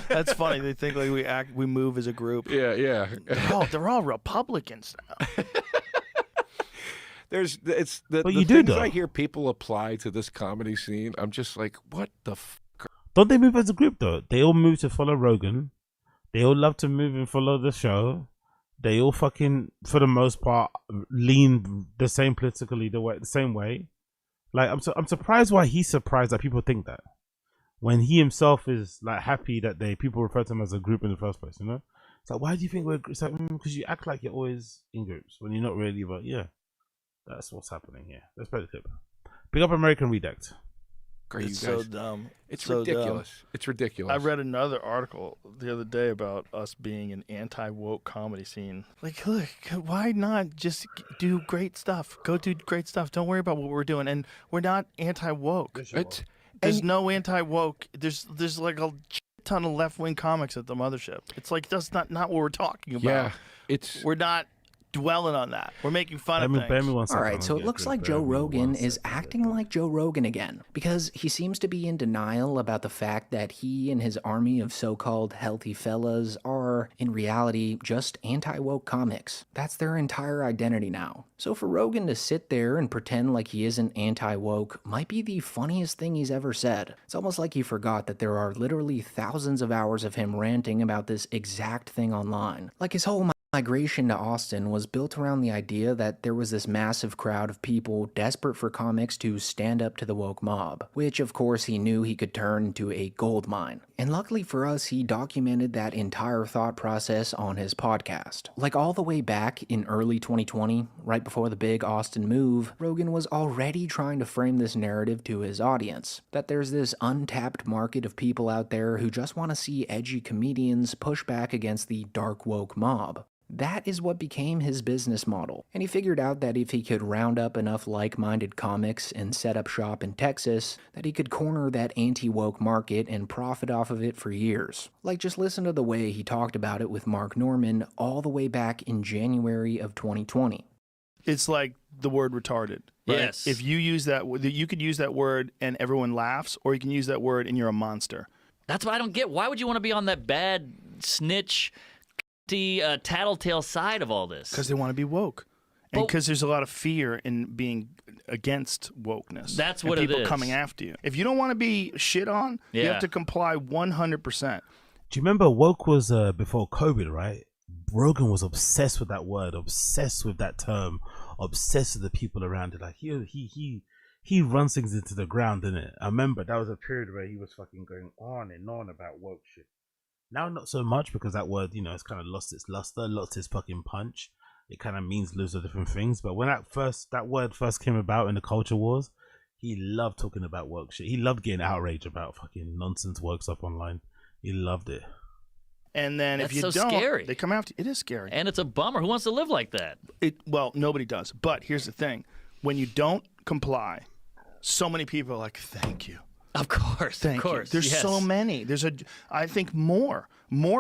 S6: That's funny. They think like we move as a group.
S22: Yeah.
S6: They're all Republicans now.
S22: But
S1: you do, though.
S22: I hear people apply to this comedy scene. I'm just like, what the fuck?
S1: Don't they move as a group though? They all move to follow Rogan. They all love to move and follow the show. They all fucking, for the most part, lean the same politically the same way. Like, I'm surprised why he's surprised that people think that, when he himself is like happy that people refer to him as a group in the first place. You know, it's like, why do you think we're? It's like, because you act like you're always in groups when you're not really. But yeah, that's what's happening here. Let's play the clip. Pick up American REDACT.
S6: It's so dumb.
S22: It's
S6: so
S22: ridiculous.
S6: Dumb.
S22: It's ridiculous.
S6: I read another article the other day about us being an anti-woke comedy scene. Like, look, why not just do great stuff? Go do great stuff. Don't worry about what we're doing. And we're not anti-woke. There's no anti-woke. There's like a ton of left-wing comics at the mothership. It's like, that's not what we're talking about.
S22: Yeah,
S6: we're not dwelling on that. We're making fun of things.
S9: All right, so it looks like Joe Rogan is acting like Joe Rogan again, because he seems to be in denial about the fact that he and his army of so-called healthy fellas are, in reality, just anti-woke comics. That's their entire identity now. So for Rogan to sit there and pretend like he isn't anti-woke might be the funniest thing he's ever said. It's almost like he forgot that there are literally thousands of hours of him ranting about this exact thing online. Like his whole migration to Austin was built around the idea that there was this massive crowd of people desperate for comics to stand up to the woke mob, which of course he knew he could turn into a gold mine. And luckily for us, he documented that entire thought process on his podcast. Like all the way back in early 2020, right before the big Austin move, Rogan was already trying to frame this narrative to his audience, that there's this untapped market of people out there who just want to see edgy comedians push back against the dark woke mob. That is what became his business model, and he figured out that if he could round up enough like-minded comics and set up shop in Texas, that he could corner that anti-woke market and profit off of it for years. Like, just listen to the way he talked about it with Mark Norman all the way back in January of 2020.
S6: It's like the word retarded. Right?
S3: Yes.
S6: If you use that, you could use that word and everyone laughs, or you can use that word and you're a monster.
S3: That's what I don't get. Why would you want to be on that bad snitch, tattletale side of all this?
S6: Because they want to be woke. And because there's a lot of fear in being against wokeness.
S3: That's
S6: and
S3: what it
S6: people
S3: is.
S6: coming after you. If you don't want to be shit on, you
S3: Yeah.
S6: have to comply 100%.
S1: Do you remember woke was before COVID, right? Rogan was obsessed with that word, obsessed with that term, obsessed with the people around it. Like he runs things into the ground, didn't it? I remember that was a period where he was fucking going on and on about woke shit. Now not so much, because that word, you know, it's kind of lost its luster, lost its fucking punch. It kind of means loads of different things. But when that word first came about in the culture wars, he loved talking about woke shit. He loved getting outraged about fucking nonsense woke stuff online. He loved it.
S6: And then
S3: That's
S6: if you
S3: so
S6: don't,
S3: scary.
S6: they come after you. It is scary.
S3: And it's a bummer. Who wants to live like that?
S6: Well, nobody does. But here's the thing. When you don't comply, so many people are like, thank you.
S3: Of course.
S6: Thank
S3: of course.
S6: you. There's
S3: yes.
S6: so many. I think more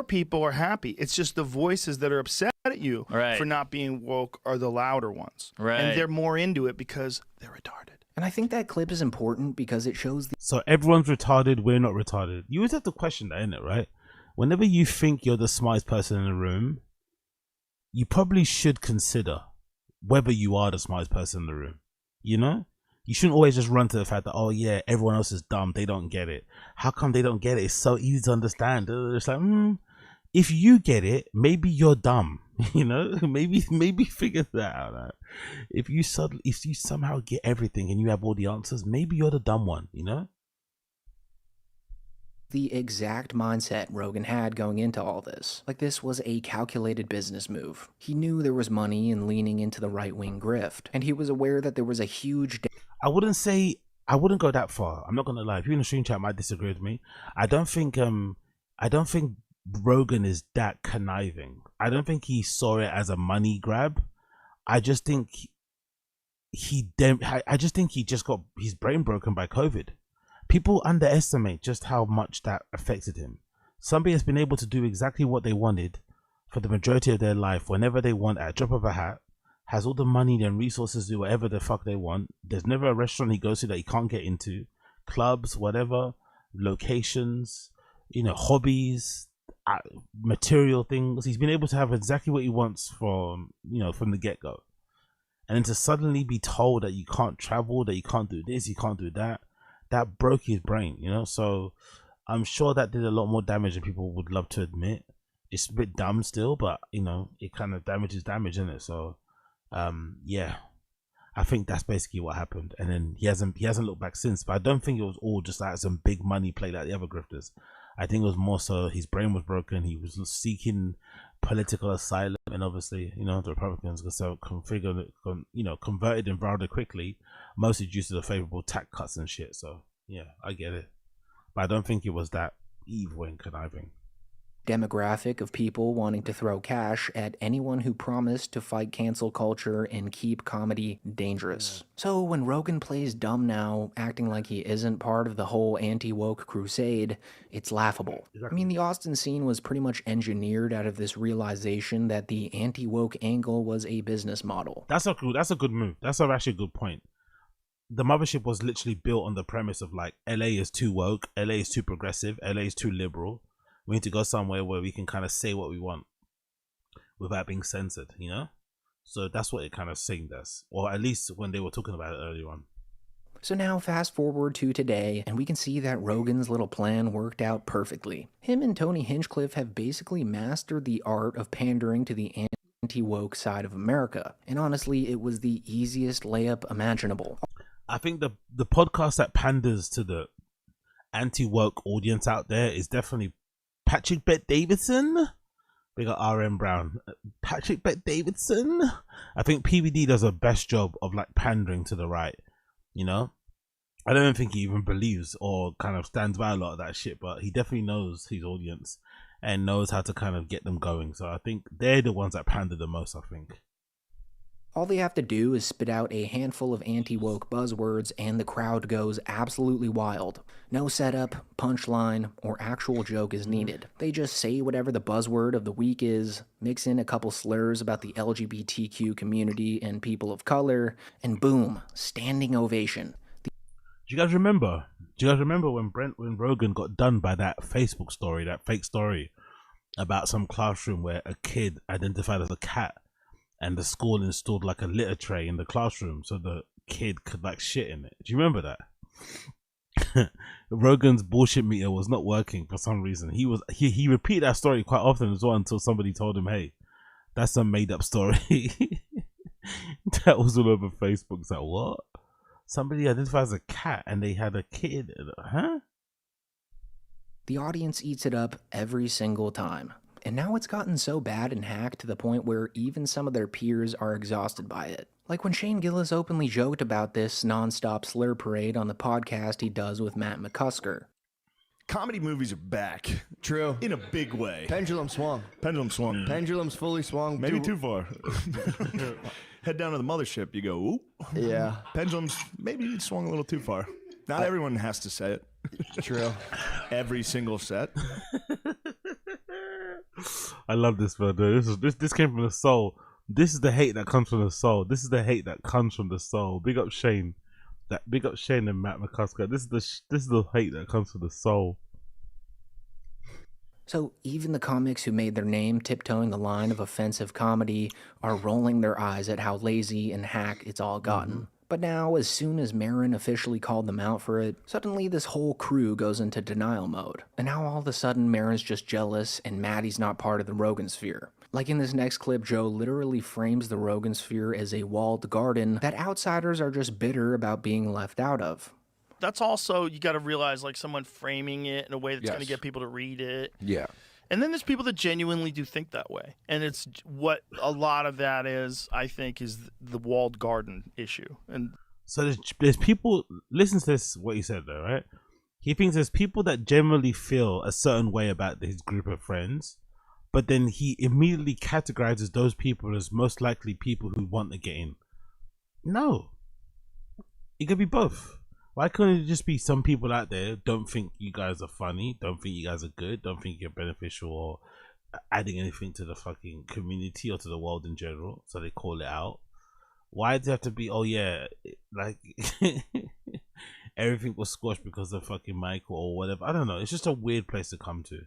S6: people are happy. It's just the voices that are upset at you
S3: Right.
S6: for not being woke are the louder ones.
S3: Right.
S6: And they're more into it because they're retarded.
S9: And I think that clip is important because it shows
S1: So everyone's retarded, we're not retarded. You always have to question that, innit, right? Whenever you think you're the smartest person in the room, you probably should consider whether you are the smartest person in the room. You know? You shouldn't always just run to the fact that, oh yeah, everyone else is dumb, they don't get it. How come they don't get it? It's so easy to understand. It's like, if you get it, maybe you're dumb. You know? Maybe figure that out. If you somehow get everything and you have all the answers, maybe you're the dumb one, you know?
S9: the exact mindset Rogan had going into all this. Like, this was a calculated business move. He knew there was money in leaning into the right-wing grift, and he was aware that there was a huge...
S1: I wouldn't go that far. I'm not gonna lie. People in the stream chat might disagree with me. I don't think Rogan is that conniving. I don't think he saw it as a money grab. I just think he just got his brain broken by COVID. People underestimate just how much that affected him. Somebody has been able to do exactly what they wanted for the majority of their life, whenever they want, at a drop of a hat, has all the money and resources to do whatever the fuck they want. There's never a restaurant he goes to that he can't get into. Clubs, whatever, locations, hobbies, material things. He's been able to have exactly what he wants from the get-go. And then to suddenly be told that you can't travel, that you can't do this, you can't do that, that broke his brain, So I'm sure that did a lot more damage than people would love to admit. It's a bit dumb still, but it kind of damages damage, isn't it? So yeah, I think that's basically what happened. And then he hasn't looked back since. But I don't think it was all just like some big money play like the other grifters. I think it was more so his brain was broken. He was seeking political asylum, and obviously, the Republicans got so converted him rather quickly, mostly due to the favorable tax cuts and shit. So yeah, I get it, but I don't think it was that evil and conniving
S9: demographic of people wanting to throw cash at anyone who promised to fight cancel culture and keep comedy dangerous. So when Rogan plays dumb now, acting like he isn't part of the whole anti-woke crusade, it's laughable. I mean, the Austin scene was pretty much engineered out of this realization that the anti-woke angle was a business model.
S1: That's a good move. That's actually a good point. The mothership was literally built on the premise of like, LA is too woke, LA is too progressive, LA is too liberal. We need to go somewhere where we can kind of say what we want without being censored, So that's what it kind of seemed as, or at least when they were talking about it earlier on.
S9: So now fast forward to today, and we can see that Rogan's little plan worked out perfectly. Him and Tony Hinchcliffe have basically mastered the art of pandering to the anti-woke side of America. And honestly, it was the easiest layup imaginable.
S1: I think the podcast that panders to the anti-woke audience out there is definitely Patrick Bet Davidson. We got RM Brown. Patrick Bet Davidson. I think PVD does a best job of like pandering to the right. I don't think he even believes or kind of stands by a lot of that shit, but he definitely knows his audience. and knows how to kind of get them going. So I think they're the ones that pander the most, I think.
S9: All they have to do is spit out a handful of anti-woke buzzwords and the crowd goes absolutely wild. No setup, punchline, or actual joke is needed. They just say whatever the buzzword of the week is, mix in a couple slurs about the LGBTQ community and people of color, and boom, standing ovation.
S1: Do you guys remember? When Rogan got done by that Facebook story, that fake story about some classroom where a kid identified as a cat, and the school installed like a litter tray in the classroom so the kid could like shit in it? Do you remember that? Rogan's bullshit meter was not working for some reason. He repeated that story quite often as well until somebody told him, "Hey, that's a made up story." That was all over Facebook. It's like, what? Somebody identified as a cat and they had a kid, huh?
S9: The audience eats it up every single time. And now it's gotten so bad and hacked to the point where even some of their peers are exhausted by it. Like when Shane Gillis openly joked about this non-stop slur parade on the podcast he does with Matt McCusker.
S5: Comedy movies are back. True. In a big way.
S8: Pendulum swung.
S5: Pendulum swung.
S8: Pendulum's fully swung.
S5: Maybe too far. Head down to the mothership, you go, oop.
S8: Yeah.
S5: Pendulum's maybe swung a little too far. Not everyone has to say it.
S8: True.
S5: Every single set.
S1: I love this, brother. This came from the soul. This is the hate that comes from the soul. This is the hate that comes from the soul. Big up Shane. Big up Shane and Matt McCusker. This is the hate that comes from the soul.
S9: So even the comics who made their name tiptoeing the line of offensive comedy are rolling their eyes at how lazy and hack it's all gotten. But now, as soon as Maron officially called them out for it, suddenly this whole crew goes into denial mode. And now all of a sudden Maron's just jealous and Maddie's not part of the Rogan sphere. Like in this next clip, Joe literally frames the Rogan sphere as a walled garden that outsiders are just bitter about being left out of.
S6: That's also, you got to realize, like someone framing it in a way that's going to get people to read it.
S14: Yeah.
S6: And then there's people that genuinely do think that way. And it's what a lot of that is, I think, is the walled garden issue. And
S1: so there's people, listen to this, what he said though, right? He thinks there's people that generally feel a certain way about his group of friends, but then he immediately categorizes those people as most likely people who want to get in. No. It could be both. Why couldn't it just be some people out there don't think you guys are funny, don't think you guys are good, don't think you're beneficial or adding anything to the fucking community or to the world in general, so they call it out? Why does it have to be, oh yeah, like everything was squashed because of fucking Michael or whatever? I don't know. It's just a weird place to come to.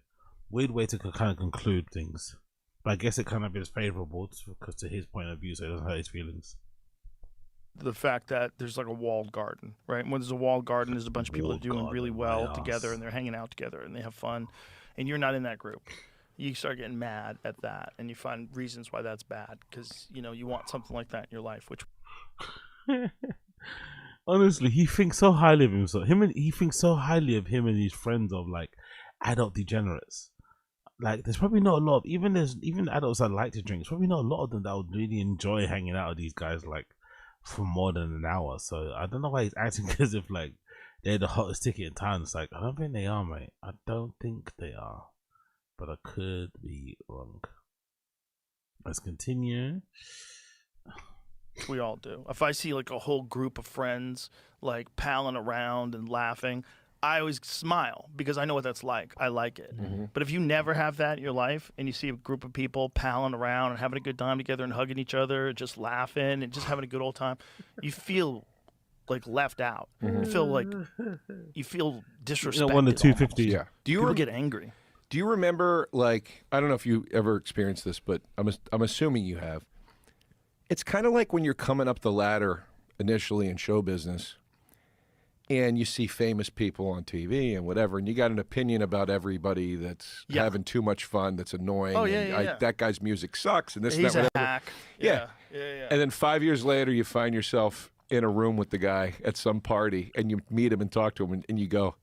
S1: Weird way to kind of conclude things. But I guess it kind of is favorable because to his point of view, so it doesn't hurt his feelings.
S6: the fact that there's like a walled garden, right? When there's a walled garden, there's a bunch of people that are doing really well together and they're hanging out together and they have fun, and you're not in that group. You start getting mad at that, and you find reasons why that's bad because you know you want something like that in your life. Which
S1: honestly, he thinks so highly of himself. He thinks so highly of him and his friends of like adult degenerates. Like there's probably not a lot of even adults that like to drink. There's probably not a lot of them that would really enjoy hanging out with these guys like for more than an hour. So I don't know why he's acting as if like they're the hottest ticket in town. It's like I don't think they are, mate. I don't think they are, but I could be wrong. Let's continue.
S6: we all do. If I see like a whole group of friends like palling around and laughing, I always smile because I know what that's like. I like it.
S14: Mm-hmm.
S6: But if you never have that in your life and you see a group of people palling around and having a good time together and hugging each other and just laughing and just having a good old time, you feel like left out.
S14: Mm-hmm.
S6: You feel disrespected.
S1: You know, 1 to 250.
S14: Yeah. Do you
S6: people get angry?
S14: Do you remember, like, I don't know if you ever experienced this, but I'm assuming you have. It's kind of like when you're coming up the ladder initially in show business and you see famous people on TV and whatever, and you got an opinion about everybody that's having too much fun, that's annoying.
S6: Oh, yeah,
S14: and
S6: yeah.
S14: that guy's music sucks and this
S6: He's
S14: and that.
S6: a
S14: Whatever.
S6: hack.
S14: Yeah.
S6: Yeah.
S14: And then 5 years later, you find yourself in a room with the guy at some party and you meet him and talk to him and you go,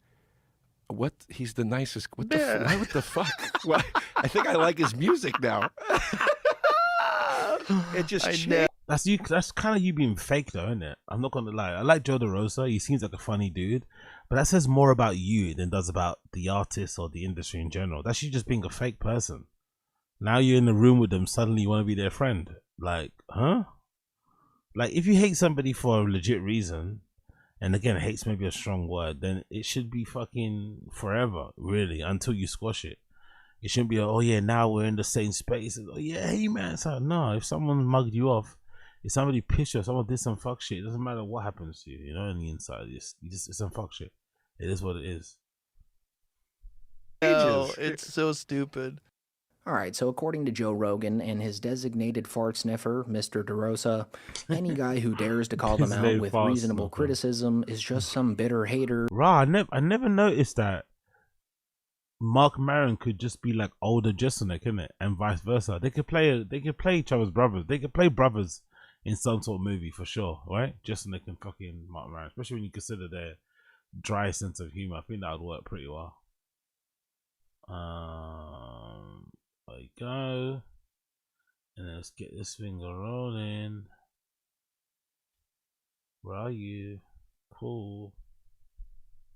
S14: what? He's the nicest. What the fuck? Well, I think I like his music now. It just changed.
S1: That's you. That's kind of you being fake, though, isn't it? I'm not gonna lie. I like Joe DeRosa. He seems like a funny dude, but that says more about you than does about the artist or the industry in general. That's you just being a fake person. Now you're in the room with them. Suddenly you want to be their friend. Like, huh? Like, if you hate somebody for a legit reason, and again, hate's maybe a strong word, then it should be fucking forever, really, until you squash it. It shouldn't be, oh yeah, now we're in the same space. Oh yeah, hey man. So, no, if someone mugged you off, if somebody pissed you, someone did some fuck shit, it doesn't matter what happens to you, you know, on the inside. It's some fuck shit. It is what it is.
S6: No, it's so stupid.
S9: All right, so according to Joe Rogan and his designated fart sniffer, Mr. DeRosa, any guy who dares to call them out with reasonable criticism is just some bitter hater.
S1: Rah, I never noticed that Mark Maron could just be like older Jeselnik, isn't it? And vice versa. They could play each other's brothers. They could play brothers in some sort of movie for sure, right? Jeselnik and fucking Mark Maron, especially when you consider their dry sense of humor. I think that would work pretty well. There you go. And let's get this finger rolling. Where are you? Cool.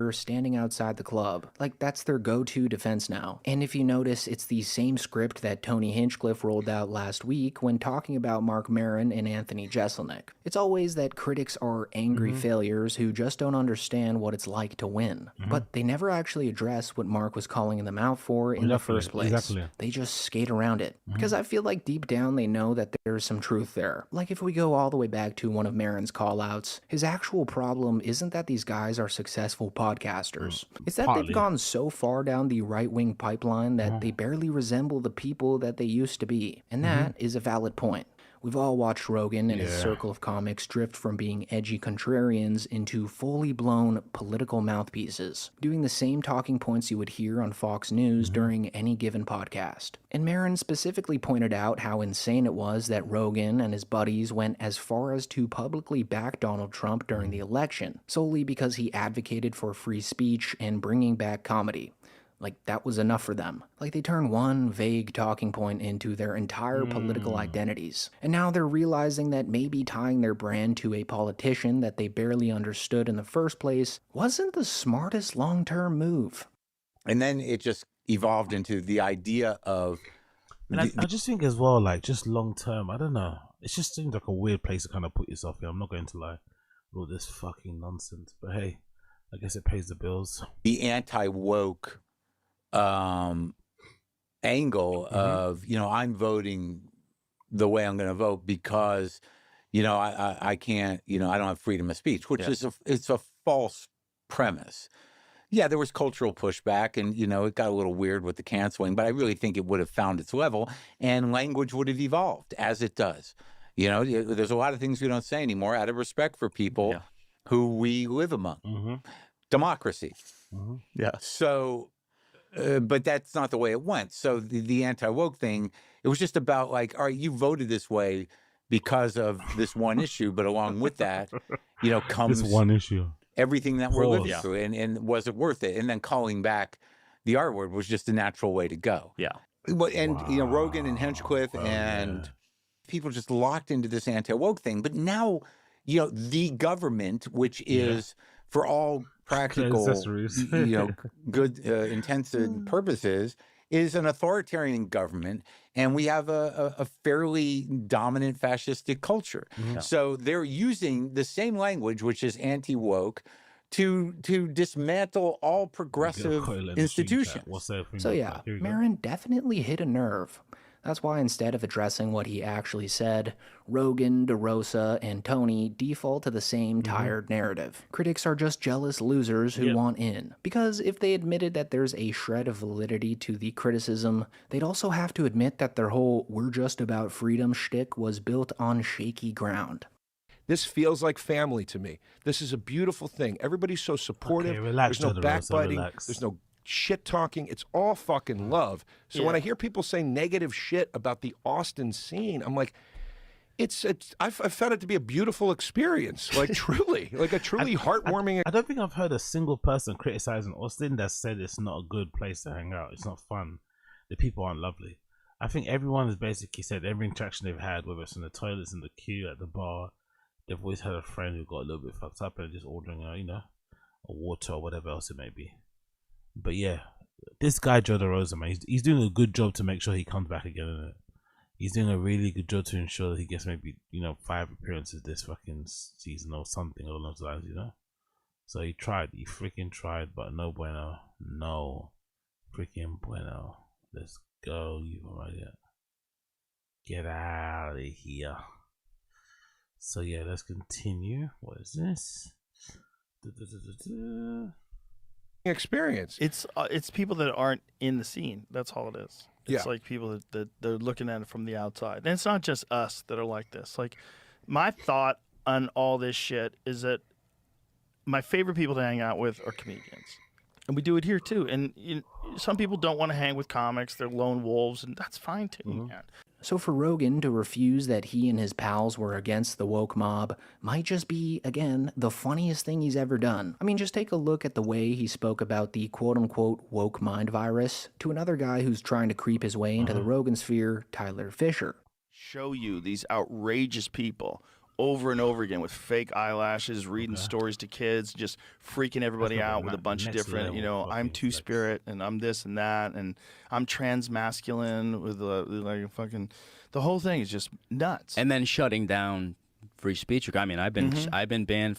S9: Standing outside the club. Like, that's their go-to defense now. And if you notice, it's the same script that Tony Hinchcliffe rolled out last week when talking about Mark Maron and Anthony Jeselnik. It's always that critics are angry failures who just don't understand what it's like to win. But they never actually address what Mark was calling them out for in the first place.
S1: Exactly.
S9: They just skate around it. Because I feel like deep down they know that there's some truth there. Like, if we go all the way back to one of Maron's callouts, his actual problem isn't that these guys are successful podcasters. It's that they've gone so far down the right-wing pipeline that they barely resemble the people that they used to be. And that is a valid point. We've all watched Rogan and his circle of comics drift from being edgy contrarians into fully blown political mouthpieces, doing the same talking points you would hear on Fox News during any given podcast. And Maron specifically pointed out how insane it was that Rogan and his buddies went as far as to publicly back Donald Trump during the election, solely because he advocated for free speech and bringing back comedy. Like, that was enough for them. Like, they turned one vague talking point into their entire political identities. And now they're realizing that maybe tying their brand to a politician that they barely understood in the first place wasn't the smartest long-term move.
S12: And then it just evolved into the idea of...
S1: And I just think as well, like, just long-term, I don't know. It just seems like a weird place to kind of put yourself in. I'm not going to lie. All this fucking nonsense. But hey, I guess it pays the bills.
S12: The anti-woke... angle of, you know, I'm voting the way I'm going to vote because, you know, I can't, you know, I don't have freedom of speech, which is it's a false premise. Yeah, there was cultural pushback and, you know, it got a little weird with the canceling, but I really think it would have found its level and language would have evolved as it does. You know, there's a lot of things we don't say anymore out of respect for people who we live among. Democracy.
S16: Yeah.
S12: So... but that's not the way it went. So the anti-woke thing, it was just about like, all right, you voted this way because of this one issue, but along with that, you know, comes
S1: this one issue,
S12: everything that we're living through, and was it worth it? And then calling back the R word was just a natural way to go.
S3: Yeah.
S12: And you know, Rogan and Hinchcliffe and people just locked into this anti-woke thing. But now, you know, the government, which is for all practical, you know, good intents and purposes, is an authoritarian government, and we have a fairly dominant fascistic culture. So they're using the same language, which is anti-woke, to dismantle all progressive institutions.
S9: So yeah, Maron definitely hit a nerve. That's why instead of addressing what he actually said, Rogan, DeRosa, and Tony default to the same tired narrative. Critics are just jealous losers who want in. Because if they admitted that there's a shred of validity to the criticism, they'd also have to admit that their whole "we're just about freedom" shtick was built on shaky ground.
S14: This feels like family to me. This is a beautiful thing. Everybody's so supportive.
S1: Okay, relax,
S14: there's no backbiting.
S1: relax.
S14: There's no shit talking. It's all fucking love. So when I hear people say negative shit about the Austin scene, I'm like, I've found it to be a beautiful experience. Like truly, like a truly heartwarming.
S1: I don't think I've heard a single person criticizing Austin that said it's not a good place to hang out. It's not fun. The people aren't lovely. I think everyone has basically said every interaction they've had, whether it's in the toilets, in the queue, at the bar, they've always had a friend who got a little bit fucked up and just ordering a, you know, a water or whatever else it may be. But yeah, this guy Joe DeRosa, man, he's doing a good job to make sure he comes back again, isn't it? He's doing a really good job to ensure that he gets maybe, you know, 5 appearances this fucking season or something along those lines, you know? So he freaking tried, but no bueno. No freaking bueno. Let's go, you idiot. Get out of here. So yeah, let's continue. What is this?
S14: Experience.
S6: It's people that aren't in the scene. That's all it is. It's
S14: Yeah.
S6: like people that they're looking at it from the outside. And it's not just us that are like this. Like, my thought on all this shit is that my favorite people to hang out with are comedians. And we do it here too. And some people don't want to hang with comics. They're lone wolves, and that's fine too. Man.
S9: So for Rogan to refuse that he and his pals were against the woke mob might just be, again, the funniest thing he's ever done. I mean, just take a look at the way he spoke about the quote-unquote woke mind virus to another guy who's trying to creep his way into the Rogan sphere, Tyler Fisher.
S6: Show you these outrageous people over and over again with fake eyelashes, reading stories to kids, just freaking everybody out with a bunch of different, you know, I'm two-spirit, and I'm this and that, and I'm trans-masculine with like fucking, the whole thing is just nuts.
S13: And then shutting down free speech. I mean, I've been banned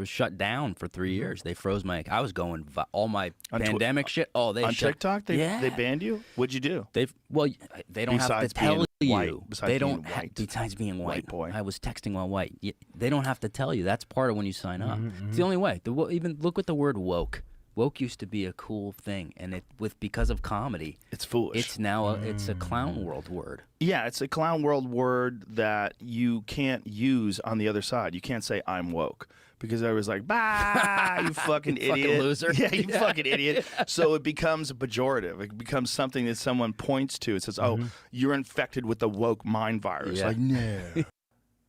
S13: shut down for 3 years. They froze my. I was going all my pandemic shit. Oh, they
S6: on
S13: shut,
S6: TikTok. They banned you. What'd you do?
S13: They don't have to tell you. They don't. Besides being white,
S6: boy.
S13: I was texting while white. They don't have to tell you. That's part of when you sign up. It's the only way. Even look at the word woke. Woke used to be a cool thing, and because of comedy,
S6: it's foolish.
S13: It's now it's a clown world word.
S6: Yeah, it's a clown world word that you can't use on the other side. You can't say I'm woke because I was like, bah, you fucking idiot,
S13: fucking loser.
S6: Yeah, you fucking idiot. So it becomes a pejorative. It becomes something that someone points to. It says, oh, you're infected with the woke mind virus.
S9: Yeah.
S6: Like, no.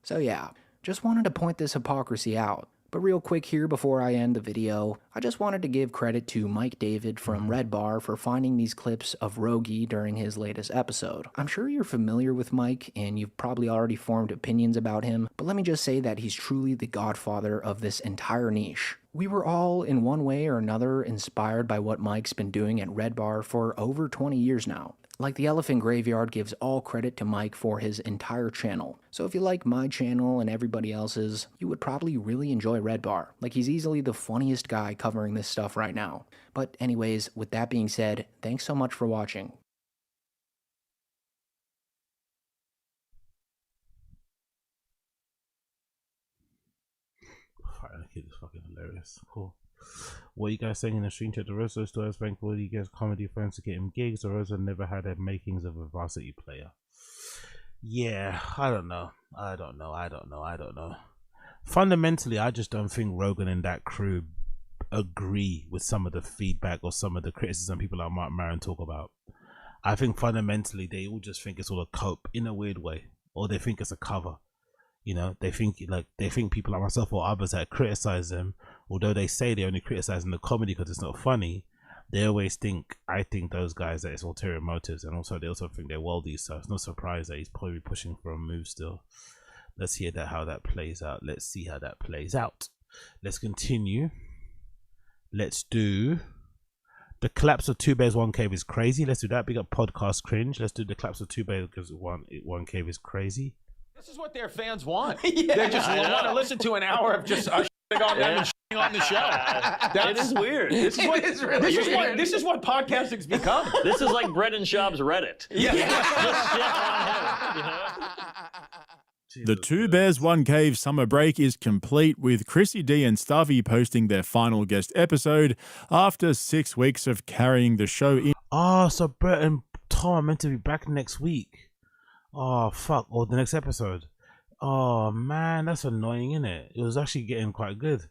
S9: So yeah, just wanted to point this hypocrisy out. But real quick here before I end the video, I just wanted to give credit to Mike David from Red Bar for finding these clips of Rogie during his latest episode. I'm sure you're familiar with Mike and you've probably already formed opinions about him, but let me just say that he's truly the godfather of this entire niche. We were all, in one way or another, inspired by what Mike's been doing at Red Bar for over 20 years now. Like the Elephant Graveyard gives all credit to Mike for his entire channel. So if you like my channel and everybody else's, you would probably really enjoy Red Bar. Like, he's easily the funniest guy covering this stuff right now. But anyways, with that being said, thanks so much for watching.
S1: That kid is fucking hilarious. Cool. What are you guys saying in the stream chat? DeRosa still has thankful he gets comedy friends to get him gigs. DeRosa never had the makings of a varsity player. Yeah, I don't know. Fundamentally, I just don't think Rogan and that crew agree with some of the feedback or some of the criticism people like Mark Maron talk about. I think fundamentally they all just think it's all a cope in a weird way, or they think it's a cover. You know, they think people like myself or others that criticize them, although they say they're only criticizing the comedy because it's not funny, they always think, I think those guys, that it's ulterior motives, and also they also think they're worldies, so it's no surprise that he's probably pushing for a move still. Let's hear how that plays out. Let's see how that plays out. Let's continue. Let's do the collapse of 2 Bears 1 Cave is crazy. Let's do that. Big up podcast cringe. Let's do the collapse of 2 Bears because 1 Cave is crazy.
S22: This is what their fans want. They just want to listen to an hour of just shitting on them and shitting on the show.
S3: It is weird.
S22: This is what podcasting's become.
S3: This is like Brendan Schaub's Reddit.
S22: Yeah.
S3: Just shit on him, you know?
S18: The 2 Bears 1 Cave summer break is complete, with Chrissy D and Starvey posting their final guest episode after 6 weeks of carrying the show in.
S1: Oh, so Brett and Tom are meant to be back next week. Oh fuck, or the next episode. Oh man, that's annoying, isn't it? It was actually getting quite good.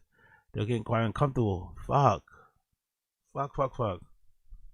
S1: They were getting quite uncomfortable. Fuck.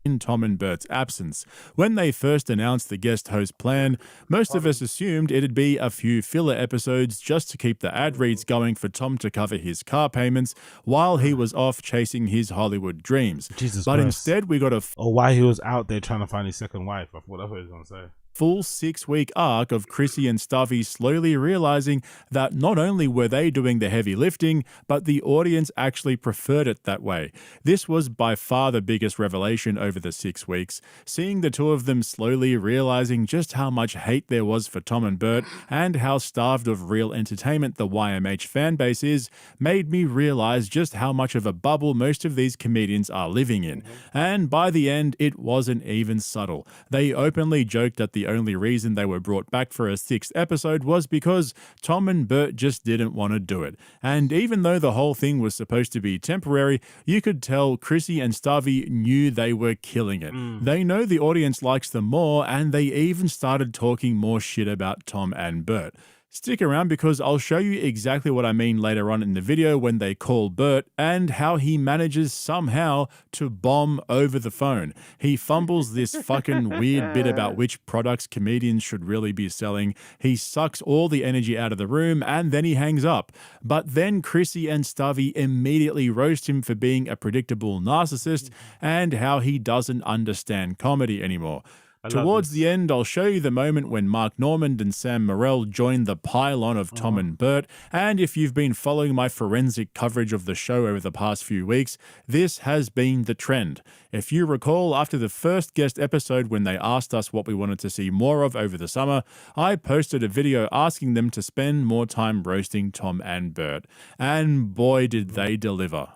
S18: In Tom and Bert's absence. When they first announced the guest host plan, most of us assumed it'd be a few filler episodes just to keep the ad reads going for Tom to cover his car payments while he was off chasing his Hollywood dreams.
S1: Jesus
S18: but
S1: Christ.
S18: Instead we got
S1: or why he was out there trying to find his second wife. I thought that's what he was gonna say.
S18: full 6-week arc of Chrissy and Stuffy slowly realizing that not only were they doing the heavy lifting, but the audience actually preferred it that way. This was by far the biggest revelation over the 6 weeks. Seeing the two of them slowly realizing just how much hate there was for Tom and Bert and how starved of real entertainment the YMH fanbase is made me realize just how much of a bubble most of these comedians are living in. And by the end, it wasn't even subtle. They openly joked that the only reason they were brought back for a 6th episode was because Tom and Bert just didn't want to do it. And even though the whole thing was supposed to be temporary, you could tell Chrissy and Stuffy knew they were killing it. They know the audience likes them more, and they even started talking more shit about Tom and Bert. Stick around because I'll show you exactly what I mean later on in the video when they call Bert and how he manages somehow to bomb over the phone. He fumbles this fucking weird bit about which products comedians should really be selling. He sucks all the energy out of the room and then he hangs up. But then Chrissy and Stuffy immediately roast him for being a predictable narcissist and how he doesn't understand comedy anymore. Towards the end, I'll show you the moment when Mark Normand and Sam Morrell joined the pile-on of Tom and Bert, and if you've been following my forensic coverage of the show over the past few weeks, this has been the trend. If you recall, after the first guest episode when they asked us what we wanted to see more of over the summer, I posted a video asking them to spend more time roasting Tom and Bert, and boy did they deliver.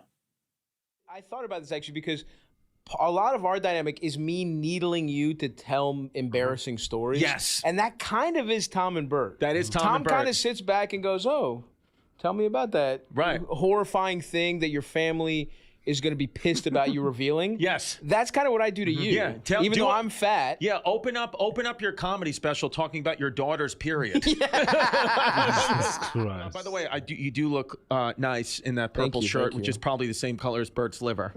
S4: I thought about this actually because a lot of our dynamic is me needling you to tell embarrassing stories.
S22: Yes.
S4: And that kind of is Tom and Bert.
S22: That is Tom and Bert.
S4: Tom kind of sits back and goes, oh, tell me about that horrifying thing that your family is going to be pissed about you revealing.
S22: Yes.
S4: That's kind of what I do to you.
S22: Yeah.
S4: Even though I'm fat.
S22: Yeah, open up your comedy special talking about your daughter's period. By the way, you do look nice in that purple shirt, which is probably the same color as Bert's liver.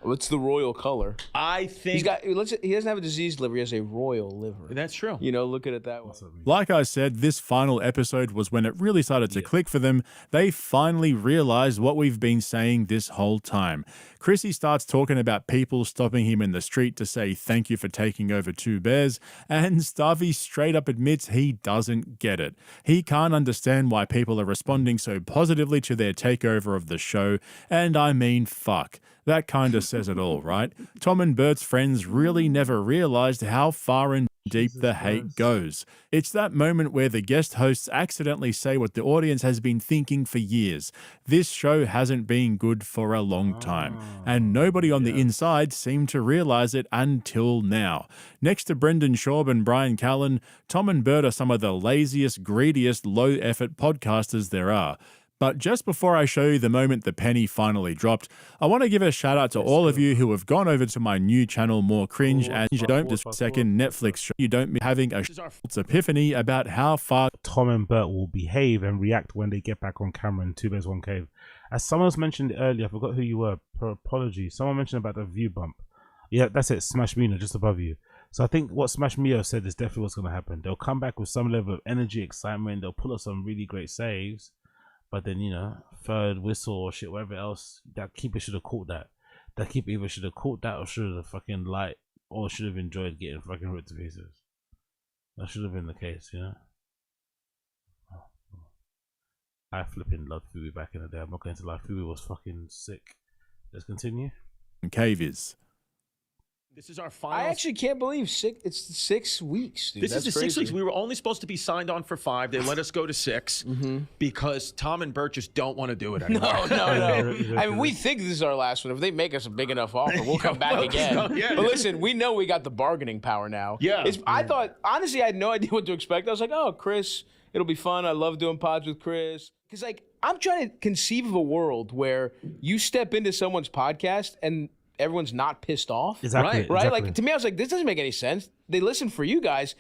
S4: What's the royal color?
S22: I think
S4: he doesn't have a diseased liver. He has a royal liver.
S22: That's true.
S4: You know, look at it that way.
S18: Like I said, this final episode was when it really started to click for them. They finally realized what we've been saying this whole time. Chrissy starts talking about people stopping him in the street to say thank you for taking over 2 bears, and Stuffy straight up admits he doesn't get it. He can't understand why people are responding so positively to their takeover of the show, and I mean fuck. That kind of says it all, right? Tom and Bert's friends really never realized how far and deep the hate goes. It's that moment where the guest hosts accidentally say what the audience has been thinking for years. This show hasn't been good for a long time, and nobody on the inside seemed to realize it until now. Next to Brendan Schaub and Brian Callen, Tom and Bert are some of the laziest, greediest, low-effort podcasters there are. But just before I show you the moment the penny finally dropped, I want to give a shout out to all of you who have gone over to my new channel, More Cringe, and don't this second Netflix show. You don't be having a epiphany about how far
S1: Tom and Bert will behave and react when they get back on camera in 2 Bears, 1 Cave. As someone was mentioned earlier, I forgot who you were, apology. Someone mentioned about the view bump. Yeah, that's it, Smash Mino, just above you. So I think what Smash Mio said is definitely what's going to happen. They'll come back with some level of energy, excitement. They'll pull up some really great saves. But then, you know, third whistle or shit, whatever else, that keeper should have caught that. That keeper either should have caught that or should have fucking liked or should have enjoyed getting fucking ripped to pieces. That should have been the case, you know? I flipping loved Fubi back in the day. I'm not going to lie, Fubi was fucking sick. Let's continue.
S18: Cave is.
S22: This is our final.
S4: I actually can't believe it's 6 weeks, dude.
S22: This
S4: That's
S22: is the 6
S4: crazy.
S22: weeks. We were only supposed to be signed on for 5. They let us go to 6 because Tom and Bert just don't want to do it anymore.
S4: No. I mean, we think this is our last one. If they make us a big enough offer, we'll come back again. But listen, we know we got the bargaining power now.
S22: Yeah.
S4: I thought, honestly, I had no idea what to expect. I was like, oh, Chris, it'll be fun. I love doing pods with Chris. Because, like, I'm trying to conceive of a world where you step into someone's podcast and everyone's not pissed off.
S1: Exactly.
S4: Right? Like, to me, I was like, this doesn't make any sense. They listen for you guys.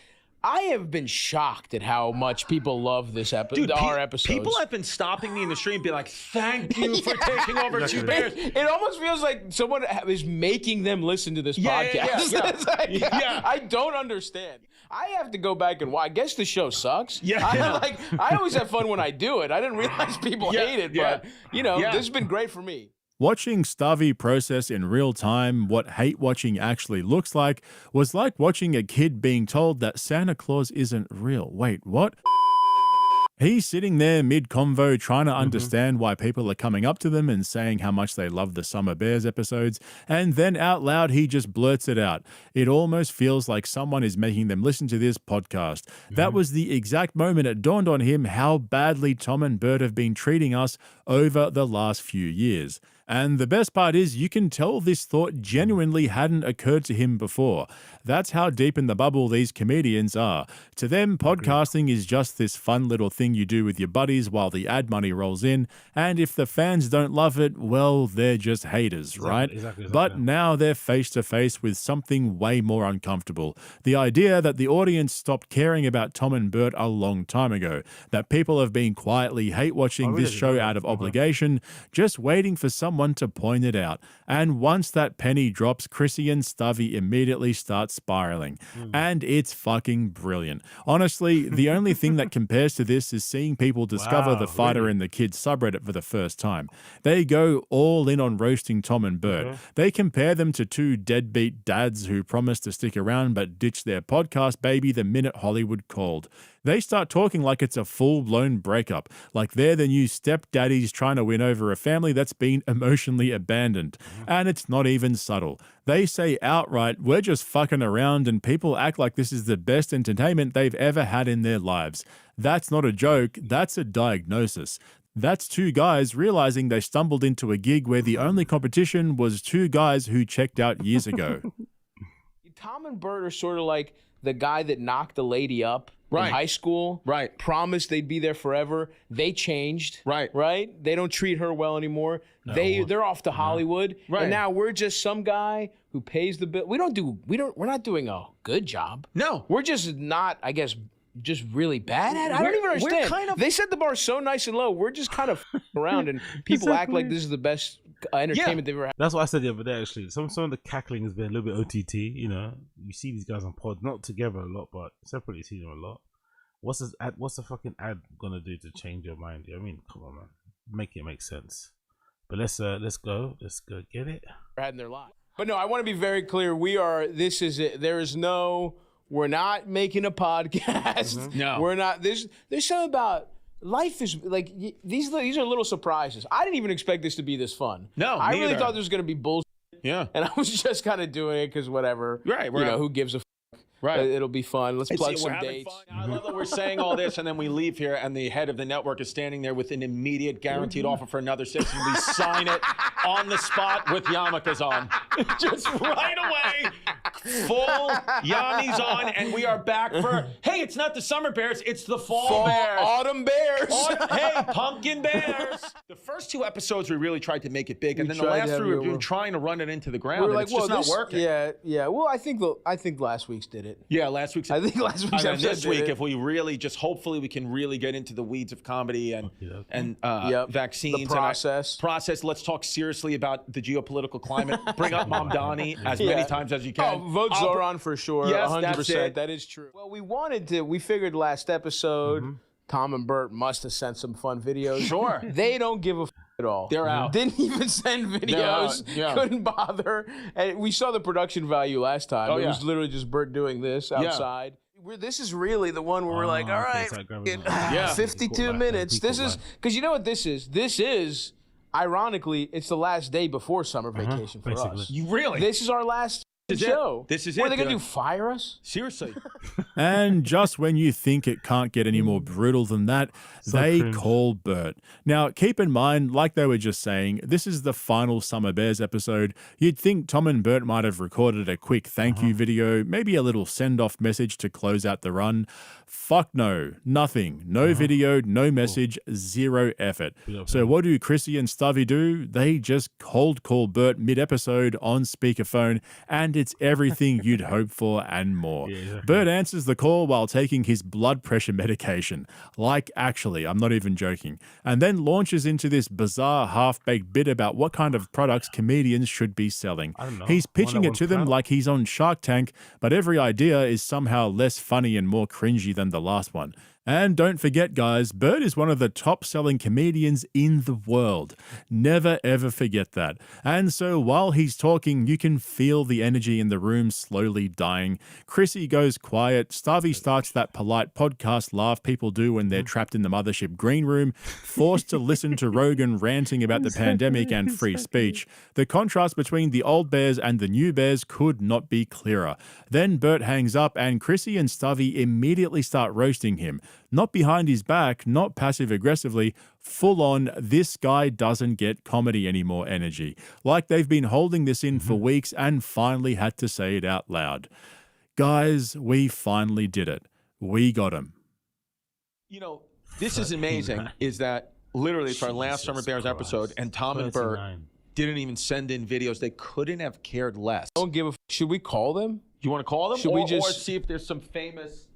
S4: I have been shocked at how much people love this episode, our episodes.
S22: People have been stopping me in the street and be like, thank you for taking over 2 Bears.
S4: It almost feels like someone is making them listen to this podcast. It's like, I don't understand. I have to go back and watch. I guess the show sucks. I always have fun when I do it. I didn't realize people hate it, but, you know, this has been great for me.
S18: Watching Stubby process in real time what hate watching actually looks like was like watching a kid being told that Santa Claus isn't real. Wait, what? He's sitting there mid-convo trying to understand why people are coming up to them and saying how much they love the Summer Bears episodes, and then out loud he just blurts it out. It almost feels like someone is making them listen to this podcast. That was the exact moment it dawned on him how badly Tom and Bert have been treating us over the last few years. And the best part is you can tell this thought genuinely hadn't occurred to him before. That's how deep in the bubble these comedians are. To them, podcasting is just this fun little thing you do with your buddies while the ad money rolls in, and if the fans don't love it, well, they're just haters, right?
S1: Exactly.
S18: But now they're face to face with something way more uncomfortable. The idea that the audience stopped caring about Tom and Bert a long time ago, that people have been quietly hate watching this show out of obligation, just waiting for someone to point it out. And once that penny drops, Chrissy and Stubby immediately start spiraling. And it's fucking brilliant. Honestly, the only thing that compares to this is seeing people discover the fighter in the kids subreddit for the first time. They go all in on roasting Tom and Bert. They compare them to two deadbeat dads who promised to stick around but ditched their podcast baby the minute Hollywood called. They start talking like it's a full-blown breakup, like they're the new stepdaddies trying to win over a family that's been emotionally abandoned. And it's not even subtle. They say outright, we're just fucking around, and people act like this is the best entertainment they've ever had in their lives. That's not a joke, that's a diagnosis. That's two guys realizing they stumbled into a gig where the only competition was two guys who checked out years ago.
S4: Tom and Bert are sort of like the guy that knocked the lady up in high school. Right. Promised they'd be there forever. They changed. Right. They don't treat her well anymore. They're off to Hollywood. And now we're just some guy who pays the bill. We're not doing a good job. No. We're just not, I guess, just really bad at it. I don't even understand. They set the bar so nice and low. We're just kind of around, and people act like this is the best entertainment they've ever had.
S1: That's what I said the other day, actually. Some of the cackling has been a little bit OTT, you know. You see these guys on pod, not together a lot, but separately you see them a lot. What's the fucking ad gonna do to change your mind? I mean, come on, man. Make it make sense. But let's go get it.
S4: Had in their life. But no, I want to be very clear. This is it. There is no, we're not making a podcast. No. We're not, there's something about life is like, these are little surprises. I didn't even expect this to be this fun. No, I really thought this was going to be bullshit. Yeah. And I was just kind of doing it because whatever. Right. You know, who gives a fuck? Right. It'll be fun. Let's plug some dates.
S22: I love that we're saying all this and then we leave here and the head of the network is standing there with an immediate guaranteed offer for another 6 and we sign it on the spot with yarmulkes on. Just right away, full Yanni's on, and we are back for, hey, it's not the summer bears, it's the fall bears.
S4: Autumn bears.
S22: Hey, pumpkin bears. The first 2 episodes we really tried to make it big, and then the last 3 we've been trying to run it into the ground, and it's just not working.
S4: Yeah. Well, I think last week's did it.
S22: Yeah, last week's.
S4: I think last week's episode
S22: this week, if we really just, hopefully we can really get into the weeds of comedy and vaccines.
S4: The process.
S22: Let's talk seriously about the geopolitical climate. Bring up Mom Donnie as many times as you can.
S4: Oh, vote Zoran for sure.
S22: Yes,
S4: 100%. That is true. Well, we figured last episode, Tom and Bert must have sent some fun videos.
S22: Sure.
S4: They don't give a at all.
S22: They're out.
S4: Didn't even send videos. Couldn't bother. And we saw the production value last time. It was literally just Bert doing this outside. This is really the one where we're like, all right, 52 minutes. This is, because you know what this is? This is, ironically, it's the last day before summer vacation for us.
S22: You really?
S4: This is our last show.
S22: This is
S4: what are they going to do, fire us?
S22: Seriously.
S18: And just when you think it can't get any more brutal than that, they call Bert. Now, keep in mind, like they were just saying, this is the final Summer Bears episode. You'd think Tom and Bert might have recorded a quick thank you video, maybe a little send-off message to close out the run. Fuck no, nothing. No video, no message, zero effort. So what do Chrissy and Stubby do? They just cold call Bert mid-episode on speakerphone, and it's everything you'd hope for and more. Bert answers the call while taking his blood pressure medication. Like, actually, I'm not even joking. And then launches into this bizarre half-baked bit about what kind of products comedians should be selling. He's pitching it to them like he's on Shark Tank, but every idea is somehow less funny and more cringy than the last one. And don't forget, guys, Bert is one of the top-selling comedians in the world. Never, ever forget that. And so while he's talking, you can feel the energy in the room slowly dying. Chrissy goes quiet. Starvey starts that polite podcast laugh people do when they're trapped in the mothership green room, forced to listen to Rogan ranting about the pandemic and free speech. The contrast between the old bears and the new bears could not be clearer. Then Bert hangs up and Chrissy and Starvey immediately start roasting him. Not behind his back, not passive-aggressively, full-on, this guy doesn't get comedy anymore energy. Like they've been holding this in for weeks and finally had to say it out loud. Guys, we finally did it. We got him.
S22: You know, this is amazing, is that literally it's our last Summer Bears episode, and Tom and Bert didn't even send in videos. They couldn't have cared less.
S4: Don't give a should we call them?
S22: You want to call them?
S4: Should we
S22: or
S4: just
S22: see if there's some famous,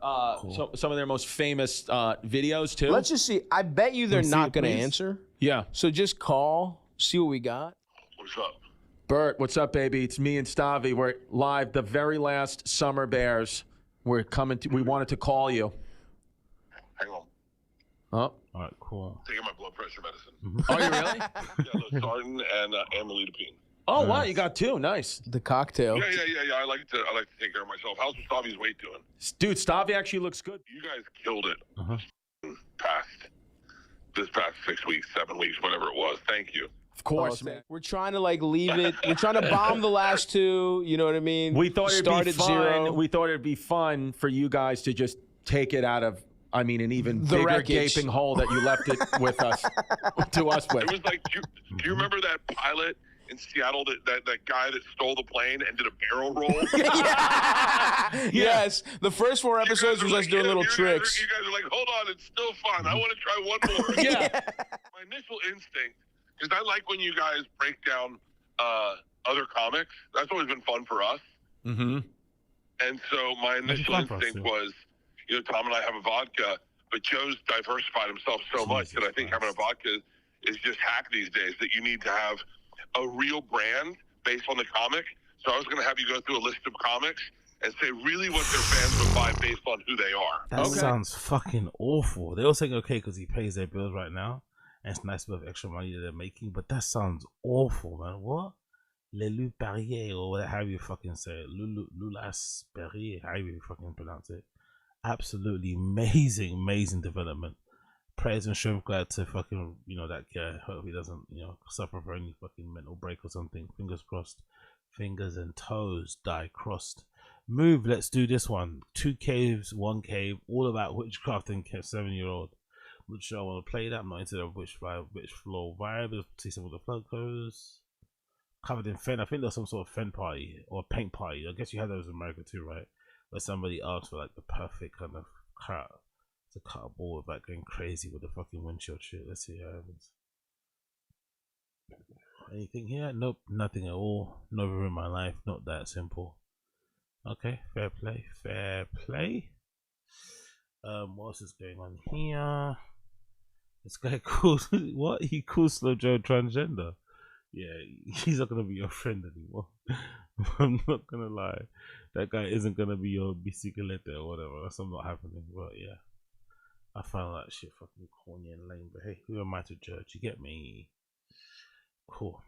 S22: some of their most famous videos too?
S4: Let's just see. I bet you they're not going to answer.
S22: Yeah.
S4: So just call, see what we got.
S22: What's up? Bert, what's up, baby? It's me and Stavi. We're live. The very last Summer Bears. We're coming to. We wanted to call you.
S11: Hang on.
S22: Oh.
S1: All right, cool.
S11: Taking my blood pressure medicine.
S22: Are you really?
S11: Yeah, Losartan and amlodipine.
S22: Oh wow, you got two. Nice.
S4: The cocktail.
S11: Yeah. I like to take care of myself. How's Stavi's weight doing?
S22: Dude, Stavi actually looks good.
S11: You guys killed it. This past 6 weeks, 7 weeks, whatever it was. Thank you.
S22: Of course, man.
S4: We're trying to like leave it. We're trying to bomb the last two. You know what I mean?
S22: We thought it'd
S4: Start
S22: be
S4: at
S22: fun.
S4: 0.
S22: We thought it'd be fun for you guys to just take it out of. I mean, an even
S4: The
S22: bigger
S4: wreckage.
S22: gaping hole that you left it with us, to us with.
S11: It was like, do you remember that pilot in Seattle, that guy that stole the plane and did a barrel roll?
S4: Yes. The first 4 episodes was us doing little tricks.
S11: You guys are like, hold on, it's still fun. I want to try one more. My initial instinct, because I like when you guys break down other comics. That's always been fun for us.
S22: Mm-hmm.
S11: And so my initial instinct was, Tom and I have a vodka, but Joe's diversified himself so much that I think having a vodka is just hack these days, that you need to have a real brand based on the comic. So I was going to have you go through a list of comics and say really what their fans would buy based on who they are.
S1: That sounds fucking awful. They all saying okay because he pays their bills right now, and it's nice bit of extra money that they're making, but that sounds awful, man. What? Le Loup Perrier, or whatever you fucking say it. Lulas Perrier, how you fucking pronounce it. Absolutely amazing development. Praise and show glad to fucking, that guy. Hope he doesn't, suffer for any fucking mental break or something. Fingers crossed. Fingers and toes die crossed. Move, let's do this one. 2 caves, 1 cave, all about witchcraft and 7-year-old. Not sure I want to play that. I'm not into the which floor vibe. Let's see some of the photos. Covered in fen. I think there's some sort of fen party or paint party. I guess you had those in America too, right? Where somebody asked for like the perfect kind of cut to cut a ball without going crazy with the fucking windshield shit. Let's see how it happens. Anything here? Nope, nothing at all. Never in my life. Not that simple. Okay, fair play, fair play. What else is going on here? This guy calls what? He calls Slow Joe transgender. Yeah, he's not gonna be your friend anymore. I'm not gonna lie. That guy isn't gonna be your bicicleta or whatever. That's not happening. But yeah, I found that shit fucking corny and lame. But hey, who am I to judge? You get me? Cool.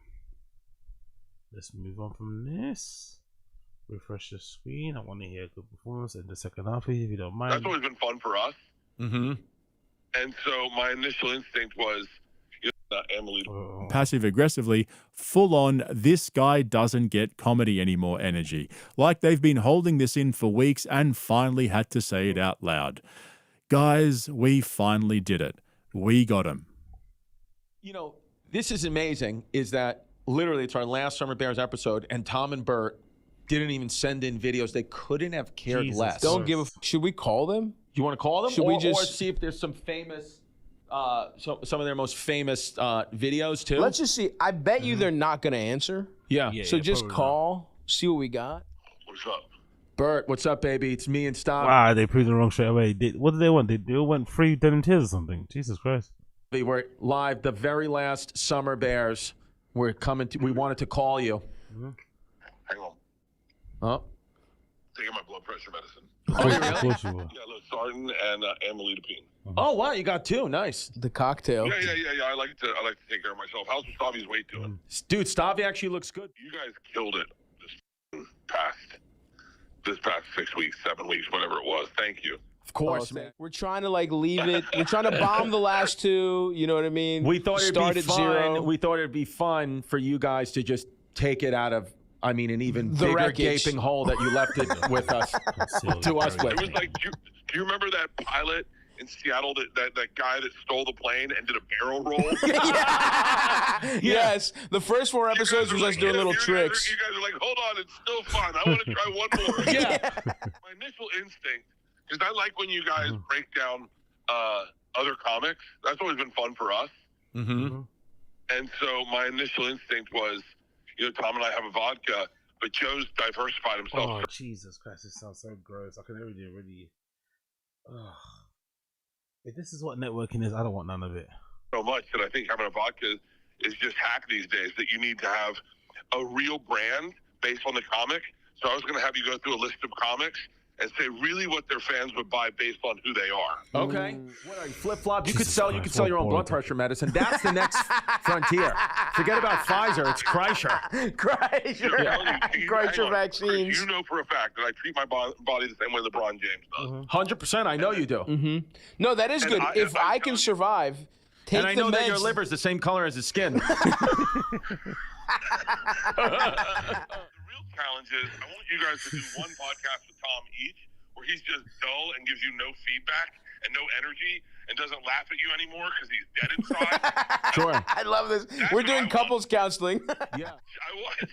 S1: Let's move on from this. Refresh the screen. I want to hear a good performance in the second half, if you don't mind.
S11: That's always been fun for us.
S22: Mm-hmm.
S11: And so my initial instinct was, Emily.
S18: Passive aggressively, full on, this guy doesn't get comedy anymore energy. Like they've been holding this in for weeks and finally had to say it out loud. Guys, we finally did it. We got him.
S22: This is amazing, is that literally it's our last Summer Bears episode, and Tom and Bert didn't even send in videos. They couldn't have cared less.
S4: Don't give a should we call them?
S22: You want to call them?
S4: Should we
S22: or
S4: just
S22: see if there's some famous, some of their most famous videos too?
S4: Let's just see. I bet you they're not going to answer.
S22: Yeah.
S4: So just call, see what we got.
S11: What's up?
S22: Bert, what's up, baby? It's me and Stav.
S1: Wow, they proved it wrong straight away. What did they want? They all went free denim tears or something. Jesus Christ.
S22: We're live. The very last Summer Bears. We're coming to. We wanted to call you.
S11: Hang on.
S22: Oh.
S11: taking my blood pressure medicine.
S22: Oh, you really?
S1: Of course you will.
S11: Yeah, losartan and amlodipine.
S22: Oh wow, you got two. Nice.
S4: The cocktail.
S11: Yeah. I like to take care of myself. How's Stavi's weight doing?
S22: Dude, Stavi actually looks good.
S11: You guys killed it this past 6 weeks, 7 weeks, whatever it was. Thank you.
S4: Of course, man. We're trying to like leave it. We're trying to bomb the last two. You know what I mean?
S22: We thought it'd
S4: Start
S22: be
S4: at
S22: fun.
S4: 0.
S22: We thought it'd be fun for you guys to just take it out of, I mean, an even
S4: The
S22: bigger
S4: wreckage.
S22: gaping hole that you left it with us, to us with.
S11: It was like, do you remember that pilot in Seattle, that guy that stole the plane and did a barrel roll?
S4: Yes. The first 4 episodes was us doing little tricks.
S11: You guys are like, hold on, it's still fun. I want to try one more. My initial instinct, because I like when you guys break down other comics. That's always been fun for us.
S22: Mm-hmm.
S11: And so my initial instinct was, Tom and I have a vodka, but Joe's diversified himself.
S1: Oh, Jesus Christ, this sounds so gross. I can really. Ugh. If this is what networking is, I don't want none of it.
S11: So much that I think having a vodka is just hack these days, that you need to have a real brand based on the comic. So I was going to have you go through a list of comics and say really what their fans would buy based on who they are.
S22: Okay. What are you, flip-flop? You could sell your own blood pressure medicine. That's the next frontier. Forget about Pfizer. It's KREISCHER.
S4: KREISCHER vaccines.
S11: You know for a fact that I treat my body the same way LeBron James does.
S22: 100%. I know you do.
S4: No, that is good. If I can survive, take
S22: and I
S4: the
S22: know that your
S4: meds.
S22: liver's the same color as his skin.
S11: Challenge is I want you guys to do one podcast with Tom each where he's just dull and gives you no feedback and no energy and doesn't laugh at you anymore because he's dead inside.
S4: Sure. I love this. We're doing couples counseling.
S11: Yeah. I watch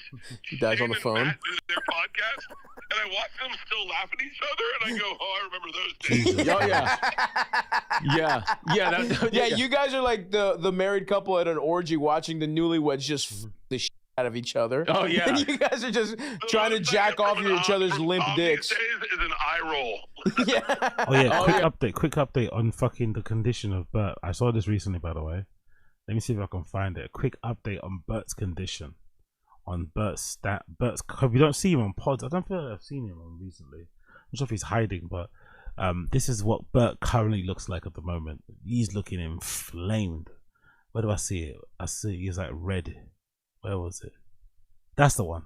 S4: He dies on the phone.
S11: do their podcast and I watch them still laugh at each other and I go, oh, I remember those days.
S22: Oh, yeah.
S4: Yeah, you guys are like the married couple at an orgy watching the newlyweds just f the shit out of each other.
S22: Oh, yeah.
S4: And you guys are just trying to jack off each other's limp dicks.
S11: These days is an eye roll.
S1: Oh yeah, quick update on fucking the condition of Bert. I saw this recently, by the way. Let me see if I can find it. A quick update on Bert's condition. On Bert's we don't see him on pods. I don't feel like I've seen him on recently. I'm not sure if he's hiding, but this is what Bert currently looks like at the moment. He's looking inflamed. Where do I see it? I see he's like red. Where was it? That's the one.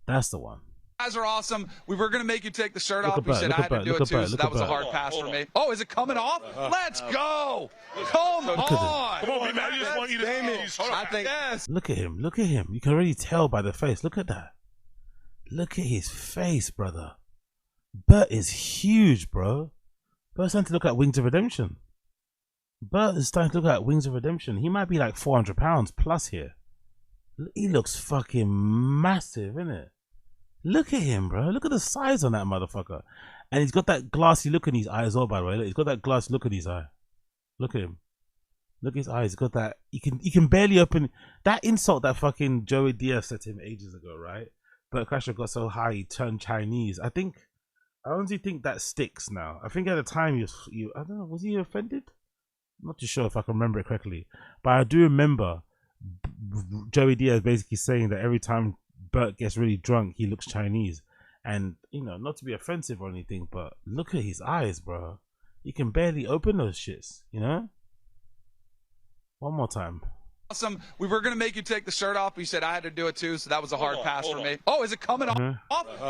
S1: That's the one.
S10: Guys are awesome. We were going to make you take the shirt
S1: Look
S10: off.
S1: at
S10: We
S1: Bert,
S10: said
S1: look
S10: I
S1: at
S10: had to
S1: Bert,
S10: do
S1: look
S10: it
S1: at
S10: too,
S1: Bert,
S10: so
S1: look
S10: that
S1: at
S10: was a
S1: Bert.
S10: hard pass for me. Oh, is it coming off? Let's go. Come on.
S1: Come
S10: on,
S22: man. I just want you to
S10: I think. Yes.
S1: Look at him. Look at him. You can already tell by the face. Look at that. Look at his face, brother. Bert is huge, bro. Bert's starting to look like Wings of Redemption. Bert is starting to look like Wings of Redemption. He might be like 400 pounds plus here. He looks fucking massive, innit? Look at him, bro. Look at the size on that motherfucker. And he's got that glassy look in his eye as well, by the way. Look, he's got that glassy look in his eye. Look at him. Look at his eyes. He's got that. He can barely open. That insult that fucking Joey Diaz said to him ages ago, right? But KREISCHER got so high he turned Chinese. I honestly think that sticks now. I think at the time I don't know, was he offended? I'm not too sure if I can remember it correctly. But I do remember Joey Diaz basically saying that every time Bert gets really drunk, he looks Chinese. And, not to be offensive or anything, but look at his eyes, bro. He can barely open those shits, One more time.
S10: Awesome. We were going to make you take the shirt off. We said I had to do it too, so that was a hard pass for me. Oh, is it coming off?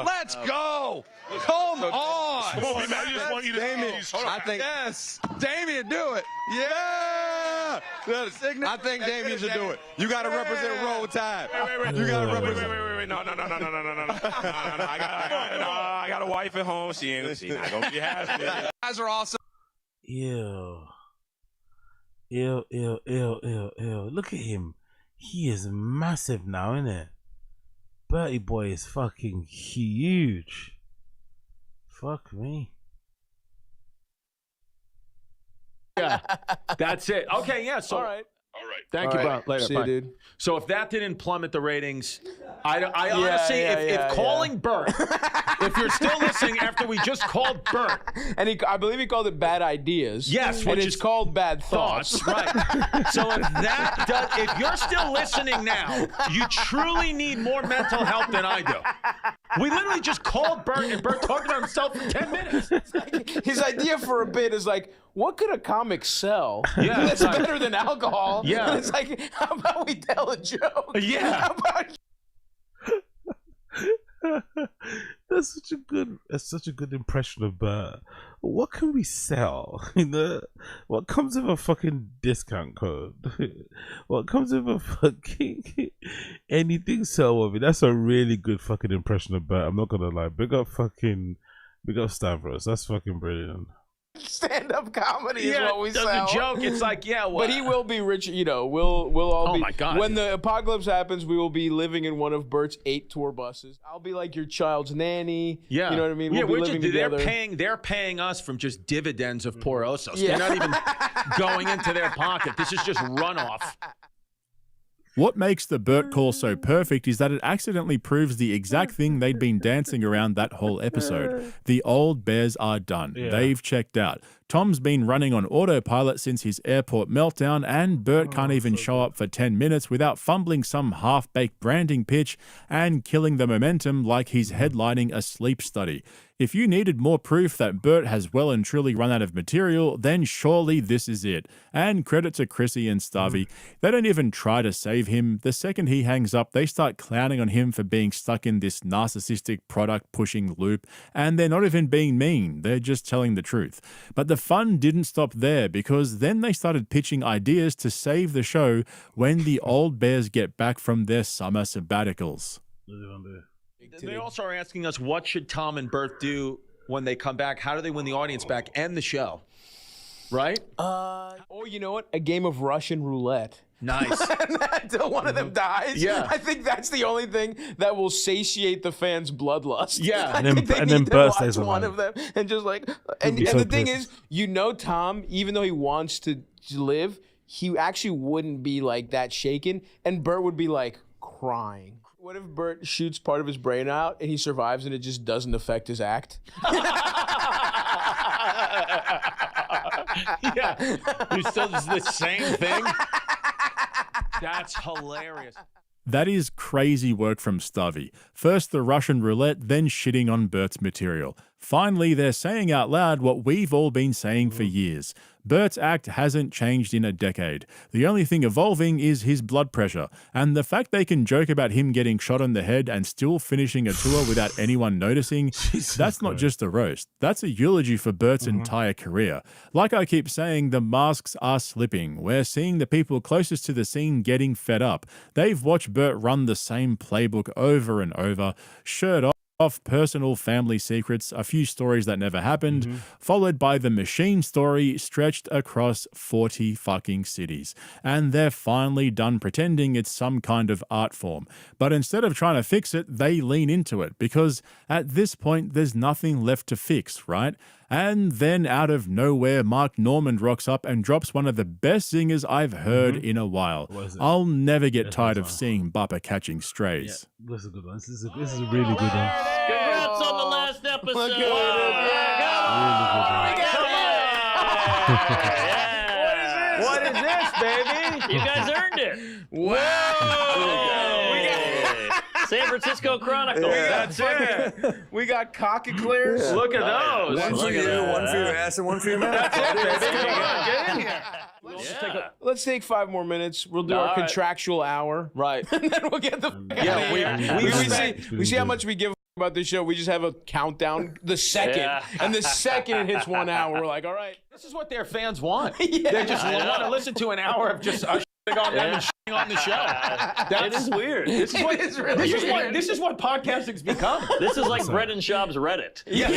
S10: Let's go. Come on.
S22: Come on, man. I just want you to
S10: I think. Yes. Damien, do it. Yeah.
S22: I think Damien should do it. You got to represent Roll Tide. You got to represent. Wait. No. I got a wife at home. She not gonna be happy.
S10: You guys are awesome.
S1: Ew. Look at him. He is massive now, isn't it? Bertie boy is fucking huge. Fuck me.
S22: Yeah, that's it. Okay, yeah. So,
S11: All right.
S22: Thank you, bro. Later,
S4: See
S22: bye.
S4: you, dude.
S22: So if that didn't plummet the ratings, I honestly, if calling Bert, if you're still listening after we just called Bert,
S4: and I believe he called it bad ideas.
S22: Yes,
S4: and
S22: which
S4: it's
S22: is
S4: called bad thoughts.
S22: right? So if you're still listening now, you truly need more mental help than I do. We literally just called Bert, and Bert talked about himself for 10 minutes.
S4: His idea for a bit is like, what could a comic sell?
S22: Yeah,
S4: that's better than alcohol.
S22: Yeah.
S4: And it's like, how about we tell a joke?
S22: Yeah.
S4: How about
S1: That's such a good impression of Bert. What can we sell? You know, what comes with a fucking discount code? What comes with a fucking anything sell with it? That's a really good fucking impression of Bert. I'm not gonna lie. Big up Stavros. That's fucking brilliant.
S4: stand-up comedy is what we
S22: does
S4: sell.
S22: a joke. It's like, yeah, what?
S4: But he will be rich. You know, we'll all be.
S22: Oh my God.
S4: When the apocalypse happens, we will be living in one of Bert's 8 tour buses. I'll be like your child's nanny.
S22: Yeah,
S4: you know what I mean.
S22: Yeah,
S4: We'll be living together.
S22: They're paying us from just dividends of Poor Osos.
S4: Yeah.
S22: They're not even going into their pocket. This is just runoff.
S18: What makes the Bert call so perfect is that it accidentally proves the exact thing they'd been dancing around that whole episode. The old bears are done.
S1: Yeah.
S18: They've checked out. Tom's been running on autopilot since his airport meltdown, and Bert can't even show up for 10 minutes without fumbling some half-baked branding pitch and killing the momentum like he's headlining a sleep study. If you needed more proof that Bert has well and truly run out of material, then surely this is it. And credit to Chrissy and Starvey. They don't even try to save him. The second he hangs up, they start clowning on him for being stuck in this narcissistic product-pushing loop, and they're not even being mean. They're just telling the truth. But the fun didn't stop there, because then they started pitching ideas to save the show when the old bears get back from their summer sabbaticals.
S22: They also are asking us, what should Tom and Bert do when they come back? How do they win the audience back and the show? Right?
S4: Or you know what? A game of Russian roulette.
S22: Nice.
S4: Until one of them dies.
S22: Yeah.
S4: I think that's the only thing that will satiate the fans' bloodlust.
S22: Yeah.
S4: I
S1: And then-
S4: think they
S1: and
S4: need
S1: then
S4: to
S1: Bert
S4: watch
S1: stays
S4: one
S1: alive.
S4: of them and just like, and
S1: be
S4: the
S1: so
S4: thing
S1: pissed.
S4: is, you know, Tom, even though he wants to live, he actually wouldn't be like that shaken, and Bert would be like crying. What if Bert shoots part of his brain out and he survives and it just doesn't affect his act?
S22: Yeah. You still just the same thing? That's hilarious.
S18: That is crazy work from Starvey. First the Russian roulette, then shitting on Bert's material. Finally, they're saying out loud what we've all been saying for years. Bert's act hasn't changed in a decade. The only thing evolving is his blood pressure, and the fact they can joke about him getting shot on the head and still finishing a tour without anyone noticing, that's not just a roast. That's a eulogy for Bert's entire career. Like I keep saying, the masks are slipping. We're seeing the people closest to the scene getting fed up. They've watched Bert run the same playbook over and over, shirt off, personal family secrets, a few stories that never happened, followed by the machine story stretched across 40 fucking cities. And they're finally done pretending it's some kind of art form. But instead of trying to fix it, they lean into it, because at this point there's nothing left to fix, right? And then out of nowhere, Mark Normand rocks up and drops one of the best zingers I've heard in a while. I'll never get tired of seeing Bappa catching strays.
S1: Yeah, this is a good one. This is a really good one.
S3: Congrats on the last episode.
S22: What is this, baby?
S3: You guys earned it. San Francisco Chronicle.
S22: That's it.
S4: We got cock eclairs.
S22: Look at those.
S8: One for you, one for your ass, and one for your mouth.
S22: That's it, baby. Come on, get in here.
S4: Let's take 5 more minutes. We'll do
S22: All
S4: our
S22: right.
S4: contractual hour.
S22: Right.
S4: And then we'll get the we see how much we give about this show. We just have a countdown. The second. And the second it hits 1 hour, we're like, all right.
S22: This is what their fans want. They just want to listen to an hour of just us shitting on them and shitting on the show.
S3: It is weird.
S22: This is what podcasting's become.
S3: This is like Brendan Schaub's Reddit.
S22: Yeah.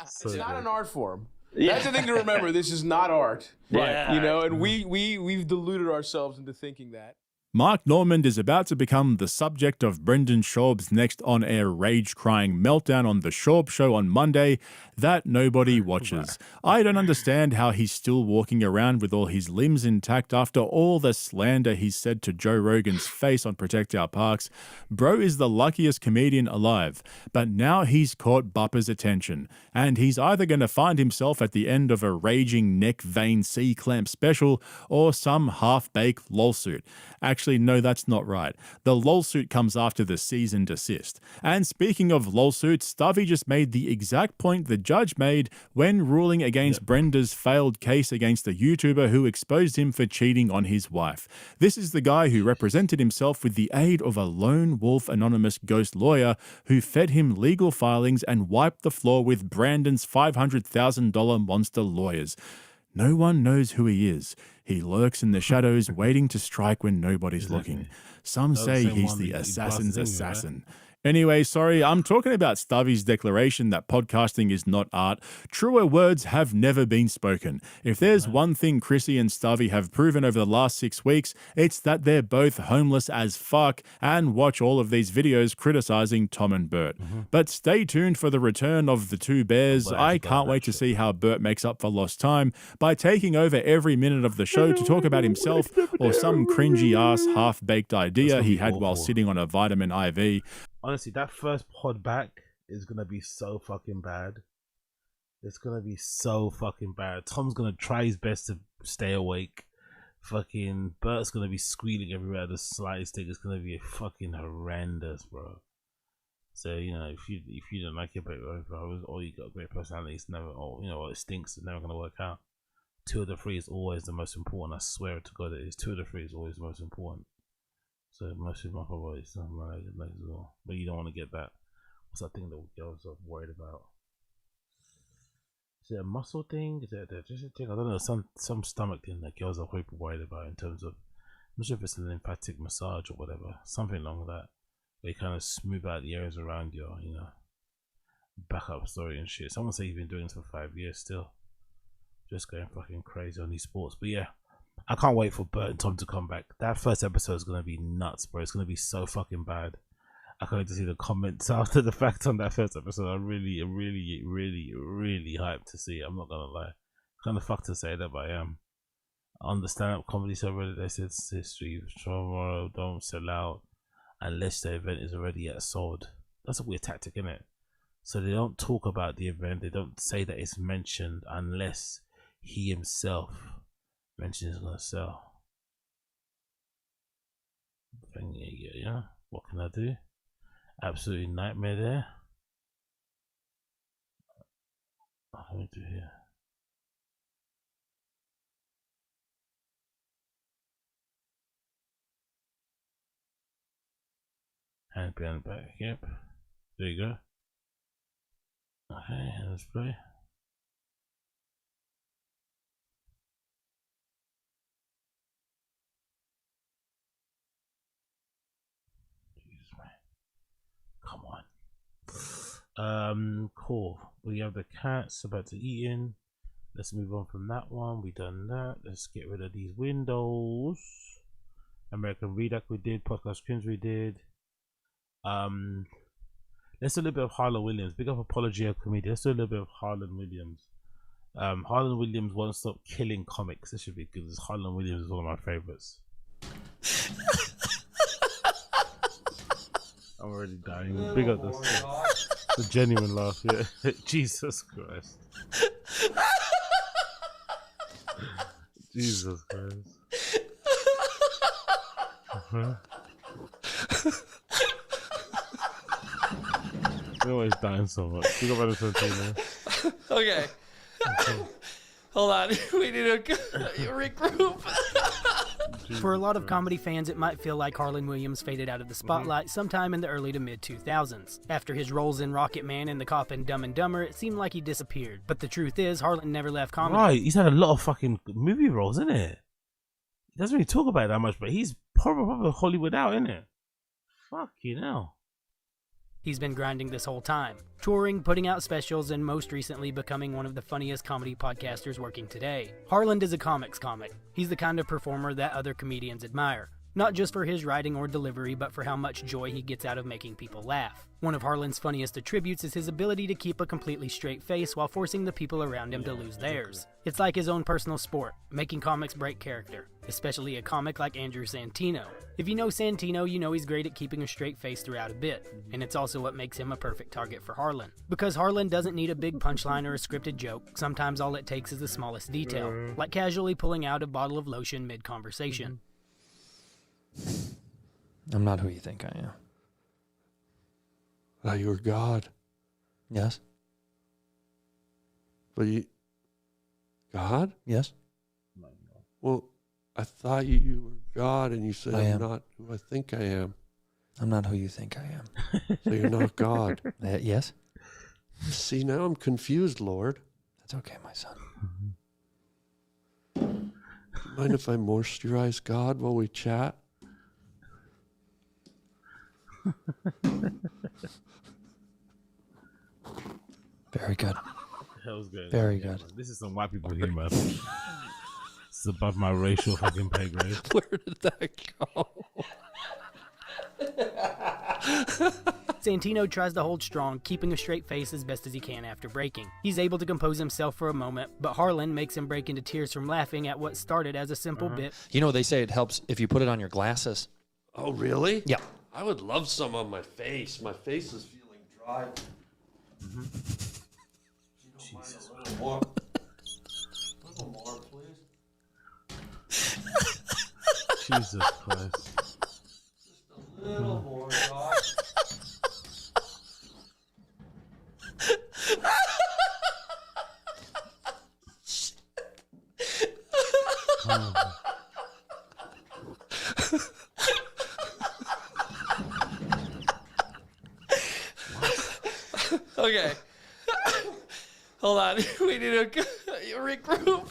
S4: It's not an art form. That's the thing to remember. This is not art.
S3: Right.
S4: You know, and we've deluded ourselves into thinking that.
S18: Mark Normand is about to become the subject of Brendan Schaub's next on-air rage-crying meltdown on The Schaub Show on Monday that nobody watches. I don't understand how he's still walking around with all his limbs intact after all the slander he's said to Joe Rogan's face on Protect Our Parks. Bro is the luckiest comedian alive, but now he's caught Bupper's attention, and he's either going to find himself at the end of a raging neck vein C-clamp special or some half-baked lawsuit. Actually, no, that's not right. The lawsuit comes after the cease and desist. And speaking of lawsuits, Stubby just made the exact point the judge made when ruling against Brenda's failed case against the YouTuber who exposed him for cheating on his wife. This is the guy who represented himself with the aid of a lone wolf anonymous ghost lawyer who fed him legal filings and wiped the floor with Brandon's $500,000 monster lawyers. No one knows who he is. He lurks in the shadows, waiting to strike when nobody's looking. Some say he's the assassin's assassin. Anyway, sorry, I'm talking about Stubby's declaration that podcasting is not art. Truer words have never been spoken. If there's one thing Chrissy and Stubby have proven over the last 6 weeks, it's that they're both homeless as fuck and watch all of these videos criticizing Tom and Bert. But stay tuned for the return of the two bears. I can't wait to see how Bert makes up for lost time by taking over every minute of the show to talk about himself or some cringy ass half-baked idea he had while sitting on a vitamin IV.
S1: Honestly, that first pod back is gonna be so fucking bad. It's gonna be so fucking bad. Tom's gonna try his best to stay awake. Fucking Bert's gonna be squealing everywhere the slightest thing. It's gonna be fucking horrendous, bro. So you know, if you don't like it, or you got a great personality, it's never. Or you know, it stinks. It's never gonna work out. 2 of the 3 is always the most important. I swear to God, it is. 2 of the 3 is always the most important. So most of my favorites, but you don't want to get that. What's that thing that girls are worried about? Is it a muscle thing? Is it just a thing? I don't know. Some stomach thing that girls are worried about in terms of. I'm not sure if it's a lymphatic massage or whatever, something along that. Where you kind of smooth out the areas around your, backup story and shit. Someone say you've been doing this for 5 years still, just going fucking crazy on these sports. But yeah. I can't wait for Bert and Tom to come back. That first episode is going to be nuts, bro. It's going to be so fucking bad. I can't wait to see the comments after the fact on that first episode. I'm really hyped to see it. I'm not going to lie. Kind of fucked to say that, but I am. On the stand-up comedy server, they said history tomorrow, don't sell out unless the event is already sold. That's a weird tactic, isn't it? So they don't talk about the event. They don't say that it's mentioned unless he himself mentions it's gonna sell. Yeah. What can I do? Absolutely nightmare there. What do we do here? Hand behind the back. Yep. There you go. Okay, let's play. Come on. Cool. We have the cats about to eat in. Let's move on from that one. We done that. Let's get rid of these windows. American REDACT we did. Podcast CRINGE we did. Let's do a little bit of Harlan Williams. Big up Apologia Comedia. Let's do a little bit of Harlan Williams. Harlan Williams won't stop killing comics. This should be good. Harlan Williams is one of my favorites. I'm already dying. Big up this. It's a genuine laugh, yeah. Jesus Christ. Jesus Christ. You're always dying so much. Big up Santino.
S3: Okay. Hold on. We need to regroup.
S15: For a lot of comedy fans, it might feel like Harlan Williams faded out of the spotlight sometime in the early to mid-2000s. After his roles in Rocket Man and The Cop and Dumb and Dumber, it seemed like he disappeared. But the truth is, Harlan never left comedy.
S1: Right, he's had a lot of fucking movie roles, isn't it? He doesn't really talk about it that much, but he's probably Hollywood out, isn't it? Fucking hell.
S15: He's been grinding this whole time, touring, putting out specials, and most recently becoming one of the funniest comedy podcasters working today. Harlan is a comics comic. He's the kind of performer that other comedians admire. not just for his writing or delivery, but for how much joy he gets out of making people laugh. One of Harland's funniest attributes is his ability to keep a completely straight face while forcing the people around him to lose theirs. It's like his own personal sport, making comics break character, especially a comic like Andrew Santino. If you know Santino, you know he's great at keeping a straight face throughout a bit, and it's also what makes him a perfect target for Harland. Because Harland doesn't need a big punchline or a scripted joke, sometimes all it takes is the smallest detail, like casually pulling out a bottle of lotion mid-conversation.
S7: I'm not who you think I am.
S19: You're God.
S7: Yes.
S19: But you... God?
S7: Yes.
S19: Well, I thought you were God, and you said
S7: I
S19: I'm
S7: am.
S19: not who I think I am.
S7: I'm not who you think I am.
S19: So you're not God.
S7: Yes.
S19: See, now I'm confused, Lord.
S7: That's okay, my son.
S19: Do you mind if I moisturize God while we chat?
S7: Very good.
S1: That was good.
S7: Very
S1: Yeah,
S7: good.
S1: man. This is some white people humor. It's above my racial fucking pay grade.
S7: Where did that go?
S15: Santino tries to hold strong, keeping a straight face as best as he can after breaking. He's able to compose himself for a moment, but Harland makes him break into tears from laughing at what started as a simple bit.
S7: You know, they say it helps if you put it on your glasses.
S19: Oh, really?
S7: Yeah.
S19: I would love some on my face. My face is feeling dry. Jesus. A little more, please.
S1: Jesus Christ.
S19: Just a little more, God.
S7: Okay. Hold on. We need to regroup.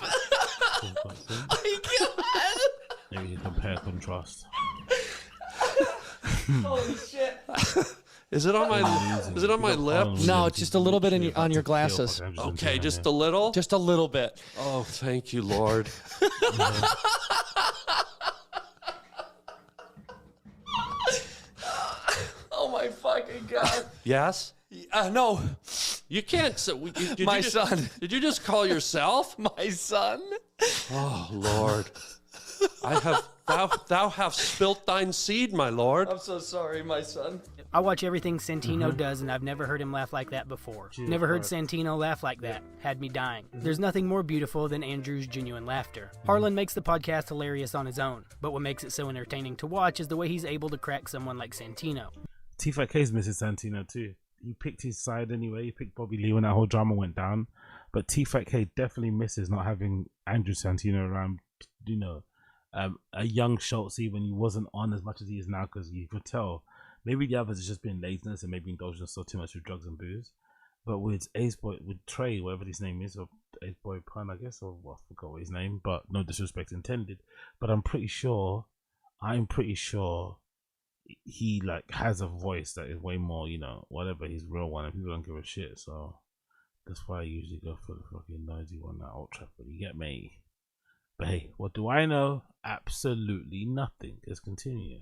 S1: Maybe you compare contrast.
S7: Holy shit.
S19: Is it on my lip?
S7: No, it's just a little bit on your glasses.
S19: Okay, just a little?
S7: Just a little bit.
S19: Oh, thank you, Lord.
S7: Oh my fucking God.
S19: Yes?
S7: No.
S19: You can't say...
S7: My son.
S19: Did you just call yourself?
S7: My son?
S19: Oh, Lord. Thou hast spilt thine seed, my Lord.
S7: I'm so sorry, my son.
S15: I watch everything Santino does, and I've never heard him laugh like that before. Never heard Santino laugh like that. Had me dying. There's nothing more beautiful than Andrew's genuine laughter. Harland makes the podcast hilarious on his own, but what makes it so entertaining to watch is the way he's able to crack someone like Santino.
S1: Tfatk misses Santino too. He picked his side anyway. He picked Bobby Lee when that whole drama went down. But Tfatk definitely misses not having Andrew Santino around, you know, a young Schultz when he wasn't on as much as he is now, because you could tell maybe the others has just been laziness and maybe indulging so too much with drugs and booze. But with ACEBOY, with Trey, whatever his name is, or ACEBOY Pun, I guess, or I forgot what his name, but no disrespect intended. But I'm pretty sure he like has a voice that is way more, you know, whatever his real one, and people don't give a shit. So that's why I usually go for the fucking noisy one, that Old Trafford. You get me? But hey, what do I know? Absolutely nothing. Let's continue.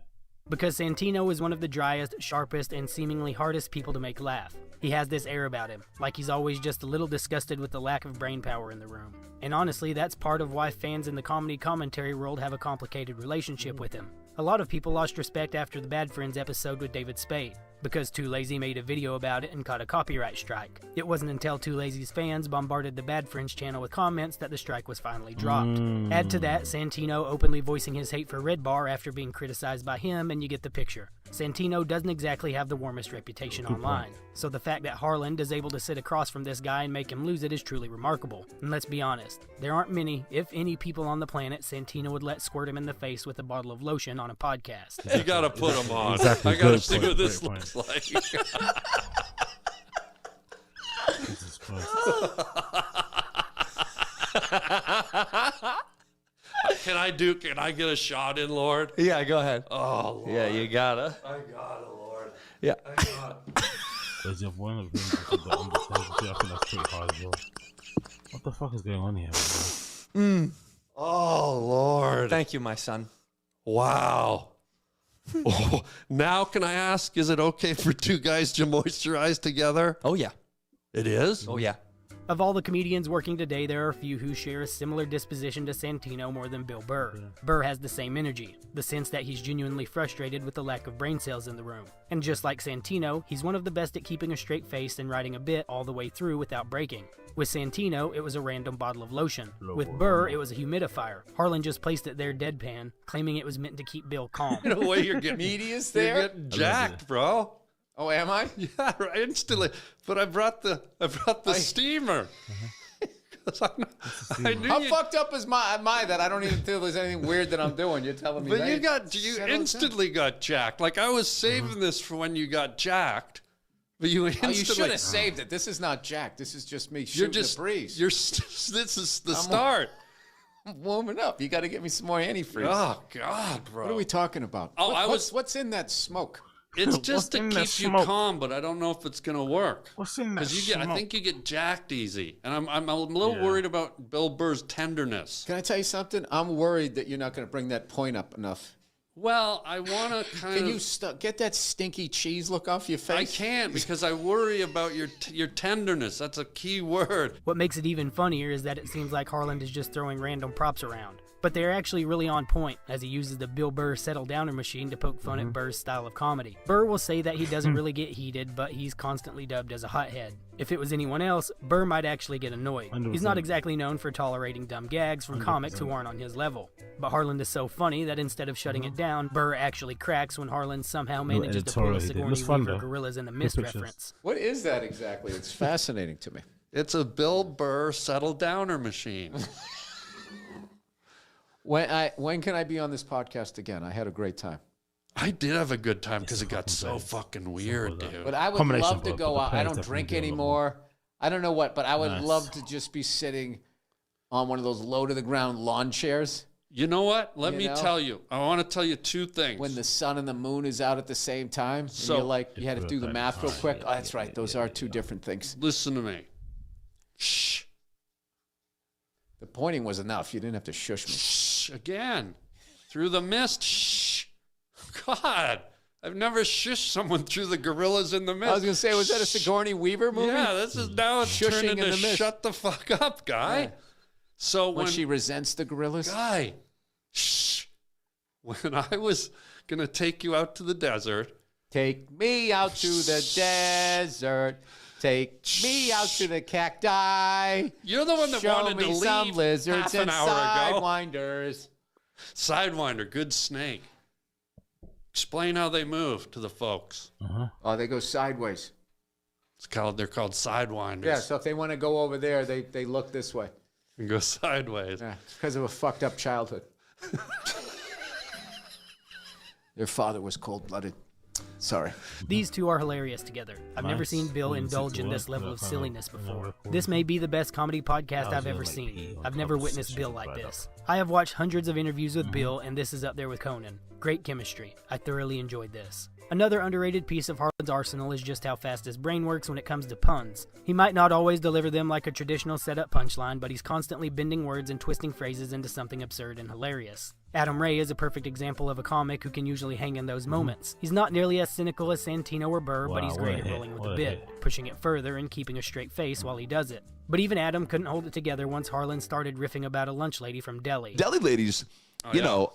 S15: Because Santino is one of the driest, sharpest, and seemingly hardest people to make laugh. He has this air about him, like he's always just a little disgusted with the lack of brain power in the room. And honestly, that's part of why fans in the comedy commentary world have a complicated relationship with him. A lot of people lost respect after the Bad Friends episode with David Spade, because Too Lazy made a video about it and caught a copyright strike. It wasn't until Too Lazy's fans bombarded the Bad Friends channel with comments that the strike was finally dropped. Add to that Santino openly voicing his hate for Red Bar after being criticized by him, and you get the picture. Santino doesn't exactly have the warmest reputation online, so the fact that Harland is able to sit across from this guy and make him lose it is truly remarkable. And let's be honest, there aren't many, if any, people on the planet Santino would let squirt him in the face with a bottle of lotion on a podcast.
S19: You gotta put them on.
S1: Exactly.
S19: I gotta see what this looks like.
S1: Jesus Christ.
S19: Can I get a shot in, Lord?
S7: Yeah, go ahead.
S19: Oh, Lord.
S7: Yeah, you gotta.
S19: I gotta, Lord.
S7: Yeah.
S19: I gotta.
S1: There's your one of them. I think that's pretty hard as well. What the fuck is going on here?
S19: Oh, Lord.
S7: Thank you, my son.
S19: Wow. Oh, now can I ask, is it okay for two guys to moisturize together?
S7: Oh, yeah.
S19: It is?
S7: Oh, yeah.
S15: Of all the comedians working today, there are a few who share a similar disposition to Santino more than Bill Burr. Burr has the same energy, the sense that he's genuinely frustrated with the lack of brain cells in the room. And just like Santino, he's one of the best at keeping a straight face and writing a bit all the way through without breaking. With Santino, it was a random bottle of lotion. With Burr, it was a humidifier. Harlan just placed it there deadpan, claiming it was meant to keep Bill calm.
S19: In a way, you're getting
S4: Media's
S19: you're
S4: there.
S19: getting jacked, bro.
S4: Oh, am I?
S19: Yeah, right, instantly. But I brought the steamer. I knew
S4: How
S19: you-
S4: fucked up am I that I don't even feel there's anything weird that I'm doing? You're telling me.
S19: But
S4: that
S19: you
S4: settle
S19: instantly got jacked. Like I was saving this for when you got jacked, but you instantly.
S4: Oh, you should have saved it. This is not Jack. This is just me shooting the breeze.
S19: This is the start.
S4: I'm warming up. You got to get me some more antifreeze.
S19: Oh God, bro.
S4: What are we talking about?
S19: Oh,
S4: what's in that smoke?
S19: It's just to keep you calm, but I don't know if it's gonna work.
S1: What's in that
S19: I think you get jacked easy, and I'm a little worried about Bill Burr's tenderness.
S4: Can I tell you something? I'm worried that you're not going to bring that point up enough.
S19: Well, I want to kind
S4: Can
S19: of.
S4: you get that stinky cheese look off your face?
S19: I can't because I worry about your tenderness. That's a key word.
S15: What makes it even funnier is that it seems like Harlan is just throwing random props around. But they're actually really on point, as he uses the Bill Burr settle-downer machine to poke fun at Burr's style of comedy. Burr will say that he doesn't really get heated, but he's constantly dubbed as a hothead. If it was anyone else, Burr might actually get annoyed.
S1: 100%.
S15: He's not exactly known for tolerating dumb gags from comics who aren't on his level. But Harlan is so funny that instead of shutting it down, Burr actually cracks when Harlan somehow manages to pull a Sigourney Weaver Gorillas in the Mist reference.
S4: What is that exactly? It's fascinating to me.
S19: It's a Bill Burr settle-downer machine.
S4: When can I be on this podcast again? I had a great time.
S19: I did have a good time because it got so fucking weird, dude.
S4: But I would love to go out. I don't drink anymore. I don't know what, but I would love to just be sitting on one of those low-to-the-ground lawn chairs.
S19: You know what? Let me tell you. I want to tell you two things.
S4: When the sun and the moon is out at the same time,
S19: So-
S4: and you're like, you had to do the math real quick. Oh, that's right. Those are two different things.
S19: Listen to me. Shh.
S4: The pointing was enough. You didn't have to shush me.
S19: Shh. Again. Through the mist. Shh. God. I've never shushed someone through the gorillas in the mist.
S4: I was going to say, was that a Sigourney Weaver movie?
S19: Yeah, this is now it's
S4: Shushing
S19: turned
S4: in
S19: into
S4: the mist.
S19: shut the fuck up, guy.
S4: Yeah.
S19: So
S4: when she resents the gorillas?
S19: Guy. Shh. When I was going to take you out to the desert.
S4: Take me out to the desert. Take me out to the cacti.
S19: You're the one that
S4: Show
S19: wanted to
S4: me
S19: leave
S4: some lizards
S19: half an
S4: and
S19: hour ago.
S4: sidewinders.
S19: Sidewinder, good snake. Explain how they move to the folks.
S4: Oh, they go sideways.
S19: They're called sidewinders.
S4: Yeah, so if they want to go over there, they look this way.
S19: And go sideways.
S4: Yeah, it's because of a fucked up childhood. Their father was cold-blooded. Sorry.
S15: These two are hilarious together. I've never seen Bill indulge in this level of silliness before. This may be the best comedy podcast I've ever seen. I've never witnessed Bill like this. I have watched hundreds of interviews with Bill, and this is up there with Conan. Great chemistry. I thoroughly enjoyed this. Another underrated piece of Harlan's arsenal is just how fast his brain works when it comes to puns. He might not always deliver them like a traditional setup punchline, but he's constantly bending words and twisting phrases into something absurd and hilarious. Adam Ray is a perfect example of a comic who can usually hang in those moments. He's not nearly as cynical as Santino or Burr, but he's great at rolling with the bit, pushing it further and keeping a straight face while he does it. But even Adam couldn't hold it together once Harlan started riffing about a lunch lady from Delhi.
S2: Deli ladies, you know,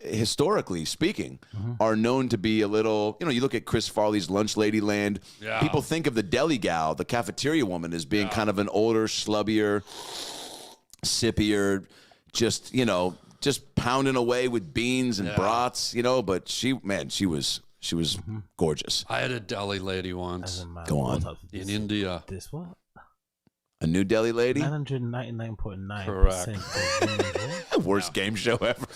S2: historically speaking, are known to be a little, you look at Chris Farley's Lunch Lady Land.
S19: Yeah.
S2: People think of the deli gal, the cafeteria woman, as being kind of an older, slubbier, sippier, just, just pounding away with beans and brats, but she was gorgeous.
S19: I had a deli lady once.
S2: Go on.
S19: In India.
S1: This what?
S2: A new deli lady?
S1: 999.9%.
S19: Correct.
S2: Worst game show ever.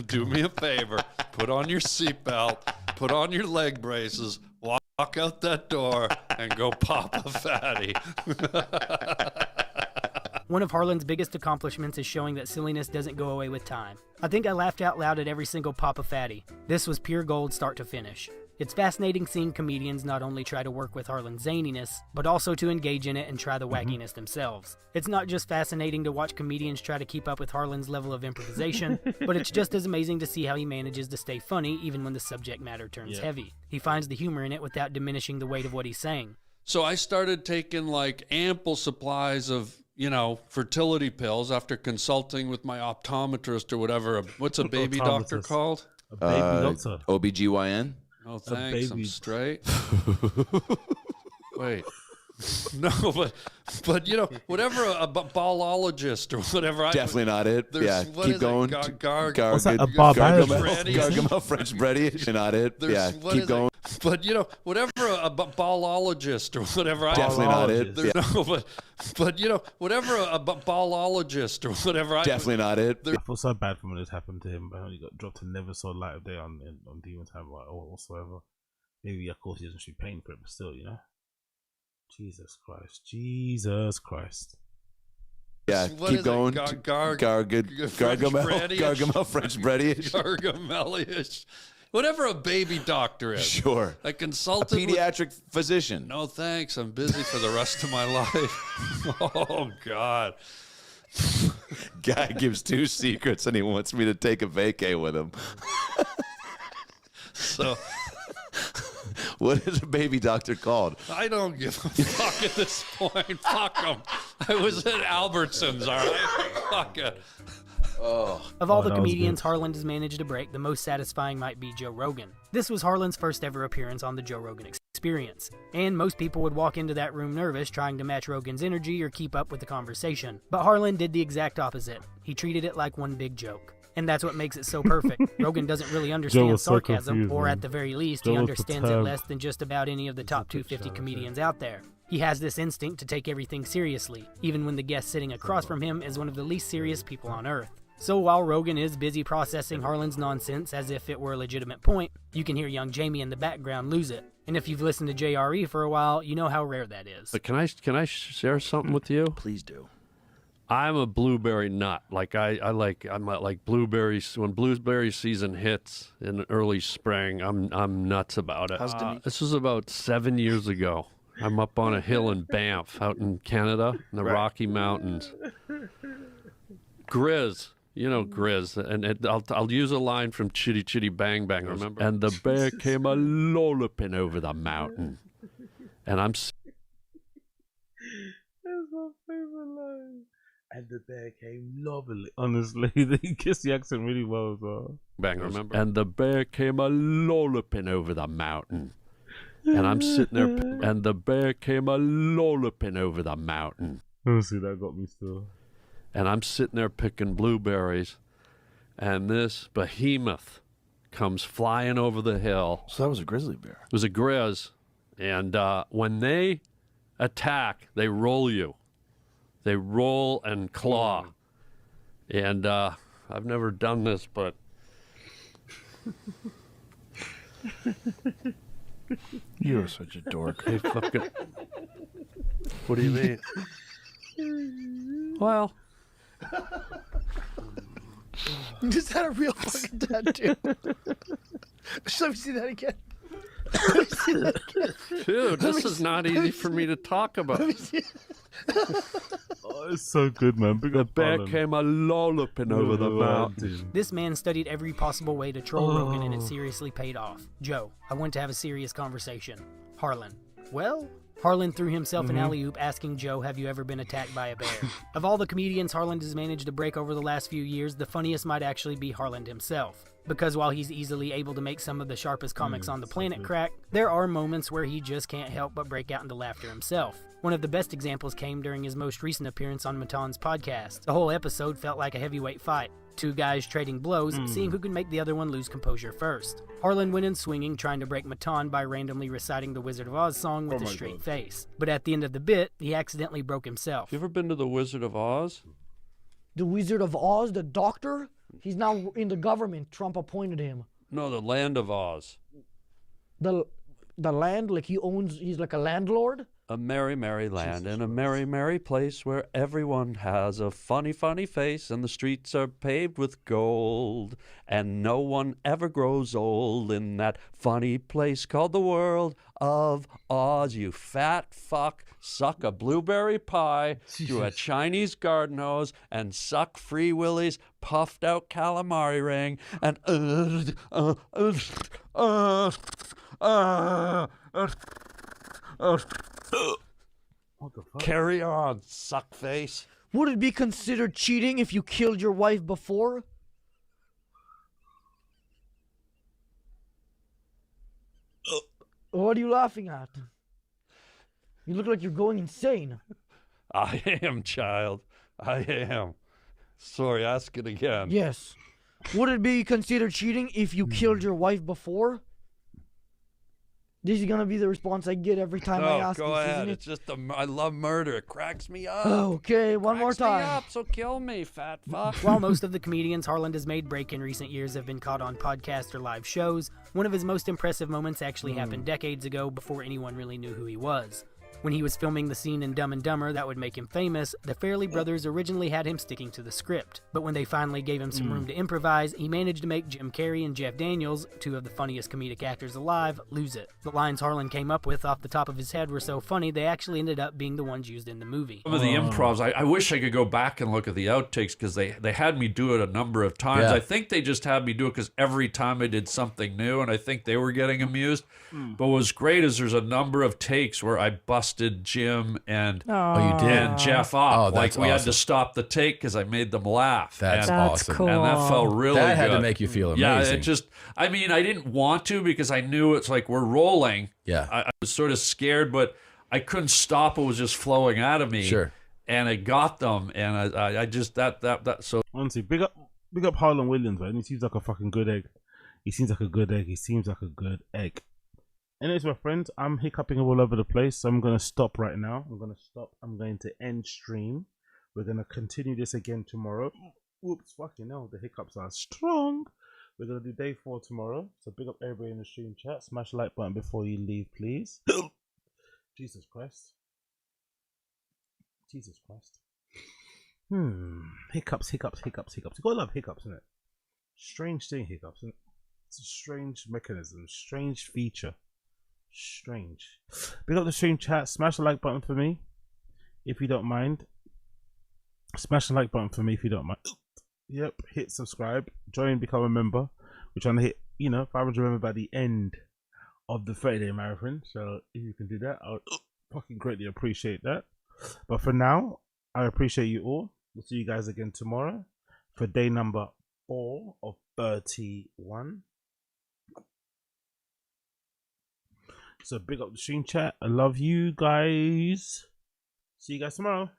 S19: Do me a favor. Put on your seatbelt. Put on your leg braces. Walk out that door and go pop a fatty.
S15: One of Harlan's biggest accomplishments is showing that silliness doesn't go away with time. I think I laughed out loud at every single Papa Fatty. This was pure gold start to finish. It's fascinating seeing comedians not only try to work with Harland's zaniness, but also to engage in it and try the wackiness themselves. It's not just fascinating to watch comedians try to keep up with Harland's level of improvisation, but it's just as amazing to see how he manages to stay funny even when the subject matter turns heavy. He finds the humor in it without diminishing the weight of what he's saying.
S19: So I started taking like ample supplies of, you know, fertility pills after consulting with my optometrist or whatever. What's a baby doctor called?
S1: A baby doctor.
S2: OBGYN?
S19: Oh, thanks. I'm
S1: baby.
S19: straight. Wait. No, but you know, whatever a biologist or whatever.
S2: Definitely not it. Yeah, keep going.
S1: What's that, a barbarous?
S2: Gargamel French bready. Not it. Yeah, keep going.
S19: But you know, whatever a biologist or whatever.
S2: Definitely not it. Yeah.
S19: No, but you know, whatever a biologist or whatever.
S2: Definitely not it.
S1: I feel so bad for when this happened to him, but he got dropped and never saw light of day on Demon Time or whatsoever. Maybe of course he doesn't should be paying for it, but still, you know. Jesus Christ. Jesus Christ.
S2: Yeah, keep going. Gargamel French bready.
S19: Gargamel-ish. Whatever a baby doctor is.
S2: Sure.
S19: I consulted
S2: a pediatric physician.
S19: No, thanks. I'm busy for the rest of my life. Oh, God.
S2: Guy gives 2 secrets and he wants me to take a vacay with him.
S19: So...
S2: What is a baby doctor called?
S19: I don't give a fuck at this point. Fuck them. I was at Albertsons, all right? Fuck it.
S15: Of all the comedians Harland has managed to break, the most satisfying might be Joe Rogan. This was Harland's first ever appearance on the Joe Rogan Experience, and most people would walk into that room nervous trying to match Rogan's energy or keep up with the conversation. But Harland did the exact opposite. He treated it like one big joke. And that's what makes it so perfect. Rogan doesn't really understand sarcasm, or at the very least, he understands it less than just about any of the top 250 comedians out there. He has this instinct to take everything seriously, even when the guest sitting across from him is one of the least serious people on earth. So while Rogan is busy processing Harland's nonsense as if it were a legitimate point, you can hear young Jamie in the background lose it. And if you've listened to JRE for a while, you know how rare that is.
S17: But can I share something with you?
S22: Please do.
S17: I'm a blueberry nut. Like I'm like blueberries. When blueberry season hits in early spring, I'm nuts about it. This was about 7 years ago. I'm up on a hill in Banff, out in Canada, in the Rocky Mountains. Grizz, you know Grizz, and I'll use a line from Chitty Chitty Bang Bang. Remember? And the bear came a lolloping over the mountain, and I'm.
S1: That's my favorite line. And the bear came lovely. Honestly, he kissed the accent really well as well.
S17: Bang, remember? And the bear came a lolloping over the mountain. And I'm sitting there, and the bear came a lolloping over the mountain.
S1: Honestly, that got me still.
S17: And I'm sitting there picking blueberries, and this behemoth comes flying over the hill.
S22: So that was a grizzly bear.
S17: It was a grizz. And when they attack, they roll you. They roll and claw. And I've never done this, but...
S22: You're such a dork.
S17: Hey, fucking... What do you mean? Well...
S21: You just had a real fucking tattoo. Just let me see that again. Let me see that again.
S17: Dude, this is not easy for me to talk about.
S21: Let me see.
S1: Oh, it's so good, man.
S17: The bear came a lolloping over the mountain.
S15: This man studied every possible way to troll Rogan, and it seriously paid off. Joe, I want to have a serious conversation. Harlan. Well... Harland threw himself an alley-oop asking Joe, have you ever been attacked by a bear? Of all the comedians Harland has managed to break over the last few years, the funniest might actually be Harland himself. Because while he's easily able to make some of the sharpest comics on the planet crack, there are moments where he just can't help but break out into laughter himself. One of the best examples came during his most recent appearance on Maton's podcast. The whole episode felt like a heavyweight fight. Two guys trading blows, seeing who could make the other one lose composure first. Harlan went in swinging, trying to break Maton by randomly reciting the Wizard of Oz song with a straight face. But at the end of the bit, he accidentally broke himself.
S17: You ever been to the Wizard of Oz?
S20: The Wizard of Oz, the doctor? He's now in the government. Trump appointed him.
S17: No, the Land of Oz.
S20: The land, like he's like a landlord?
S17: A merry, merry land and a merry, merry place where everyone has a funny, funny face and the streets are paved with gold. And no one ever grows old in that funny place called the world of Oz. You fat fuck, suck a blueberry pie through a Chinese garden hose and suck Free Willy's puffed out calamari ring and
S1: what the fuck?
S17: Carry on, suck face.
S20: Would it be considered cheating if you killed your wife before? What are you laughing at? You look like you're going insane.
S17: I am, child. I am. Sorry, ask it again.
S20: Yes. Would it be considered cheating if you killed your wife before? This is gonna be the response I get every time I ask
S17: go
S20: this,
S17: ahead.
S20: isn't it?
S17: It's just I love murder. It cracks me up.
S20: Okay, one more
S17: Cracks me
S20: time.
S17: up, so kill me, fat fuck.
S15: While most of the comedians Harland has made break in recent years have been caught on podcasts or live shows, one of his most impressive moments actually happened decades ago before anyone really knew who he was. When he was filming the scene in Dumb and Dumber that would make him famous, the Farrelly brothers originally had him sticking to the script. But when they finally gave him some room to improvise, he managed to make Jim Carrey and Jeff Daniels, two of the funniest comedic actors alive, lose it. The lines Harland came up with off the top of his head were so funny, they actually ended up being the ones used in the movie.
S17: Some of the improvs, I wish I could go back and look at the outtakes because they had me do it a number of times.
S5: Yeah.
S17: I think they just had me do it because every time I did something new, and I think they were getting amused. But what was great is there's a number of takes where I busted Jim and and Jeff up.
S5: Oh,
S17: like
S5: that's
S17: we had
S5: awesome.
S17: to stop the take because I made them laugh.
S5: That's
S17: and,
S5: awesome.
S17: And that felt really
S5: That had
S17: good.
S5: to make you feel
S17: Yeah,
S5: amazing.
S17: it just, I mean, I didn't want to because I knew it's like we're rolling.
S5: Yeah.
S17: I was sort of scared, but I couldn't stop. It was just flowing out of me.
S5: Sure.
S17: And I got them, and I just, so.
S1: Honestly, big up Harlan Williams, man. He seems like a fucking good egg. He seems like a good egg. He seems like a good egg. Anyways, my friends, I'm hiccuping all over the place, so I'm going to stop right now. I'm going to end stream. We're going to continue this again tomorrow. Oops, fucking hell, the hiccups are strong. We're going to do day 4 tomorrow. So big up everybody in the stream chat. Smash the like button before you leave, please. Jesus Christ. Jesus Christ. Hiccups. You gotta love hiccups, innit? Strange thing, hiccups, innit? It's a strange mechanism, strange feature. Strange. Big up the stream chat. Smash the like button for me if you don't mind. Smash the like button for me if you don't mind. Yep. Hit subscribe. Join, become a member. We're trying to hit 500 members by the end of the 30-day marathon. So if you can do that, I would fucking greatly appreciate that. But for now, I appreciate you all. We'll see you guys again tomorrow for day number 4 of 31. So big up the stream chat. I love you guys. See you guys tomorrow.